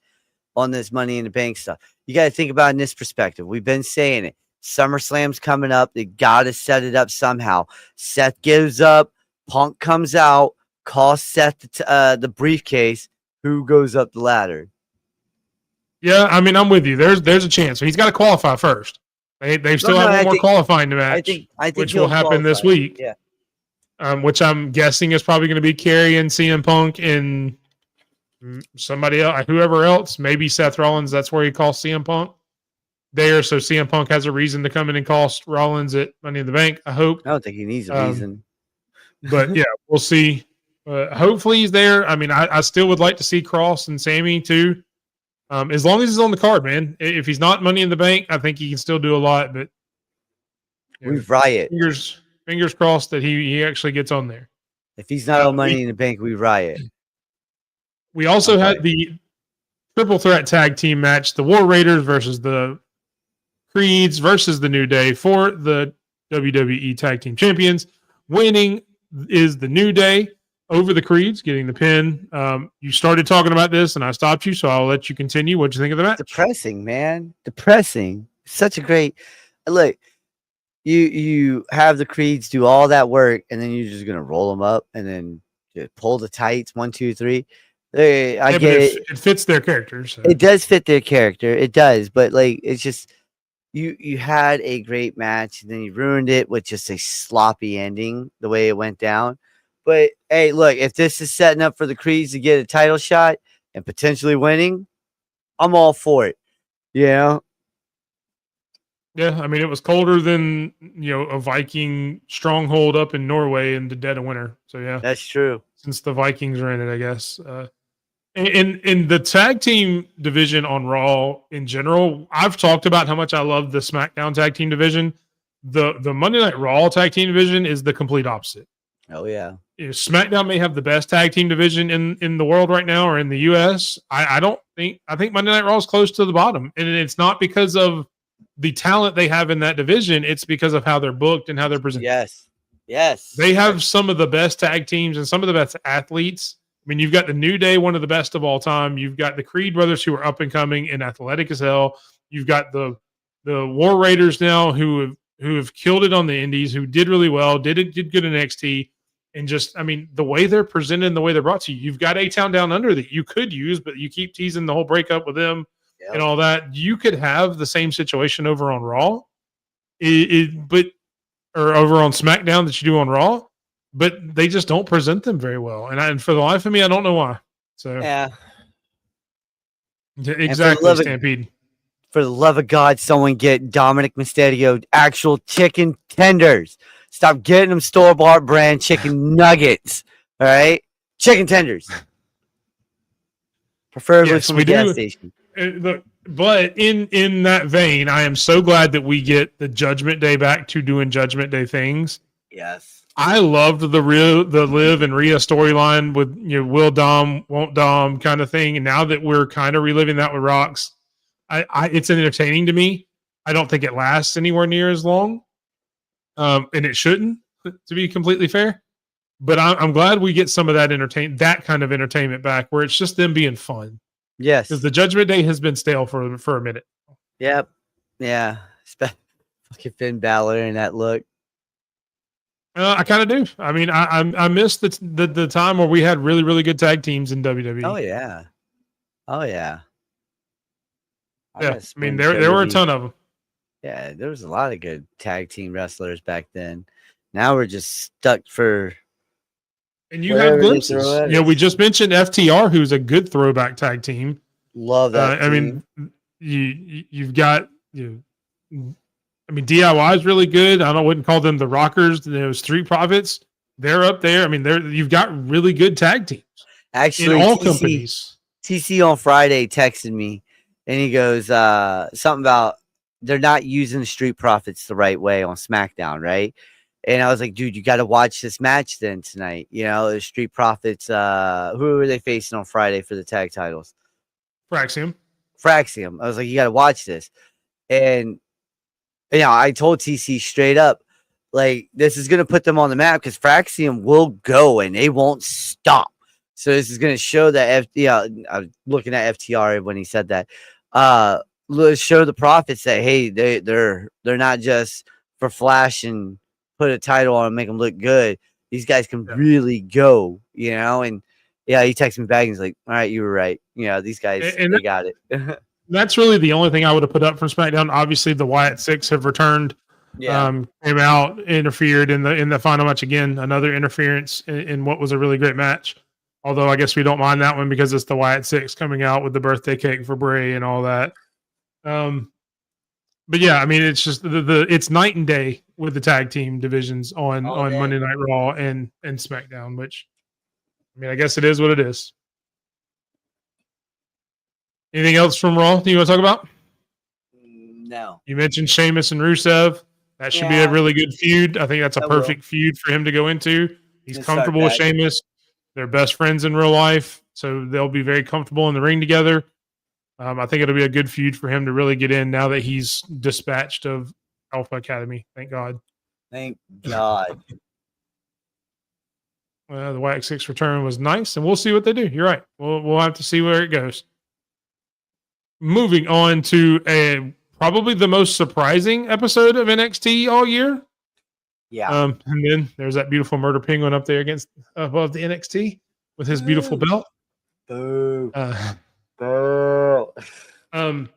on this Money in the Bank stuff. You got to think about it in this perspective. We've been saying it. SummerSlam's coming up. They got to set it up somehow. Seth gives up. Punk comes out. Costs Seth the briefcase. Who goes up the ladder? Yeah, I'm with you. There's a chance. So he's got to qualify first. They still have one more qualifying match, which will happen this week. Yeah. Which I'm guessing is probably going to be Kerry and CM Punk and somebody else, whoever else, maybe Seth Rollins. That's where he calls CM Punk there. So CM Punk has a reason to come in and call Rollins at Money in the Bank. I hope. I don't think he needs a reason. But yeah, we'll see. Hopefully he's there. I mean, I still would like to see Cross and Sammy too. As long as he's on the card, man. If he's not Money in the Bank, I think he can still do a lot. But we riot. Fingers crossed that he actually gets on there. If he's not on Money in the Bank, we riot. We also had the triple threat tag team match, the War Raiders versus the Creeds versus the New Day for the WWE Tag Team Champions. Winning is the New Day over the Creeds, getting the pin. You started talking about this, and I stopped you, so I'll let you continue. What'd you think of the match? Depressing, man. Depressing. Such a great look. You have the Creeds do all that work, and then you're just gonna roll them up and then just pull the tights 1, 2, 3. I get it. It fits their characters. So. It does fit their character. It does, but like it's just you had a great match, and then you ruined it with just a sloppy ending the way it went down. But hey, look, if this is setting up for the Creeds to get a title shot and potentially winning, I'm all for it. Yeah. Yeah, I mean, it was colder than, a Viking stronghold up in Norway in the dead of winter. So, yeah. That's true. Since the Vikings are in it, I guess. In the tag team division on Raw in general, I've talked about how much I love the SmackDown tag team division. The Monday Night Raw tag team division is the complete opposite. Oh, yeah. SmackDown may have the best tag team division in the world right now or in the U.S. I think Monday Night Raw is close to the bottom. And it's not because of the talent they have in that division, it's because of how they're booked and how they're presented. Yes. They have some of the best tag teams and some of the best athletes. I mean, you've got the New Day, one of the best of all time. You've got the Creed brothers who are up and coming and athletic as hell. You've got the War Raiders now who have killed it on the indies, who did really well, did good in NXT. And just, I mean, the way they're presented and the way they're brought to you, you've got A-Town Down Under that you could use, but you keep teasing the whole breakup with them. Yep. And all that. You could have the same situation over on Raw, or over on SmackDown that you do on Raw, but they just don't present them very well. And for the life of me, I don't know why. So yeah, exactly. Stampede. For the love of God, someone get Dominic Mysterio actual chicken tenders. Stop getting them store-bought brand chicken nuggets. All right, chicken tenders, preferably from the gas station. But in that vein, I am so glad that we get the Judgment Day back to doing Judgment Day things. Yes, I loved the Liv and Rhea storyline with will Dom, won't Dom kind of thing. And now that we're kind of reliving that with Rox, it's entertaining to me. I don't think it lasts anywhere near as long, and it shouldn't, to be completely fair. But I'm glad we get some of that that kind of entertainment back, where it's just them being fun. Yes, because the Judgment Day has been stale for a minute. Yep. Yeah. Fucking Finn Balor in that look. I kind of do. I mean, I miss the time where we had really, really good tag teams in WWE. Oh yeah. Yeah. I mean, there were a ton of them. Yeah, there was a lot of good tag team wrestlers back then. Now we're just stuck for. And you have glimpses. We just mentioned FTR, who's a good throwback tag team. Love that. I mean, you've got I mean, DIY is really good. I wouldn't call them the Rockers. Those Street Profits, they're up there. I mean, you've got really good tag teams. Actually, in all companies. TC on Friday texted me, and he goes something about they're not using the Street Profits the right way on SmackDown, right? And I was like, dude, you got to watch this match then tonight. The Street Profits, who are they facing on Friday for the tag titles? Fraxium. I was like, you got to watch this. And, I told TC straight up, like, this is going to put them on the map because Fraxium will go and they won't stop. So this is going to show that, I was looking at FTR when he said that, show the Profits that, hey, they're not just for flash and put a title on and make them look good. These guys can really go, and he texted me back and he's like, all right, you were right. These guys, they got it. that's really the only thing I would have put up from SmackDown. Obviously, the Wyatt Six have returned. Yeah. Came out, interfered in the final match again. Another interference in what was a really great match. Although I guess we don't mind that one because it's the Wyatt Six coming out with the birthday cake for Bray and all that. But yeah, I mean, it's just it's night and day with the tag team divisions on Monday Night Raw and SmackDown. Which, I mean, I guess it is what it is. Anything else from Raw that you want to talk about? No. You mentioned Sheamus and Rusev. That should be a really good feud. I think that's a perfect feud for him to go into. He's comfortable with Sheamus. They're best friends in real life, so they'll be very comfortable in the ring together. I think it'll be a good feud for him to really get in now that he's dispatched of Alpha Academy. Thank God. Thank God. The Wyatt Six return was nice, and we'll see what they do. You're right. We'll have to see where it goes. Moving on to probably the most surprising episode of NXT all year. Yeah. And then there's that beautiful Murder Penguin up there above the NXT with his beautiful belt. Boo. Boo.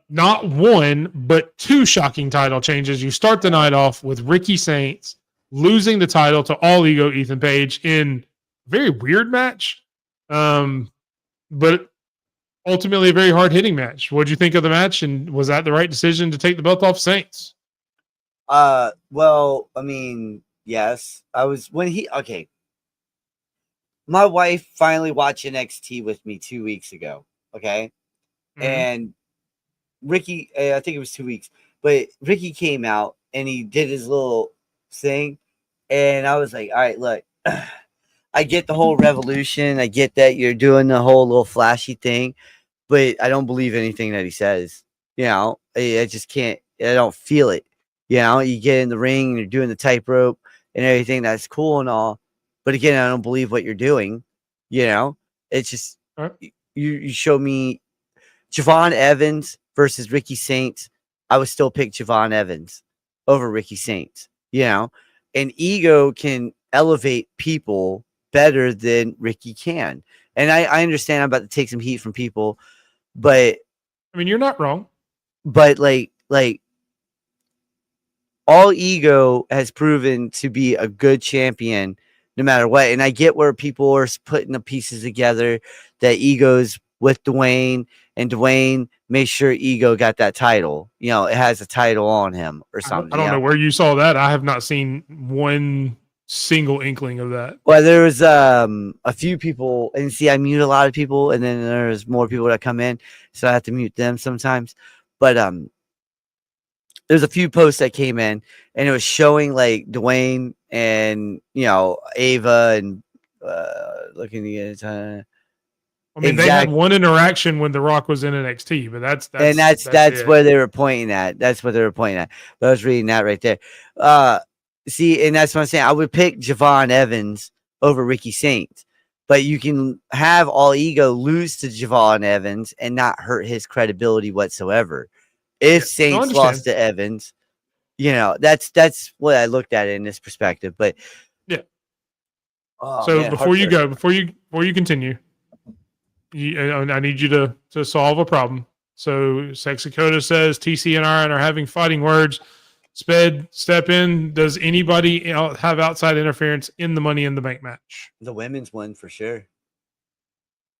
Not one, but two shocking title changes. You start the night off with Ricky Saints losing the title to All Ego Ethan Page in a very weird match. But ultimately a very hard-hitting match. What did you think of the match, and was that the right decision to take the belt off Saints? Well, I mean, yes. My wife finally watched NXT with me 2 weeks ago, okay? Mm-hmm. And Ricky, I think it was 2 weeks, but Ricky came out and he did his little thing, and I was like, all right, look, I get the whole revolution. I get that you're doing the whole little flashy thing, but I don't believe anything that he says. You know, I just can't. I don't feel it. You know, you get in the ring and you're doing the tightrope and everything. That's cool and all, but again, I don't believe what you're doing. You know, it's just you show me Javon Evans versus Ricky Saints. I would still pick Javon Evans over Ricky Saints. You know, and Ego can elevate people better than Ricky can. And I understand I'm about to take some heat from people, but I mean, you're not wrong. But like All Ego has proven to be a good champion no matter what. And I get where people are putting the pieces together that Ego's with Dwayne, and Dwayne made sure Ego got that title. You know, it has a title on him or something. I don't know where you saw that. I have not seen one single inkling of that. Well, there was a few people, and see, I mute a lot of people, and then there's more people that come in, so I have to mute them sometimes. But there's a few posts that came in, and it was showing like Dwayne and Ava and looking at it. I mean, they had one interaction when The Rock was in NXT, but that's where they were pointing at. That's what they were pointing at. But I was reading that right there. See, and that's what I'm saying. I would pick Javon Evans over Ricky Saints, but you can have All Ego lose to Javon Evans and not hurt his credibility whatsoever. If Saints lost to Evans, that's what I looked at it in this perspective. But yeah. Before you continue, I need you to solve a problem. So Sexakota says TC and Iron are having fighting words. Sped, step in. Does anybody have outside interference in the Money in the Bank match? The women's one for sure.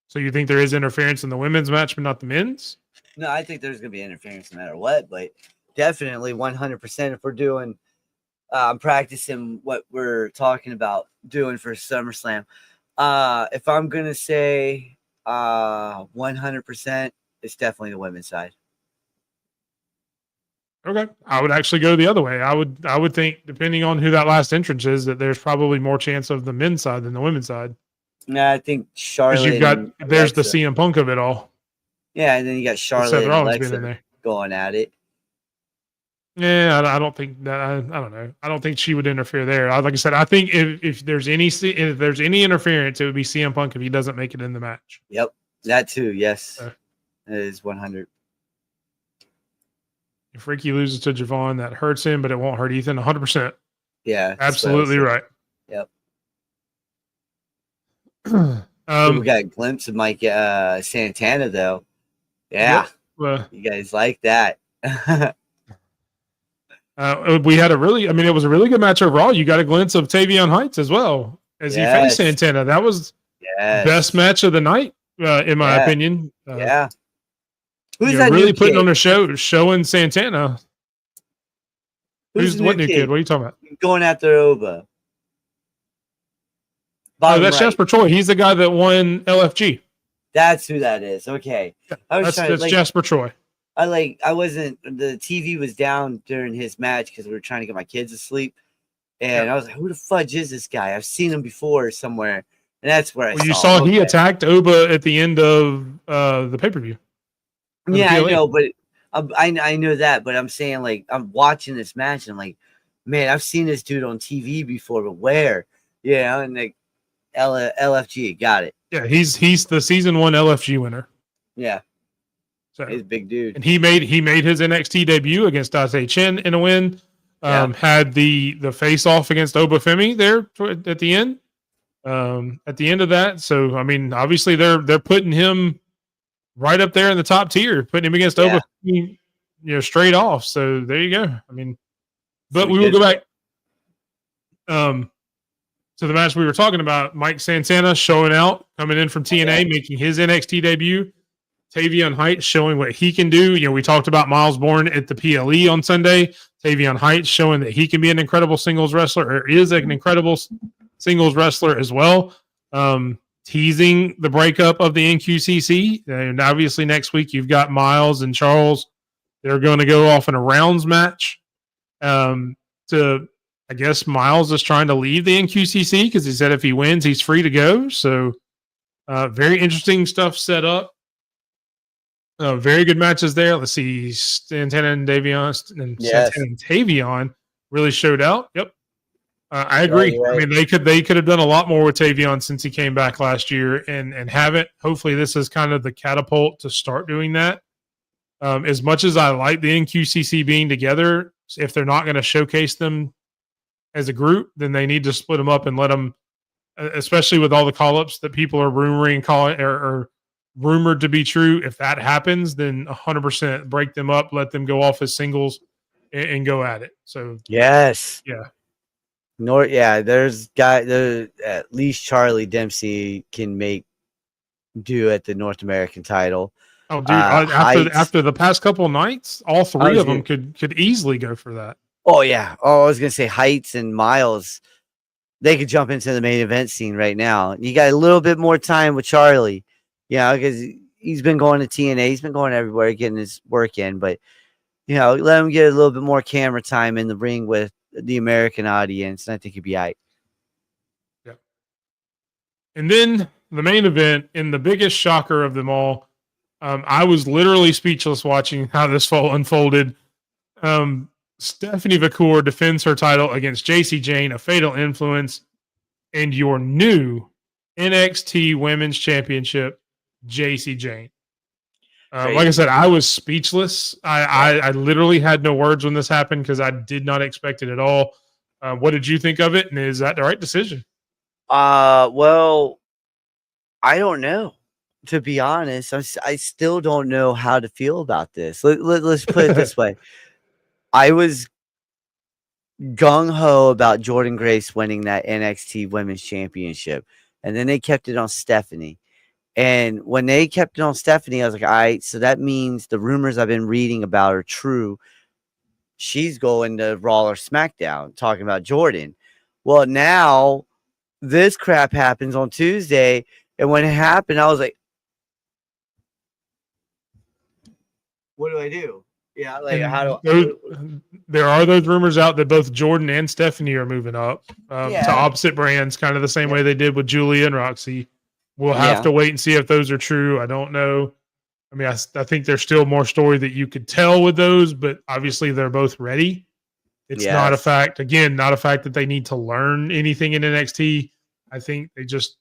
So you think there is interference in the women's match, but not the men's? No, I think there's going to be interference no matter what, but definitely 100% if we're doing practicing what we're talking about doing for SummerSlam. If I'm going to say 100%, it's definitely the women's side. Okay. I would actually go the other way. I would think, depending on who that last entrance is, that there's probably more chance of the men's side than the women's side. No, I think Charlotte. There's the CM Punk of it all. Yeah, and then you got Charlotte and Alexa going at it. Yeah, I don't think that. I don't know. I don't think she would interfere there. Like I said, I think if there's any interference, it would be CM Punk if he doesn't make it in the match. Yep, that too. Yes, it is 100. If Ricky loses to Javon, that hurts him, but it won't hurt Ethan. 100%. Yeah, absolutely right. Yep. We got a glimpse of Mike Santana, though. Yeah. Yep. You guys like that. We had it was a really good match overall. You got a glimpse of Tavion Heights as well as he faced Santana. That was best match of the night, in my opinion. Who's that really new putting kid? on a show, showing Santana. What new kid? What are you talking about? Going after Oba. That's Jasper Troy. He's the guy that won LFG. That's who that is. Okay. That's Jasper Troy. The TV was down during his match because we were trying to get my kids to sleep. And I was like, who the fudge is this guy? I've seen him before somewhere. And that's where you saw he attacked Oba at the end of the pay-per-view. Yeah, I know, but I know that, but I'm saying, like, I'm watching this match and I'm like, man, I've seen this dude on TV before, but where? Yeah, and like LFG, got it. Yeah, he's the season 1 LFG winner. Yeah. So he's a big dude. And he made his NXT debut against Date Chen in a win. Had the face off against Obafemi there at the end. At the end of that. So I mean, obviously they're putting him right up there in the top tier, putting him against Obafemi, straight off. So there you go. I mean, but we will go back to the match we were talking about. Mike Santana showing out, coming in from TNA, making his NXT debut. Tavion Heights showing what he can do. We talked about Miles Bourne at the PLE on Sunday. Tavion Heights showing that he can be an incredible singles wrestler, or is an incredible singles wrestler as well. Teasing the breakup of the NQCC. And obviously next week you've got Miles and Charles. They're going to go off in a rounds match. I guess Miles is trying to leave the NQCC because he said if he wins, he's free to go. So very interesting stuff set up. Very good matches there. Let's see, Santana and Tavion really showed out. Yep, I agree. Right. I mean, they could have done a lot more with Tavion since he came back last year, and haven't. Hopefully, this is kind of the catapult to start doing that. As much as I like the NQCC being together, if they're not going to showcase them as a group, then they need to split them up and let them, especially with all the call-ups that people are rumored to be true. If that happens, then 100% break them up, let them go off as singles and go at it. So there's at least Charlie Dempsey can do at the North American title. Oh, dude! After the past couple of nights, all three of them could easily go for that. Oh yeah. Oh, I was gonna say Heights and Miles. They could jump into the main event scene right now. You got a little bit more time with Charlie. Yeah, because he's been going to TNA. He's been going everywhere, getting his work in. But, let him get a little bit more camera time in the ring with the American audience, and I think he'd be all right. Yeah. And then the main event, and the biggest shocker of them all, I was literally speechless watching how this unfolded. Stephanie Vacour defends her title against JC Jane, a Fatal Influence, and your new NXT Women's Championship, JC Jane. Like I said, I was speechless. I literally had no words when this happened because I did not expect it at all. What did you think of it? And is that the right decision? Well, I don't know. To be honest, I still don't know how to feel about this. Let's put it this way. I was gung-ho about Jordynne Grace winning that NXT Women's Championship, and then they kept it on Stephanie. And when they kept it on Stephanie, I was like, all right, so that means the rumors I've been reading about are true. She's going to Raw or SmackDown talking about Jordynne. Well, now this crap happens on Tuesday. And when it happened, I was like, what do I do? Yeah, like there are those rumors out that both Jordynne and Stephanie are moving up to opposite brands, kind of the same way they did with Julia and Roxy. We'll have to wait and see if those are true. I don't know. I mean, I think there's still more story that you could tell with those, but obviously they're both ready. It's not a fact that they need to learn anything in NXT. I think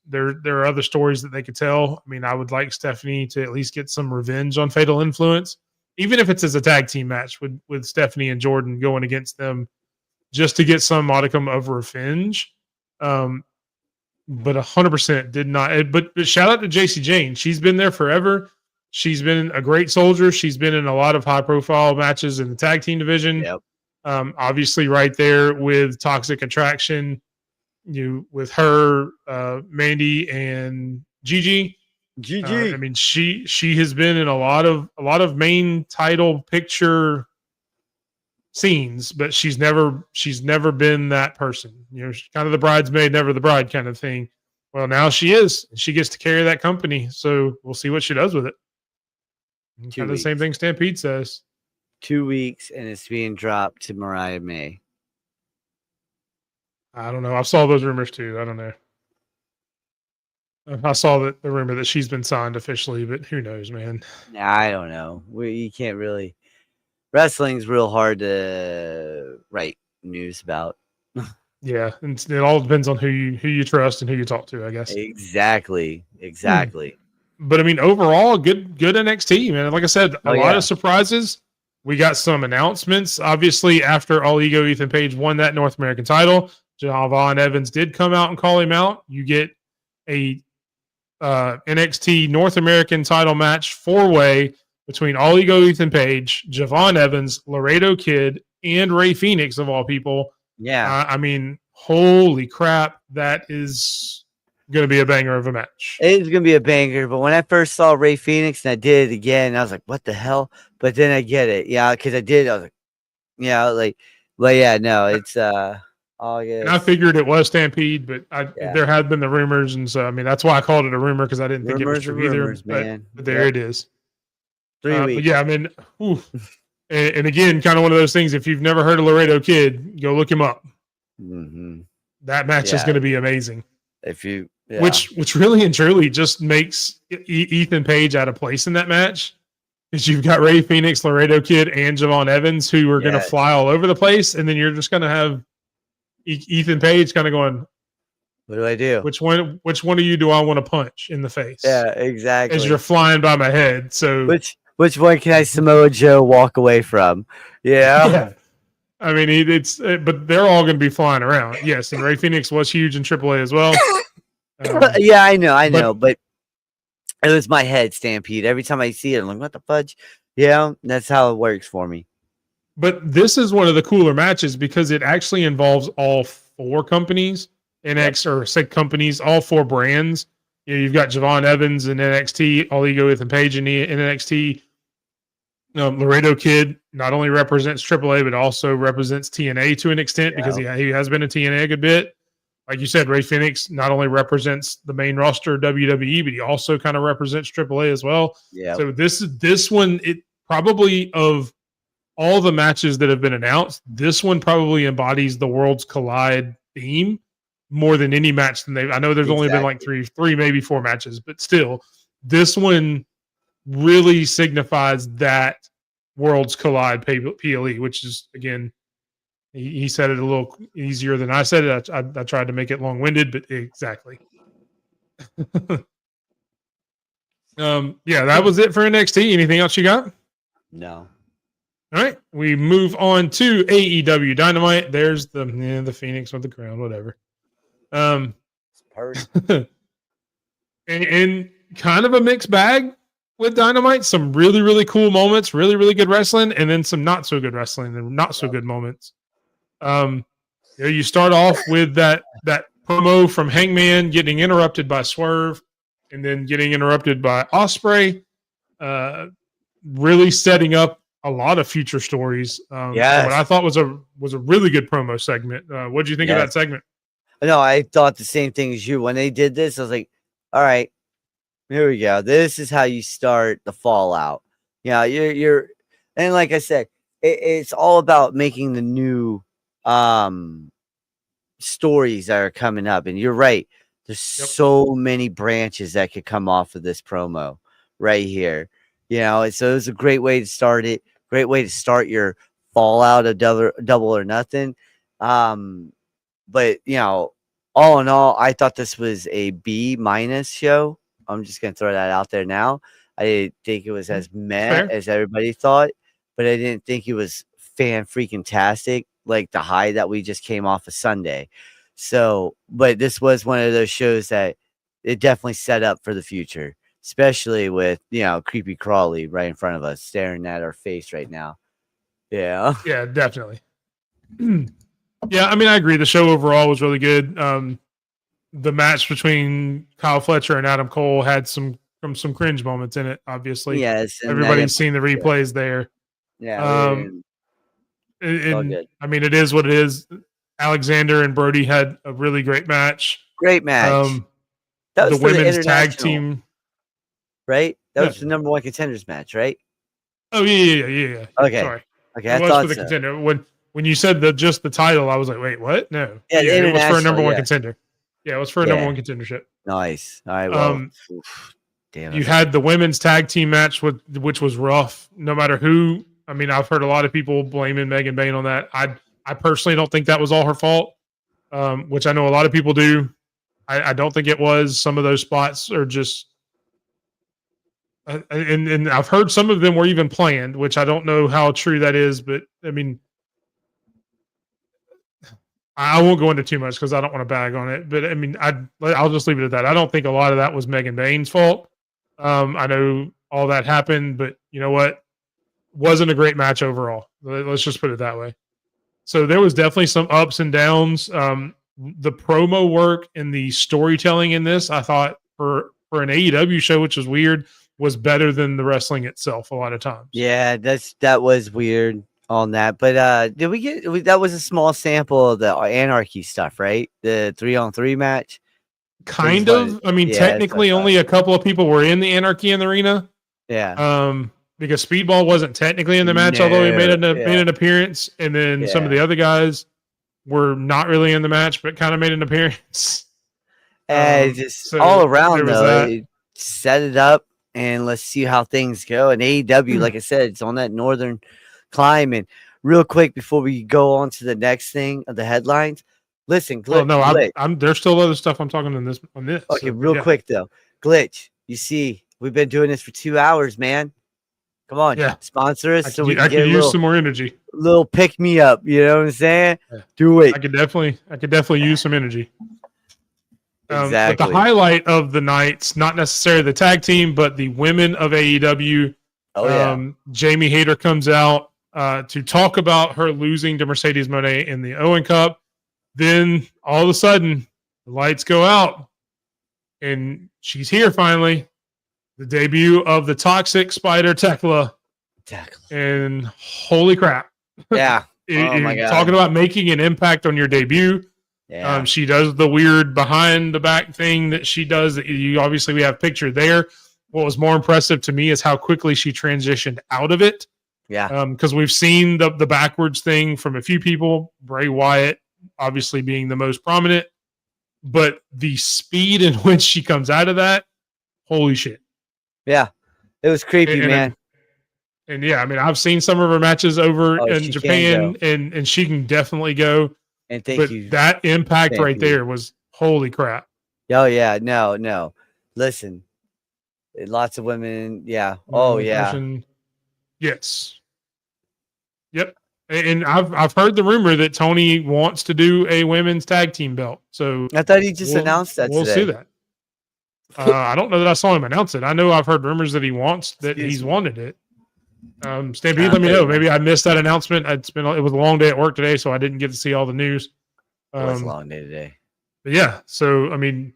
there are other stories that they could tell. I mean, I would like Stephanie to at least get some revenge on Fatal Influence, even if it's as a tag team match with Stephanie and Jordynne going against them, just to get some modicum of revenge. But 100% did not. But shout out to JC Jane. She's been there forever. She's been a great soldier. She's been in a lot of high profile matches in the tag team division. Yep. Obviously, right there with Toxic Attraction, with her, Mandy and Gigi. GG. I mean, she has been in a lot of main title picture scenes, but she's never been that person. She's kind of the bridesmaid, never the bride kind of thing. Well, now she is. She gets to carry that company, so we'll see what she does with it. Kind of the same thing Stampede says. 2 weeks, and it's being dropped to Mariah May. I don't know. I saw those rumors too. I don't know. I saw the rumor that she's been signed officially, but who knows, man? I don't know. You can't really. Wrestling's real hard to write news about. Yeah, and it all depends on who you trust and who you talk to, I guess. Exactly. But I mean, overall, good NXT, man. Like I said, a lot of surprises. We got some announcements. Obviously, after All Ego Ethan Page won that North American title, Javon Evans did come out and call him out. You get a NXT North American title match 4-way between All Ego Ethan Page, Javon Evans, Laredo Kid, and Ray Phoenix, of all people. Yeah. I mean, holy crap, that is going to be a banger of a match. It's going to be a banger, but when I first saw Ray Phoenix and I did it again, I was like, what the hell? But then I get it. Yeah, because I was like, but yeah, no, it's August. And I figured it was Stampede, but there had been the rumors, and so, I mean, that's why I called it a rumor, because I didn't think it was true either. But there it is. 3 weeks. But yeah, I mean, and again, kind of one of those things, if you've never heard of Laredo Kid, go look him up. Mm-hmm. That match is going to be amazing. Which really and truly just makes Ethan Page out of place in that match, because you've got Ray Phoenix, Laredo Kid, and Javon Evans, who are going to fly all over the place, and then you're just going to have Ethan Page kind of going, what do I do? Which one of you do I want to punch in the face? Yeah, exactly. As you're flying by my head. So which one can I Samoa Joe walk away from? Yeah. I mean, but they're all going to be flying around. Yes, and Ray Phoenix was huge in AAA as well. Yeah, I know, but it was my head, Stampede. Every time I see it, I'm like, what the fudge? Yeah, that's how it works for me. But this is one of the cooler matches because it actually involves all 4 companies, companies, all 4 brands. You've got Javon Evans in NXT, All Ego Ethan Page in NXT. Laredo Kid not only represents AAA, but also represents TNA to an extent, because he has been in TNA a good bit. Like you said, Ray Phoenix not only represents the main roster WWE, but he also kind of represents AAA as well. Yeah. So this one, it probably, of all the matches that have been announced, this one probably embodies the Worlds Collide theme more than any match I know there's only been like three, maybe 4 matches, but still, this one really signifies that Worlds Collide PLE, which is, again, he said it a little easier than I said it. I tried to make it long-winded, but exactly. That was it for NXT. Anything else you got? No. All right, we move on to AEW Dynamite. There's the Phoenix with the crown, whatever. And kind of a mixed bag with Dynamite. Some really, really cool moments, really, really good wrestling, and then some not so good wrestling and not so good moments. You start off with that promo from Hangman getting interrupted by Swerve, and then getting interrupted by Ospreay, really setting up a lot of future stories. What I thought was a really good promo segment. What did you think of that segment? No, I thought the same thing as you. When they did this, I was like, all right, here we go. This is how you start the Fallout. Yeah, you're and like I said, it's all about making the new stories that are coming up. And you're right. There's so many branches that could come off of this promo right here. So it was a great way to start it. Great way to start your Fallout of double or nothing. But all in all, I thought this was a B- show. I'm just gonna throw that out there now. I didn't think it was as meh as everybody thought, but I didn't think it was fan-freaking-tastic like the high that we just came off of Sunday. So, but this was one of those shows that it definitely set up for the future. especially with creepy Crawley right in front of us, staring at our face right now. Yeah, yeah, definitely. Yeah, I mean, I agree. The show overall was really good. The match between Kyle Fletcher and Adam Cole had some cringe moments in it. Obviously, yes, and everybody's seen the replays there. Yeah, and I mean, it is what it is. Alexander and Brody had a really great match. Great match. That was the women's tag team, right? That was the number 1 contenders match, right? Oh yeah. Okay, sorry. Okay, it was for the contender. When you said just the title, I was like, wait, what? No, yeah, it was for a number 1 contender. Yeah, it was for a number 1 contendership. Nice. All right. Well, damn. You had the women's tag team match which was rough. No matter who. I mean, I've heard a lot of people blaming Megan Bayne on that. I personally don't think that was all her fault, which I know a lot of people do. I don't think it was. Some of those spots are just, and I've heard some of them were even planned, which I don't know how true that is. But I mean, I won't go into too much because I don't want to bag on it. But I mean, I'll just leave it at that. I don't think a lot of that was Megan Bayne's fault. I know all that happened, but you know what? Wasn't a great match overall. Let's just put it that way. So there was definitely some ups and downs. The promo work and the storytelling in this, I thought for an AEW show, which was weird, was better than the wrestling itself a lot of times. Yeah, that was weird on that. But did we get that was a small sample of the Anarchy stuff, right? The 3-on-3 match. Kind of. I mean, technically only a couple of people were in the Anarchy in the arena. Yeah. Because Speedball wasn't technically in the match, although he made an appearance, and then some of the other guys were not really in the match, but kind of made an appearance. Just all around though, set it up and let's see how things go. And AEW, like I said, it's on that northern climb. And real quick before we go on to the next thing of the headlines, listen, Glitch. No, there's still other stuff I'm talking on this. Okay, so, real quick though, Glitch. You see, we've been doing this for 2 hours, man. Come on, sponsor us so we can get use some more energy. Little pick me up, you know what I'm saying? Yeah. Do it. I could definitely use some energy. Exactly. But the highlight of the nights, not necessarily the tag team, but the women of AEW. Jamie Hayter comes out to talk about her losing to Mercedes Moné in the Owen Cup. Then all of a sudden, the lights go out, and she's here finally. The debut of the Toxic Spider Tekla. And holy crap. Yeah. Oh my God. Talking about making an impact on your debut. Yeah. She does the weird behind the back thing that she does. That we have picture there. What was more impressive to me is how quickly she transitioned out of it. Yeah. Because we've seen the backwards thing from a few people, Bray Wyatt obviously being the most prominent. But the speed in which she comes out of that, holy shit. Yeah, it was creepy, man. And yeah, I mean, I've seen some of her matches over in Japan, and she can definitely go. And thank you. That impact there was holy crap. Oh yeah, no. Listen, lots of women. Yeah. Oh yeah. Yes. Yep. And I've heard the rumor that Tony wants to do a women's tag team belt. So I thought he just announced that. We'll see that. I don't know that I saw him announce it. I know I've heard rumors that he's wanted it. Stampede, let me know. Maybe I missed that announcement. It was a long day at work today, so I didn't get to see all the news. It was a long day today. But yeah, so I mean,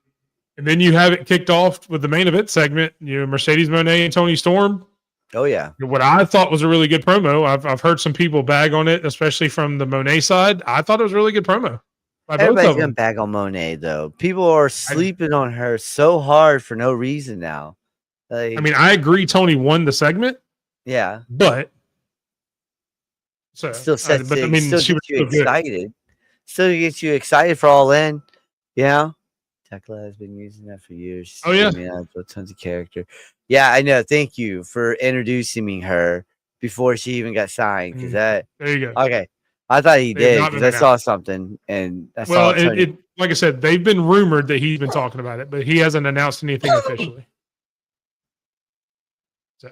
and then you have it kicked off with the main event segment. Mercedes Moné and Toni Storm. Oh yeah. What I thought was a really good promo. I've heard some people bag on it, especially from the Moné side. I thought it was a really good promo. Everybody's gonna bag on Moné though. People are sleeping on her so hard for no reason now. I mean, I agree. Tony won the segment. Yeah, but still she was excited. Still gets you excited for All In. Yeah, Tekla has been using that for years. Oh yeah, tons of character. Yeah, I know. Thank you for introducing me her before she even got signed. Because there you go. Okay. I thought he did because I saw something and I saw it. Like I said, they've been rumored that he's been talking about it, but he hasn't announced anything officially. So,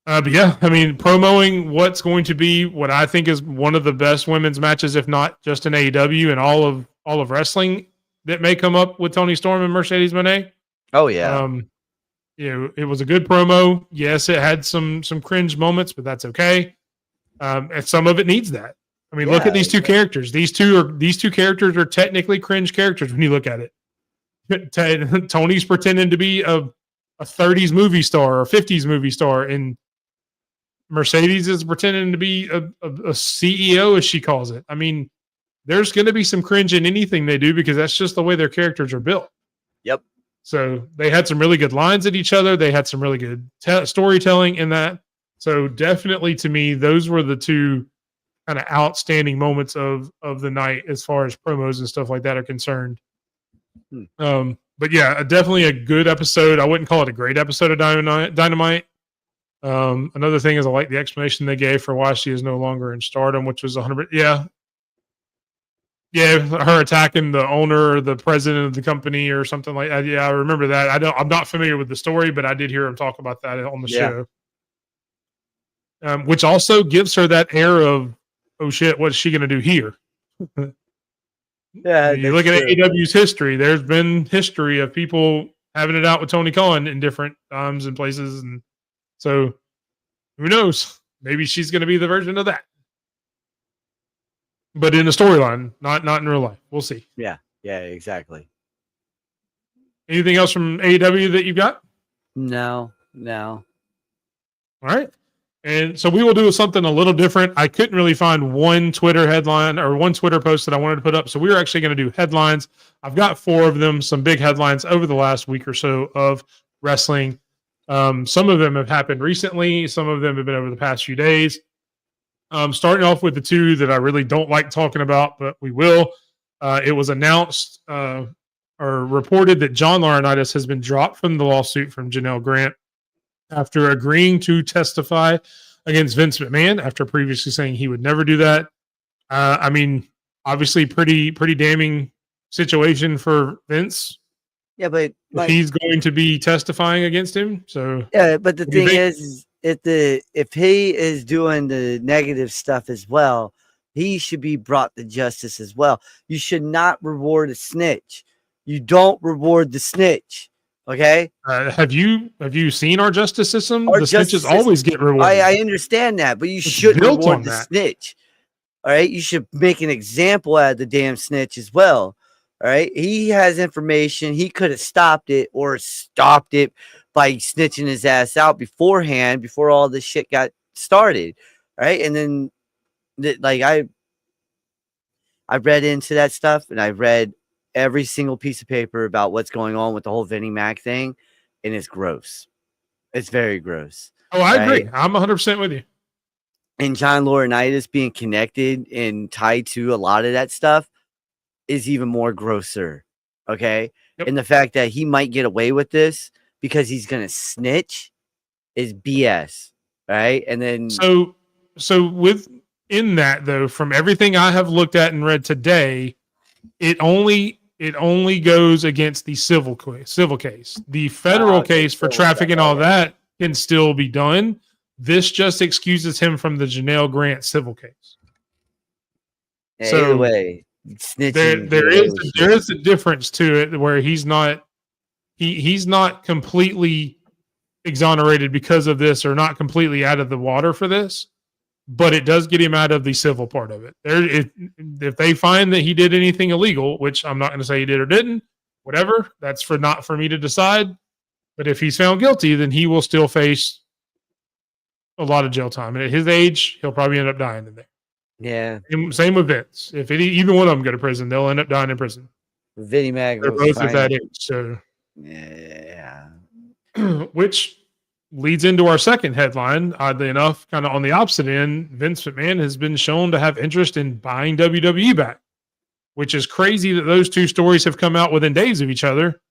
but yeah, I mean, promoting what's going to be what I think is one of the best women's matches, if not just in AEW and all of wrestling, that may come up with Toni Storm and Mercedes Moné. Oh yeah. it was a good promo. Yes, it had some cringe moments, but that's okay. And some of it needs that. I mean, look at these two characters. These two characters are technically cringe characters when you look at it. Tony's pretending to be a 30s movie star or 50s movie star, and Mercedes is pretending to be a CEO, as she calls it. I mean, there's going to be some cringe in anything they do because that's just the way their characters are built. Yep. So they had some really good lines at each other. They had some really good storytelling in that. So definitely, to me, those were the two kind of outstanding moments of the night as far as promos and stuff like that are concerned. But yeah, definitely a good episode. I wouldn't call it a great episode of Dynamite. Another thing is I like the explanation they gave for why she is no longer in Stardom, which was 100. Yeah, her attacking the owner or the president of the company or something like that. Yeah, I remember that. I'm not familiar with the story, but I did hear him talk about that on the show. Which also gives her that air of, oh shit, what's she going to do here? Yeah, you look at AEW's history. There's been history of people having it out with Tony Khan in different times and places, and so who knows? Maybe she's going to be the version of that. But in the storyline, not in real life. We'll see. Yeah, exactly. Anything else from AEW that you've got? No. All right. And so we will do something a little different. I couldn't really find one Twitter headline or one Twitter post that I wanted to put up. So we were actually going to do headlines. I've got 4 of them, some big headlines over the last week or so of wrestling. Some of them have happened recently. Some of them have been over the past few days. Starting off with the 2 that I really don't like talking about, but we will. It was announced or reported that John Laurinaitis has been dropped from the lawsuit from Janelle Grant after agreeing to testify against Vince McMahon after previously saying he would never do that. I mean, obviously pretty damning situation for Vince. Yeah, but he's going to be testifying against him. So yeah, but the thing is if he is doing the negative stuff as well, he should be brought to justice as well. You should not reward a snitch. You don't reward the snitch. Okay. Have you seen our justice system? The snitches always get rewarded. I understand that, but you shouldn't reward the snitch. All right. You should make an example out of the damn snitch as well. All right. He has information. He could have stopped it or stopped it by snitching his ass out beforehand, before all this shit got started. All right. And then I read into that stuff, and I read every single piece of paper about what's going on with the whole Vinnie Mac thing, and it's gross. It's very gross. Oh, I agree. I'm 100% with you. And John Laurinaitis being connected and tied to a lot of that stuff is even more grosser. Okay. Yep. And the fact that he might get away with this because he's going to snitch is BS. Right. And then so within that, though, from everything I have looked at and read today, it only goes against the civil case. The federal case for traffic and all that can still be done. This just excuses him from the Janelle Grant civil case. Yeah, so either way, snitching there is a difference to it where he's not completely exonerated because of this, or not completely out of the water for this. But it does get him out of the civil part of it. If they find that he did anything illegal, which I'm not going to say he did or didn't, whatever, that's not for me to decide. But if he's found guilty, then he will still face a lot of jail time. And at his age, he'll probably end up dying in there. Yeah. Same with Vince. If either one of them go to prison, they'll end up dying in prison. Vinnie Mac. They're both at that age. So yeah. Which leads into our second headline. Oddly enough, kind of on the opposite end, Vince McMahon has been shown to have interest in buying WWE back, which is crazy that those 2 stories have come out within days of each other.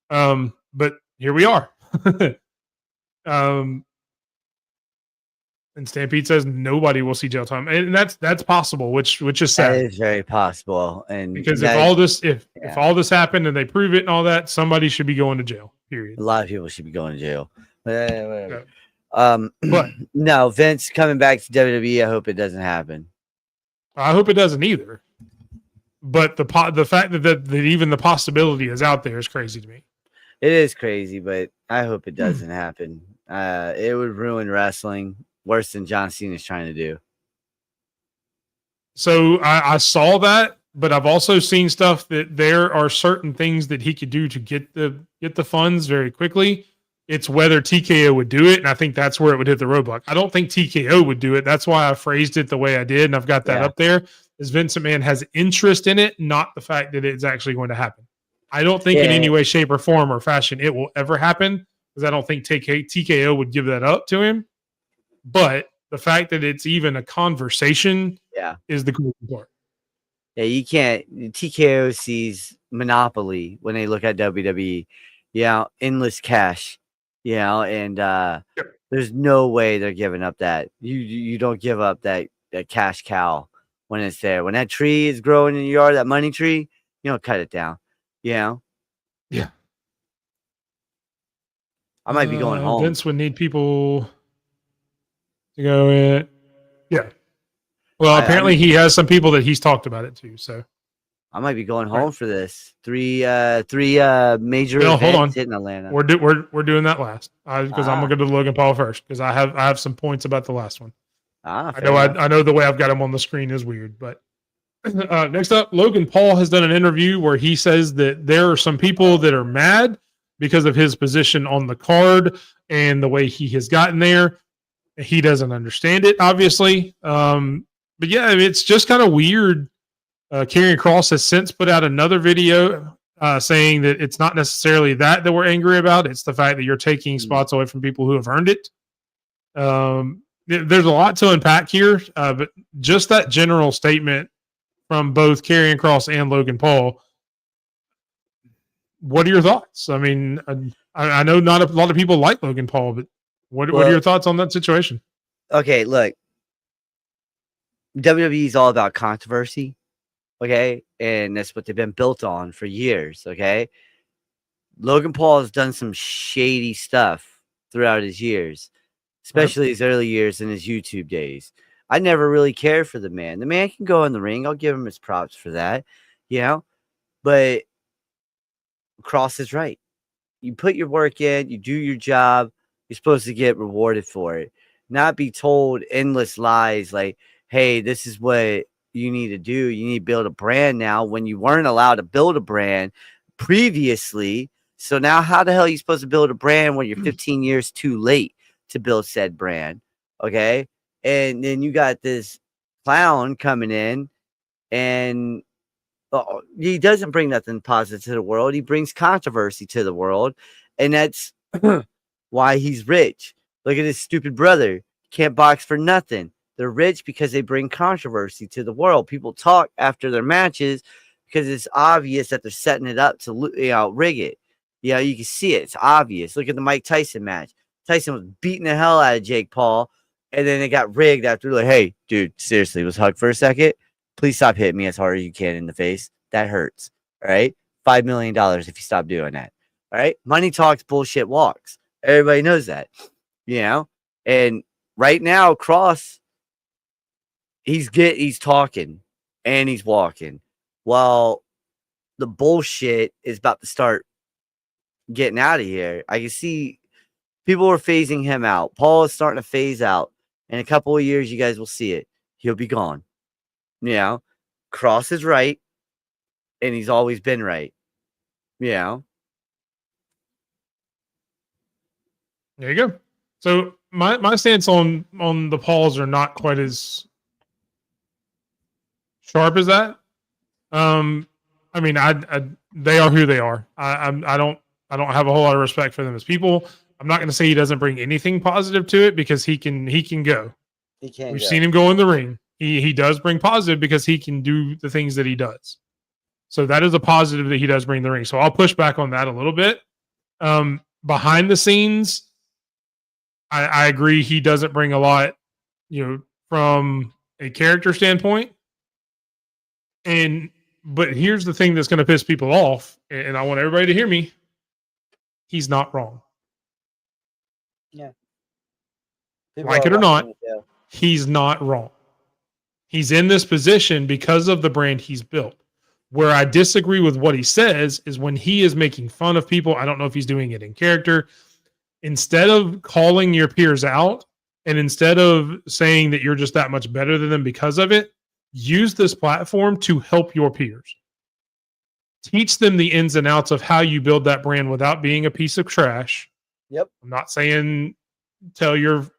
But here we are. And Stampede says nobody will see jail time, and that's possible, which is sad. That is very possible, and because if all this happened and they prove it and all that, somebody should be going to jail. Period. A lot of people should be going to jail. Whatever. But no, Vince coming back to WWE, I hope it doesn't happen. I hope it doesn't either. But the fact that even the possibility is out there is crazy to me. It is crazy, but I hope it doesn't happen. It would ruin wrestling worse than John Cena's trying to do. So I saw that, but I've also seen stuff that there are certain things that he could do to get the funds very quickly. It's whether TKO would do it, and I think that's where it would hit the roadblock. I don't think TKO would do it. That's why I phrased it the way I did, and I've got that up there. Is Vince McMahon has interest in it, not the fact that it's actually going to happen. I don't think in any way, shape, or form or fashion it will ever happen, because I don't think TKO would give that up to him. But the fact that it's even a conversation is the cool part. Yeah, you can't. TKO sees monopoly when they look at WWE. Endless cash. And there's no way they're giving up that. You don't give up that cash cow when it's there. When that tree is growing in your yard, that money tree, you don't cut it down. Yeah. I might be going home. Vince would need people to go in. Yeah. Well, apparently he has some people that he's talked about it to. So I might be going home for this. Three major events in Atlanta. We're doing that last because I'm gonna go to Logan Paul first because I have some points about the last one. I know the way I've got him on the screen is weird, but next up, Logan Paul has done an interview where he says that there are some people that are mad because of his position on the card and the way he has gotten there. He doesn't understand it, obviously. But yeah, it's just kind of weird. Karrion Kross has since put out another video saying that it's not necessarily that we're angry about. It's the fact that you're taking spots away from people who have earned it. There's a lot to unpack here, but just that general statement from both Karrion Kross and Logan Paul. What are your thoughts? I mean, I know not a lot of people like Logan Paul, but what are your thoughts on that situation? Okay, look. WWE is all about controversy, okay? And that's what they've been built on for years, okay? Logan Paul has done some shady stuff throughout his years, especially his early years in his YouTube days. I never really cared for the man. The man can go in the ring. I'll give him his props for that, But Kross is right. You put your work in, you do your job, you're supposed to get rewarded for it. Not be told endless lies like, hey, this is what you need to do. You need to build a brand now when you weren't allowed to build a brand previously. So now how the hell are you supposed to build a brand when you're 15 years too late to build said brand? Okay. And then you got this clown coming in and he doesn't bring nothing positive to the world. He brings controversy to the world. And that's why he's rich. Look at his stupid brother. Can't box for nothing. They're rich because they bring controversy to the world. People talk after their matches because it's obvious that they're setting it up to rig it. You can see it. It's obvious. Look at the Mike Tyson match. Tyson was beating the hell out of Jake Paul, and then it got rigged after. Like, hey, dude, seriously, let's hug for a second. Please stop hitting me as hard as you can in the face. That hurts. All right? $5 million if you stop doing that. All right? Money talks, bullshit walks. Everybody knows that. And right now, Kross, he's talking and he's walking while the bullshit is about to start getting out of here. I can see people are phasing him out. Paul is starting to phase out. In a couple of years, you guys will see it. He'll be gone. Kross is right, and he's always been right. There you go. So my stance on the Pauls are not quite as sharp as that. I mean, they are who they are. I don't have a whole lot of respect for them as people. I'm not going to say he doesn't bring anything positive to it because he can go. We've seen him go in the ring. He does bring positive because he can do the things that he does. So that is a positive that he does bring the ring. So I'll push back on that a little bit. Behind the scenes, I agree he doesn't bring a lot, from a character standpoint. But here's the thing that's going to piss people off, and I want everybody to hear me. He's not wrong. Yeah. Like it or not, he's not wrong. He's in this position because of the brand he's built. Where I disagree with what he says is when he is making fun of people. I don't know if he's doing it in character. Instead of calling your peers out and instead of saying that you're just that much better than them because of it, use this platform to help your peers. Teach them the ins and outs of how you build that brand without being a piece of trash. Yep. I'm not saying tell your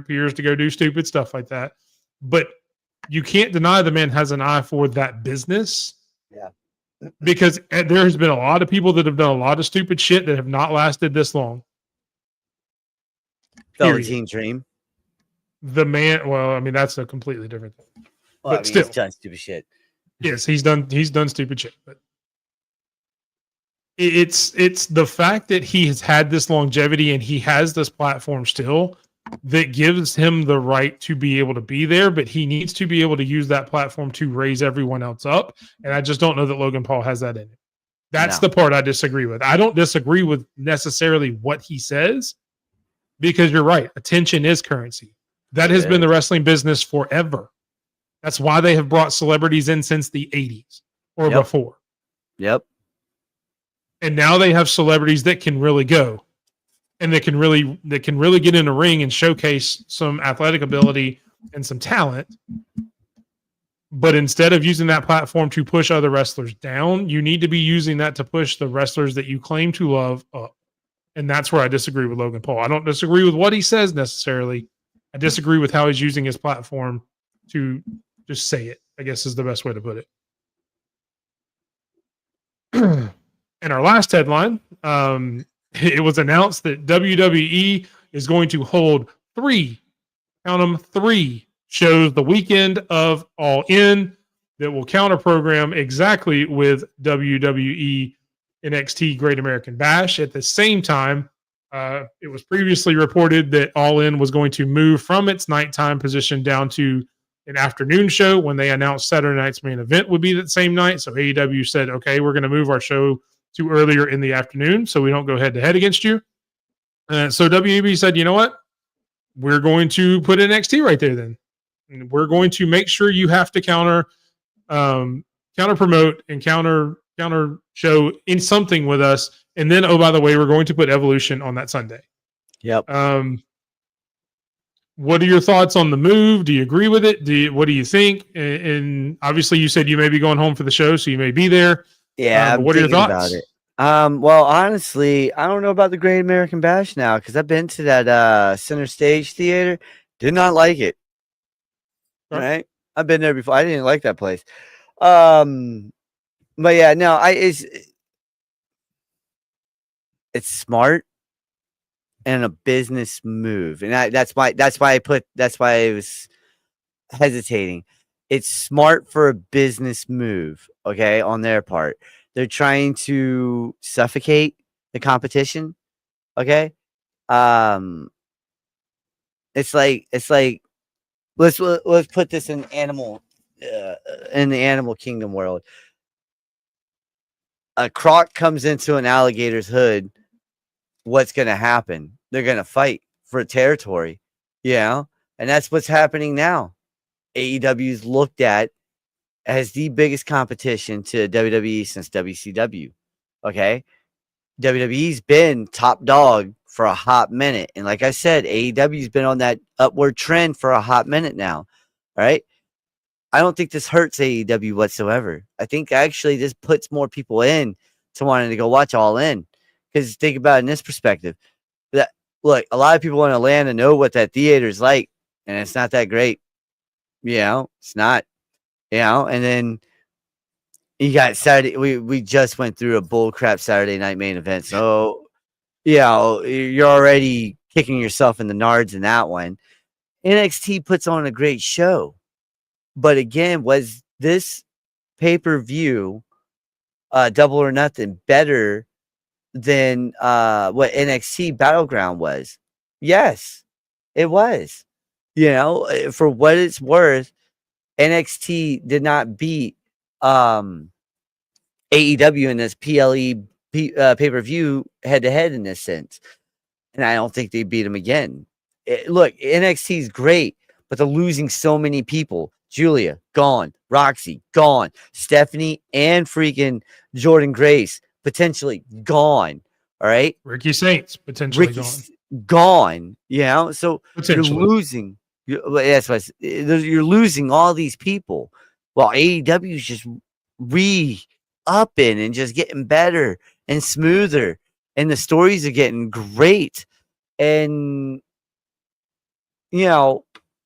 peers to go do stupid stuff like that, but you can't deny the man has an eye for that business. Yeah. Because there has been a lot of people that have done a lot of stupid shit that have not lasted this long. Velveteen Dream. The man, well, I mean, that's a completely different thing. Well, but still, he's done stupid shit. Yes, he's done stupid shit. But it's the fact that he has had this longevity and he has this platform still that gives him the right to be able to be there, but he needs to be able to use that platform to raise everyone else up. And I just don't know that Logan Paul has that in it. That's the part I disagree with. I don't disagree with necessarily what he says, because you're right. Attention is currency. That has been the wrestling business forever. That's why they have brought celebrities in since the 80s or before. Yep. And now they have celebrities that can really go and that can really get in a ring and showcase some athletic ability and some talent. But instead of using that platform to push other wrestlers down, you need to be using that to push the wrestlers that you claim to love up. And that's where I disagree with Logan Paul. I don't disagree with what he says necessarily. I disagree with how he's using his platform to just say it, I guess is the best way to put it. And our last headline, it was announced that WWE is going to hold 3 shows the weekend of All In that will counter program exactly with WWE NXT Great American Bash. At the same time, it was previously reported that All In was going to move from its nighttime position down to an afternoon show when they announced Saturday night's main event would be that same night. So AEW said, okay, we're going to move our show to earlier in the afternoon so we don't go head to head against you. So WWE said, you know what? We're going to put NXT right there then. And we're going to make sure you have to counter promote and counter show in something with us. And then, oh, by the way, we're going to put Evolution on that Sunday. Yep. What are your thoughts on the move? Do you agree with it? What do you think? And obviously you said you may be going home for the show, so you may be there. Yeah. What are your thoughts about it? Well, honestly, I don't know about the Great American Bash now, because I've been to that Center Stage Theater. Did not like it. Sure. Right? I've been there before. I didn't like that place. But yeah, no, it's smart and a business move, and that's why I was hesitating. It's smart for a business move, okay, on their part. They're trying to suffocate the competition, okay. It's like let's put this in the animal kingdom world. A croc comes into an alligator's hood. What's going to happen? They're going to fight for territory, and that's what's happening now. AEW is looked at as the biggest competition to WWE since WCW. Okay, WWE's been top dog for a hot minute, and like I said, AEW's been on that upward trend for a hot minute now. All right, I don't think this hurts AEW whatsoever. I think actually this puts more people in to wanting to go watch All In. Because think about it in this perspective. That look, a lot of people in Atlanta know what that theater is like, and it's not that great. It's not. And then you got Saturday. We just went through a bullcrap Saturday night main event, so you're already kicking yourself in the nards in that one. NXT puts on a great show, but again, was this pay-per-view Double or Nothing better than what NXT Battleground was? Yes, it was. For what it's worth, NXT did not beat AEW in this PLE pay-per-view head-to-head in this sense. And I don't think they beat them again. Look, NXT is great, but they're losing so many people. Julia, gone. Roxy, gone. Stephanie and freaking Jordan Grace, potentially gone. All right. Ricky Saints, potentially gone. You know, so you're losing. That's why you're losing all these people. While AEW is just re-upping and just getting better and smoother. And the stories are getting great. And, you know,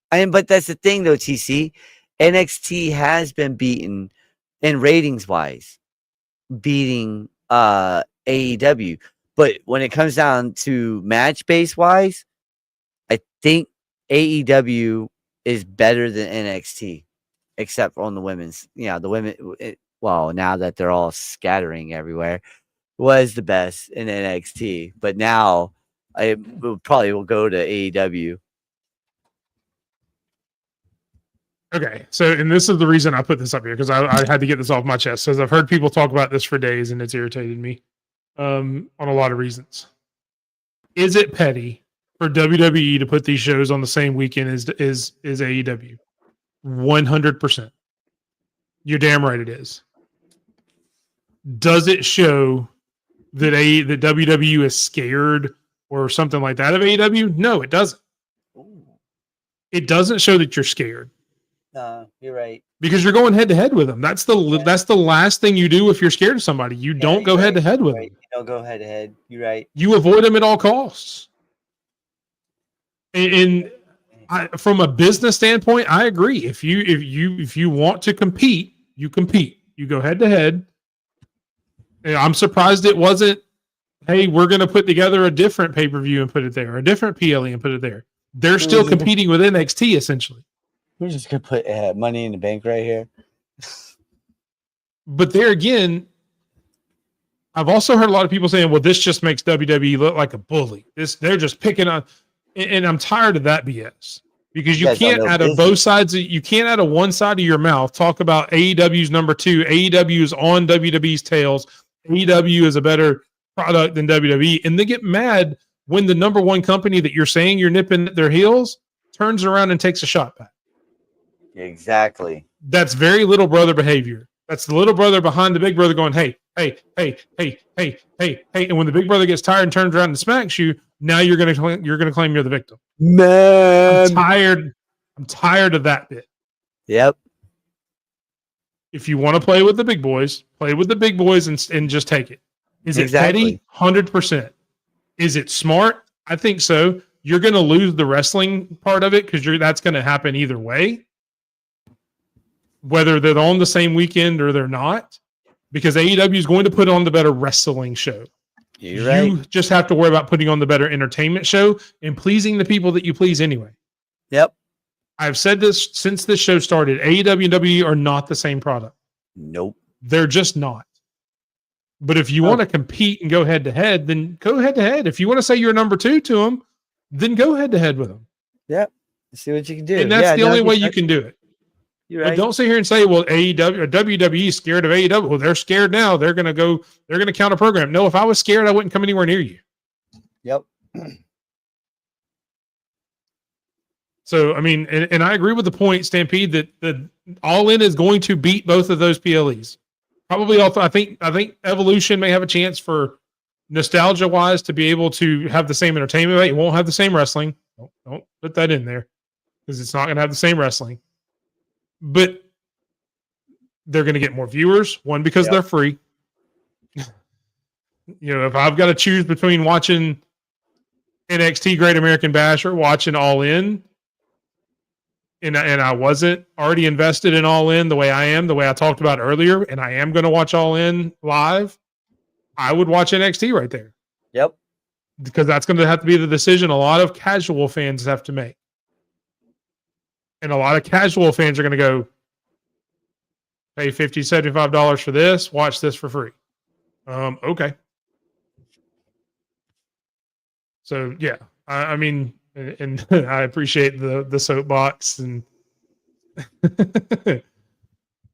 but that's the thing, though, TC. NXT has been beaten in ratings wise, beating AEW. But when it comes down to match base wise, I think AEW is better than NXT, except on the women's. The women, well, now that they're all scattering everywhere, was the best in NXT. But now I probably will go to AEW. Okay, so and this is the reason I put this up here, because I had to get this off my chest, because I've heard people talk about this for days and it's irritated me on a lot of reasons. Is it petty for WWE to put these shows on the same weekend as AEW? 100%. You're damn right it is. Does it show that that WWE is scared or something like that of AEW? No, it doesn't. It doesn't show that you're scared. You're right. Because you're going head to head with them. That's the last thing you do if you're scared of somebody. You don't go head to head with them. You don't go head to head. You're right. You avoid them at all costs. And from a business standpoint, I agree. If you want to compete, you compete. You go head to head. I'm surprised it wasn't, hey, we're going to put together a different pay-per-view and put it there, a different PLE and put it there. They're still competing with NXT essentially. We're just going to put Money in the Bank right here. But there again, I've also heard a lot of people saying, well, this just makes WWE look like a bully. They're just picking on, and I'm tired of that BS. Because you can't out of both sides, you can't out of one side of your mouth talk about AEW's number 2. AEW is on WWE's tails. AEW is a better product than WWE. And they get mad when the number 1 company that you're saying you're nipping at their heels turns around and takes a shot back. Exactly. That's very little brother behavior. That's the little brother behind the big brother going, hey. And when the big brother gets tired and turns around and smacks you, now you're gonna claim you're the victim. Man, I'm tired of that bit. Yep. If you want to play with the big boys, play with the big boys and just take it. Is it petty? 100%. Is it smart? I think so. You're going to lose the wrestling part of it because that's going to happen either way. Whether they're on the same weekend or they're not, because AEW is going to put on the better wrestling show. You're right. You just have to worry about putting on the better entertainment show and pleasing the people that you please anyway. Yep. I've said this since this show started. AEW and WWE are not the same product. Nope. They're just not. But if you want to compete and go head to head, then go head to head. If you want to say you're number 2 to them, then go head to head with them. Yep. See what you can do. And that's the only way you can do it. You're right. But don't sit here and say, well, AEW or WWE is scared of AEW. Well, they're scared now. They're going to counter program. No, if I was scared, I wouldn't come anywhere near you. Yep. So, I mean, and I agree with the point, Stampede, that the All In is going to beat both of those PLEs. Probably also, I think Evolution may have a chance for nostalgia wise to be able to have the same entertainment. It won't have the same wrestling. Don't put that in there because it's not going to have the same wrestling. But they're going to get more viewers. One, because they're free. If I've got to choose between watching NXT Great American Bash or watching All In, and I wasn't already invested in All In the way I talked about earlier, and I am going to watch All In live, I would watch NXT right there. Yep. Because that's going to have to be the decision a lot of casual fans have to make. And a lot of casual fans are going to go, pay $50, $75 for this, watch this for free. Okay. So, yeah, I mean, and I appreciate the soapbox and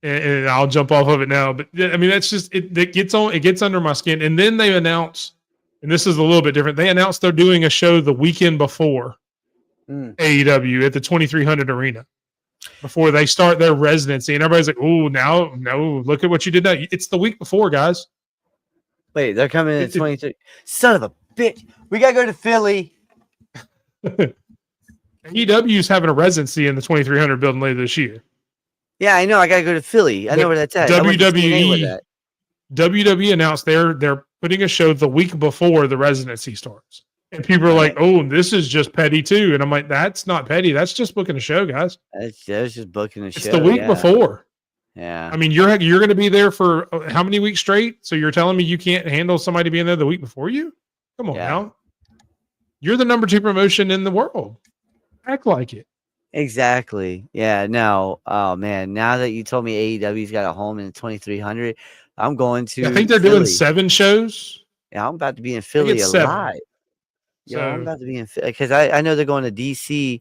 and I'll jump off of it now. But I mean, that's just, it gets under my skin. And then they announce, and this is a little bit different. They announced they're doing a show the weekend before AEW at the 2300 Arena. before they start their residency, and everybody's like, "Oh, no, look at what you did now." It's the week before, guys. Wait, they're coming in at 23. Son of a bitch. We got to go to Philly. AEW's having a residency in the 2300 building later this year. Yeah, I know. I got to go to Philly. I know where that's at. WWE announced they're putting a show the week before the residency starts. And people are like, "Oh, this is just petty too." And I'm like, "That's not petty. That's just booking a show, guys. That's just booking a show. It's the week before." Yeah. I mean, you're going to be there for how many weeks straight? So you're telling me you can't handle somebody being there the week before you? Come on now. You're the number 2 promotion in the world. Act like it. Exactly. Yeah. No. Oh man. Now that you told me AEW's got a home in 2300, I'm going to. I think they're doing 7 shows. Yeah, I'm about to be in Philly a lot. Yeah, I'm about to be in Philly because I know they're going to DC,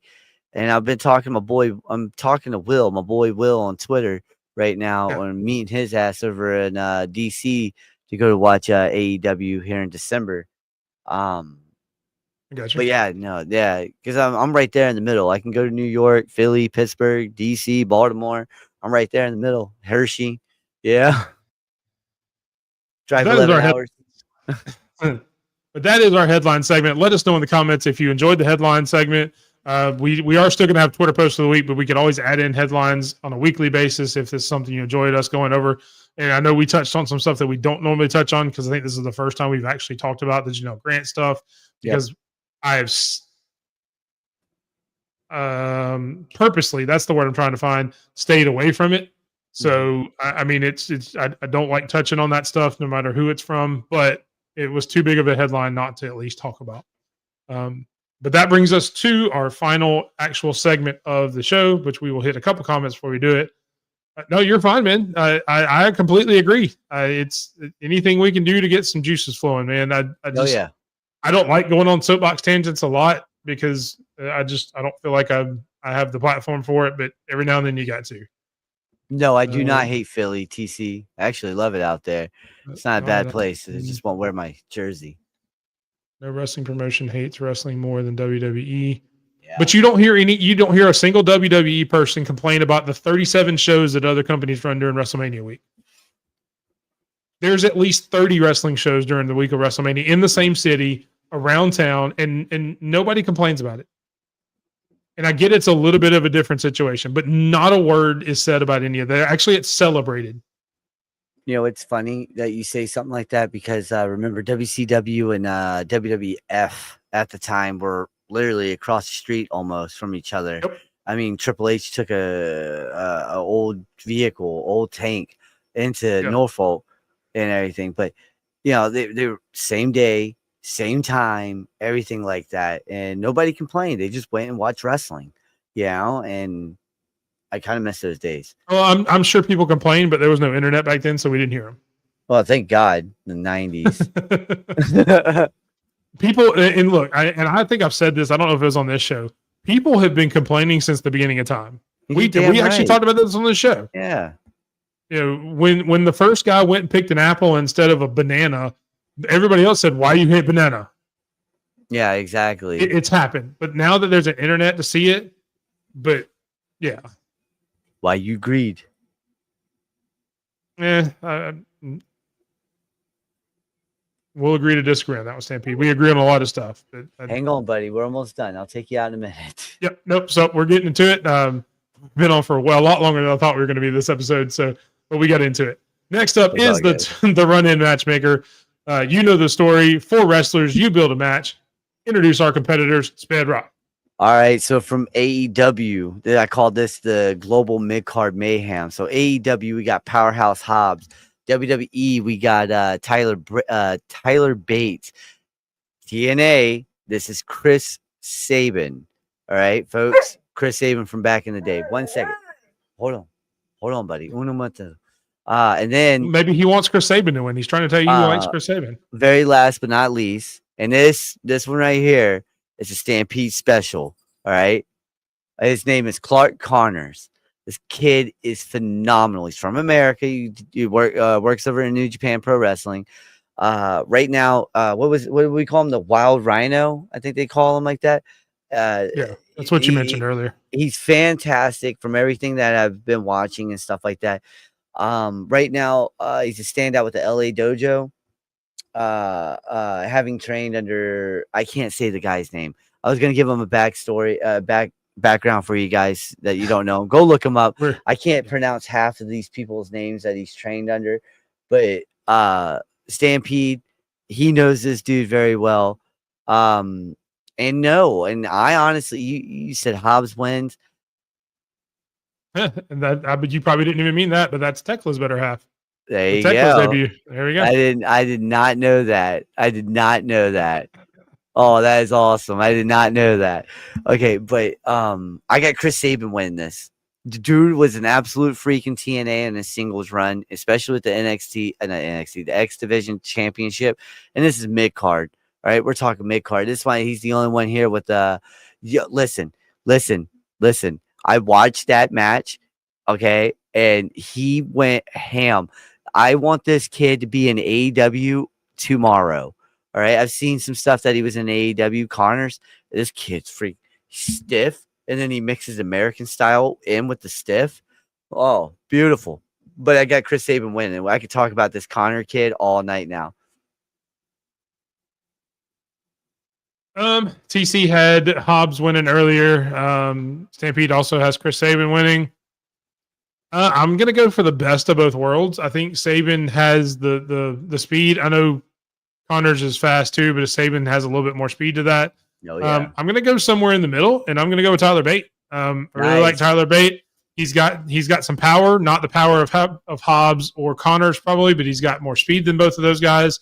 and I've been talking to my boy. I'm talking to Will, my boy Will, on Twitter right now, and meeting his ass over in DC to go to watch AEW here in December. Gotcha. But because I'm right there in the middle. I can go to New York, Philly, Pittsburgh, DC, Baltimore. I'm right there in the middle. Hershey, drive 11 hours. But that is our headline segment. Let us know in the comments if you enjoyed the headline segment. We are still going to have Twitter post of the week, but we can always add in headlines on a weekly basis if this is something you enjoyed us going over. And I know we touched on some stuff that we don't normally touch on because I think this is the first time we've actually talked about the Janelle Grant stuff because I have purposely, that's the word I'm trying to find, stayed away from it. So, I mean, I don't like touching on that stuff no matter who it's from, but it was too big of a headline not to at least talk about. But that brings us to our final actual segment of the show, which we will hit a couple comments before we do it. No, you're fine, man. I completely agree. It's anything we can do to get some juices flowing, man. I don't like going on soapbox tangents a lot because I don't feel like I have the platform for it, but every now and then you got to. No, I do not hate Philly, TC. I actually love it out there. It's not a bad place. I just won't wear my jersey. No wrestling promotion hates wrestling more than WWE. Yeah. But you don't hear a single WWE person complain about the 37 shows that other companies run during WrestleMania week. There's at least 30 wrestling shows during the week of WrestleMania in the same city, around town, and nobody complains about it. And I get it's a little bit of a different situation, but not a word is said about any of that. Actually, it's celebrated. You know, it's funny that you say something like that because remember WCW and WWF at the time were literally across the street almost from each other. Yep. I mean, Triple H took a old vehicle, old tank into Norfolk and everything. But, you know, they were same day, same time, everything like that. And nobody complained. They just went and watched wrestling, you know, and I kind of miss those days. Well, I'm sure people complained, but there was no internet back then, so we didn't hear them. Well, thank God, the 90s. People, and look, I think I've said this. I don't know if it was on this show. People have been complaining since the beginning of time. We actually talked about this on the show. Yeah. You know, when the first guy went and picked an apple instead of a banana, everybody else said, "Why you hate banana?" Yeah, exactly. It's happened, but now that there's an internet to see it, but yeah. Why you greed? We'll agree to disagree on that one, Stampede. We agree on a lot of stuff. Hang on, buddy. We're almost done. I'll take you out in a minute. Yep. Nope. So we're getting into it. Been on for a lot longer than I thought we were going to be this episode. But we got into it. Next up is the run-in matchmaker. You know the story. 4 wrestlers. You build a match. Introduce our competitors. Spad Rock. All right, so from AEW, I call this the Global Mid-Card Mayhem. So AEW, we got Powerhouse Hobbs. WWE, we got Tyler Bates. TNA, this is Chris Sabin. All right, folks, Chris Sabin from back in the day. 1 second. Hold on, buddy. Uno momento. And then maybe he wants Chris Sabin to win. He's trying to tell you he likes Chris Sabin. Very last but not least, and this one right here. It's a Stampede special, all right? His name is Clark Connors. This kid is phenomenal. He's from America. He works over in New Japan Pro Wrestling. Right now, what do we call him? The Wild Rhino? I think they call him like that. That's what you mentioned earlier. He's fantastic from everything that I've been watching and stuff like that. Right now, he's a standout with the LA Dojo. Having trained under, I can't say the guy's name. I was gonna give him a backstory, background for you guys that you don't know. Go look him up. I can't pronounce half of these people's names that he's trained under, but Stampede, he knows this dude very well. And I honestly, you said Hobbs wins. And but you probably didn't even mean that, but that's Tekla's better half. There you go. Debut. There we go. I did not know that. I did not know that. Oh, that is awesome. I did not know that. Okay, but I got Chris Sabin winning this. The dude was an absolute freak in TNA in a singles run, especially with the the X Division Championship. And this is mid card. All right, we're talking mid card. This is why he's the only one here with the. Listen. I watched that match, okay, and he went ham. I want this kid to be in AEW tomorrow. All right, I've seen some stuff that he was in AEW Connors. This kid's freak stiff, and then he mixes American style in with the stiff. Oh, beautiful. But I got Chris Sabin winning. I could talk about this Connor kid all night now. TC had Hobbs winning earlier. Stampede also has Chris Sabin winning. I'm gonna go for the best of both worlds. I think Sabin has the speed. I know Connors is fast too, but Sabin has a little bit more speed to that. Oh, yeah. I'm gonna go somewhere in the middle, and I'm gonna go with Tyler Bate. I really like Tyler Bate. He's got some power, not the power of Hobbs or Connors probably, but he's got more speed than both of those guys.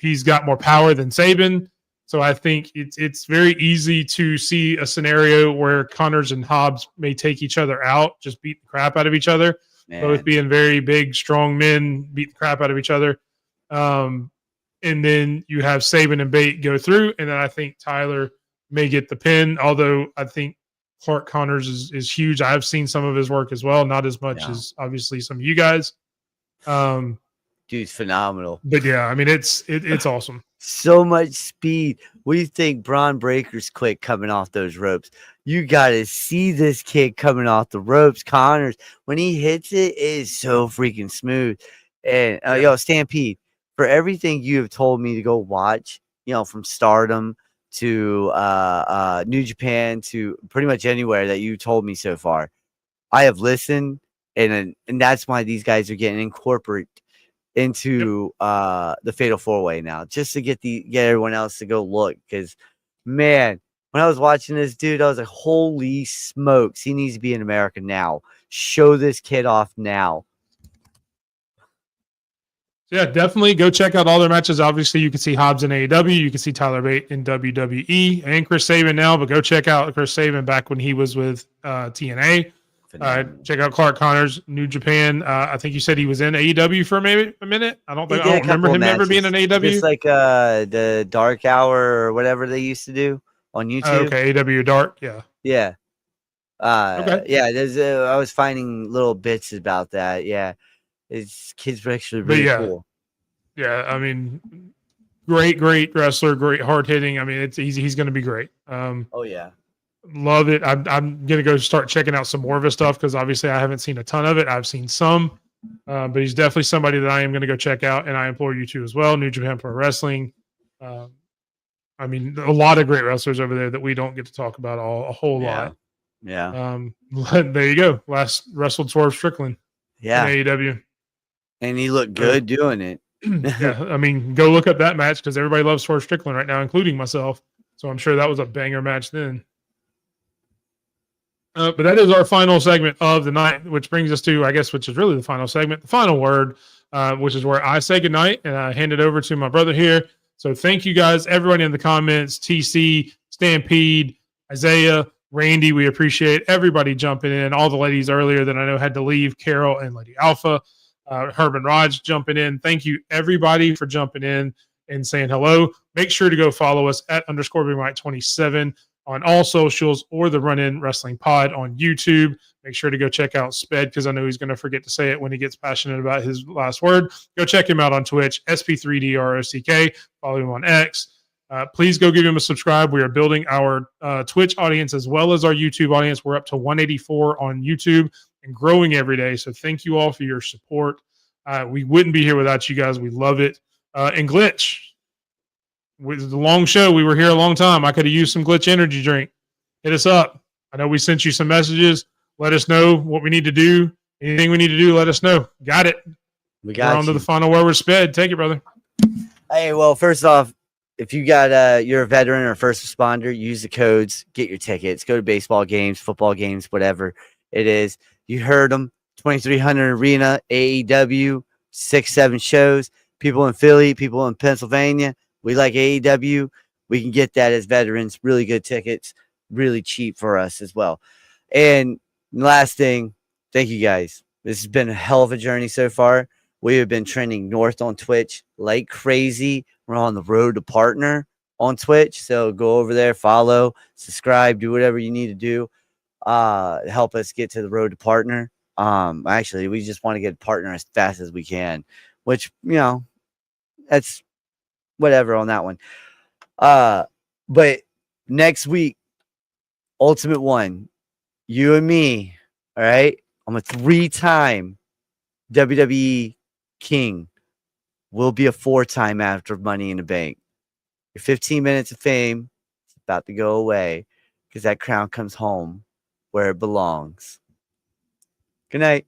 He's got more power than Sabin. So I think it's very easy to see a scenario where Connors and Hobbs may take each other out, just beat the crap out of each other. Man. Both being very big, strong men, beat the crap out of each other. And then you have Sabin and Bate go through, and then I think Tyler may get the pin, although I think Clark Connors is huge. I've seen some of his work as well, not as much as obviously some of you guys. Dude's phenomenal. But yeah, I mean it's awesome. So much speed. What do you think Braun Breaker's quick coming off those ropes? You gotta see this kid coming off the ropes. Connors, when he hits it, it is so freaking smooth. And Stampede, for everything you have told me to go watch, from Stardom to New Japan to pretty much anywhere that you told me so far, I have listened, and that's why these guys are getting incorporated into the Fatal 4-Way now, just to get everyone else to go look. Because man, when I was watching this dude, I was like, holy smokes, he needs to be in America now. Show this kid off now. Yeah, definitely go check out all their matches. Obviously, you can see Hobbs in AEW. You can see Tyler Bate in WWE and Chris Sabin now, but go check out Chris Sabin back when he was with TNA. Check out Clark Connors, New Japan. I think you said he was in AEW for maybe a minute. I don't remember him ever being in AEW. Just like the Dark Hour or whatever they used to do on YouTube. Okay, AEW Dark, yeah. Yeah. Okay. Yeah, I was finding little bits about that. Yeah. His kids were actually really cool. Yeah, I mean, great wrestler, great hard hitting. I mean, he's going to be great. Oh yeah, love it. I'm going to go start checking out some more of his stuff because obviously I haven't seen a ton of it. I've seen some, but he's definitely somebody that I am going to go check out, and I implore you to as well. New Japan Pro Wrestling. I mean, a lot of great wrestlers over there that we don't get to talk about a whole lot. Yeah. There you go. Last wrestled Swerve Strickland. Yeah. In AEW. And he looked good doing it. Yeah, I mean, go look up that match because everybody loves Swerve Strickland right now, including myself. So I'm sure that was a banger match then. But that is our final segment of the night, which brings us to, I guess, which is really the final segment, the final word, which is where I say goodnight and I hand it over to my brother here. So thank you guys, everybody in the comments, TC, Stampede, Isaiah, Randy. We appreciate everybody jumping in. All the ladies earlier that I know had to leave, Carol and Lady Alpha. Herb and Raj jumping in. Thank you, everybody, for jumping in and saying hello. Make sure to go follow us at _BigMike27 on all socials or the Run-In Wrestling Pod on YouTube. Make sure to go check out Sped because I know he's going to forget to say it when he gets passionate about his last word. Go check him out on Twitch, SP3DROCK. Follow him on X. Please go give him a subscribe. We are building our Twitch audience as well as our YouTube audience. We're up to 184 on YouTube and growing every day. So thank you all for your support. We wouldn't be here without you guys. We love it. And Glitch, with the long show, we were here a long time. I could have used some Glitch energy drink. Hit us up. I know we sent you some messages. Let us know what we need to do. Anything we need to do, let us know. Got it. We're on to the final word. We're sped. Take it, brother. Hey, well, first off, if you got you're a veteran or a first responder, use the codes, get your tickets, go to baseball games, football games, whatever it is. You heard them. 2300 Arena, AEW, 6-7 shows. People in Philly, people in Pennsylvania. We like AEW. We can get that as veterans. Really good tickets, really cheap for us as well. And last thing, thank you guys. This has been a hell of a journey so far. We have been trending north on Twitch like crazy. We're on the road to partner on Twitch. So go over there, follow, subscribe, do whatever you need to do. Help us get to the road to partner. Actually, we just want to get a partner as fast as we can, which, you know, that's whatever on that one. But next week, Ultimate One, you and me, all right? I'm a 3-time WWE King. Will be a 4-time after Money in the Bank. Your 15 minutes of fame is about to go away because that crown comes home where it belongs. Good night.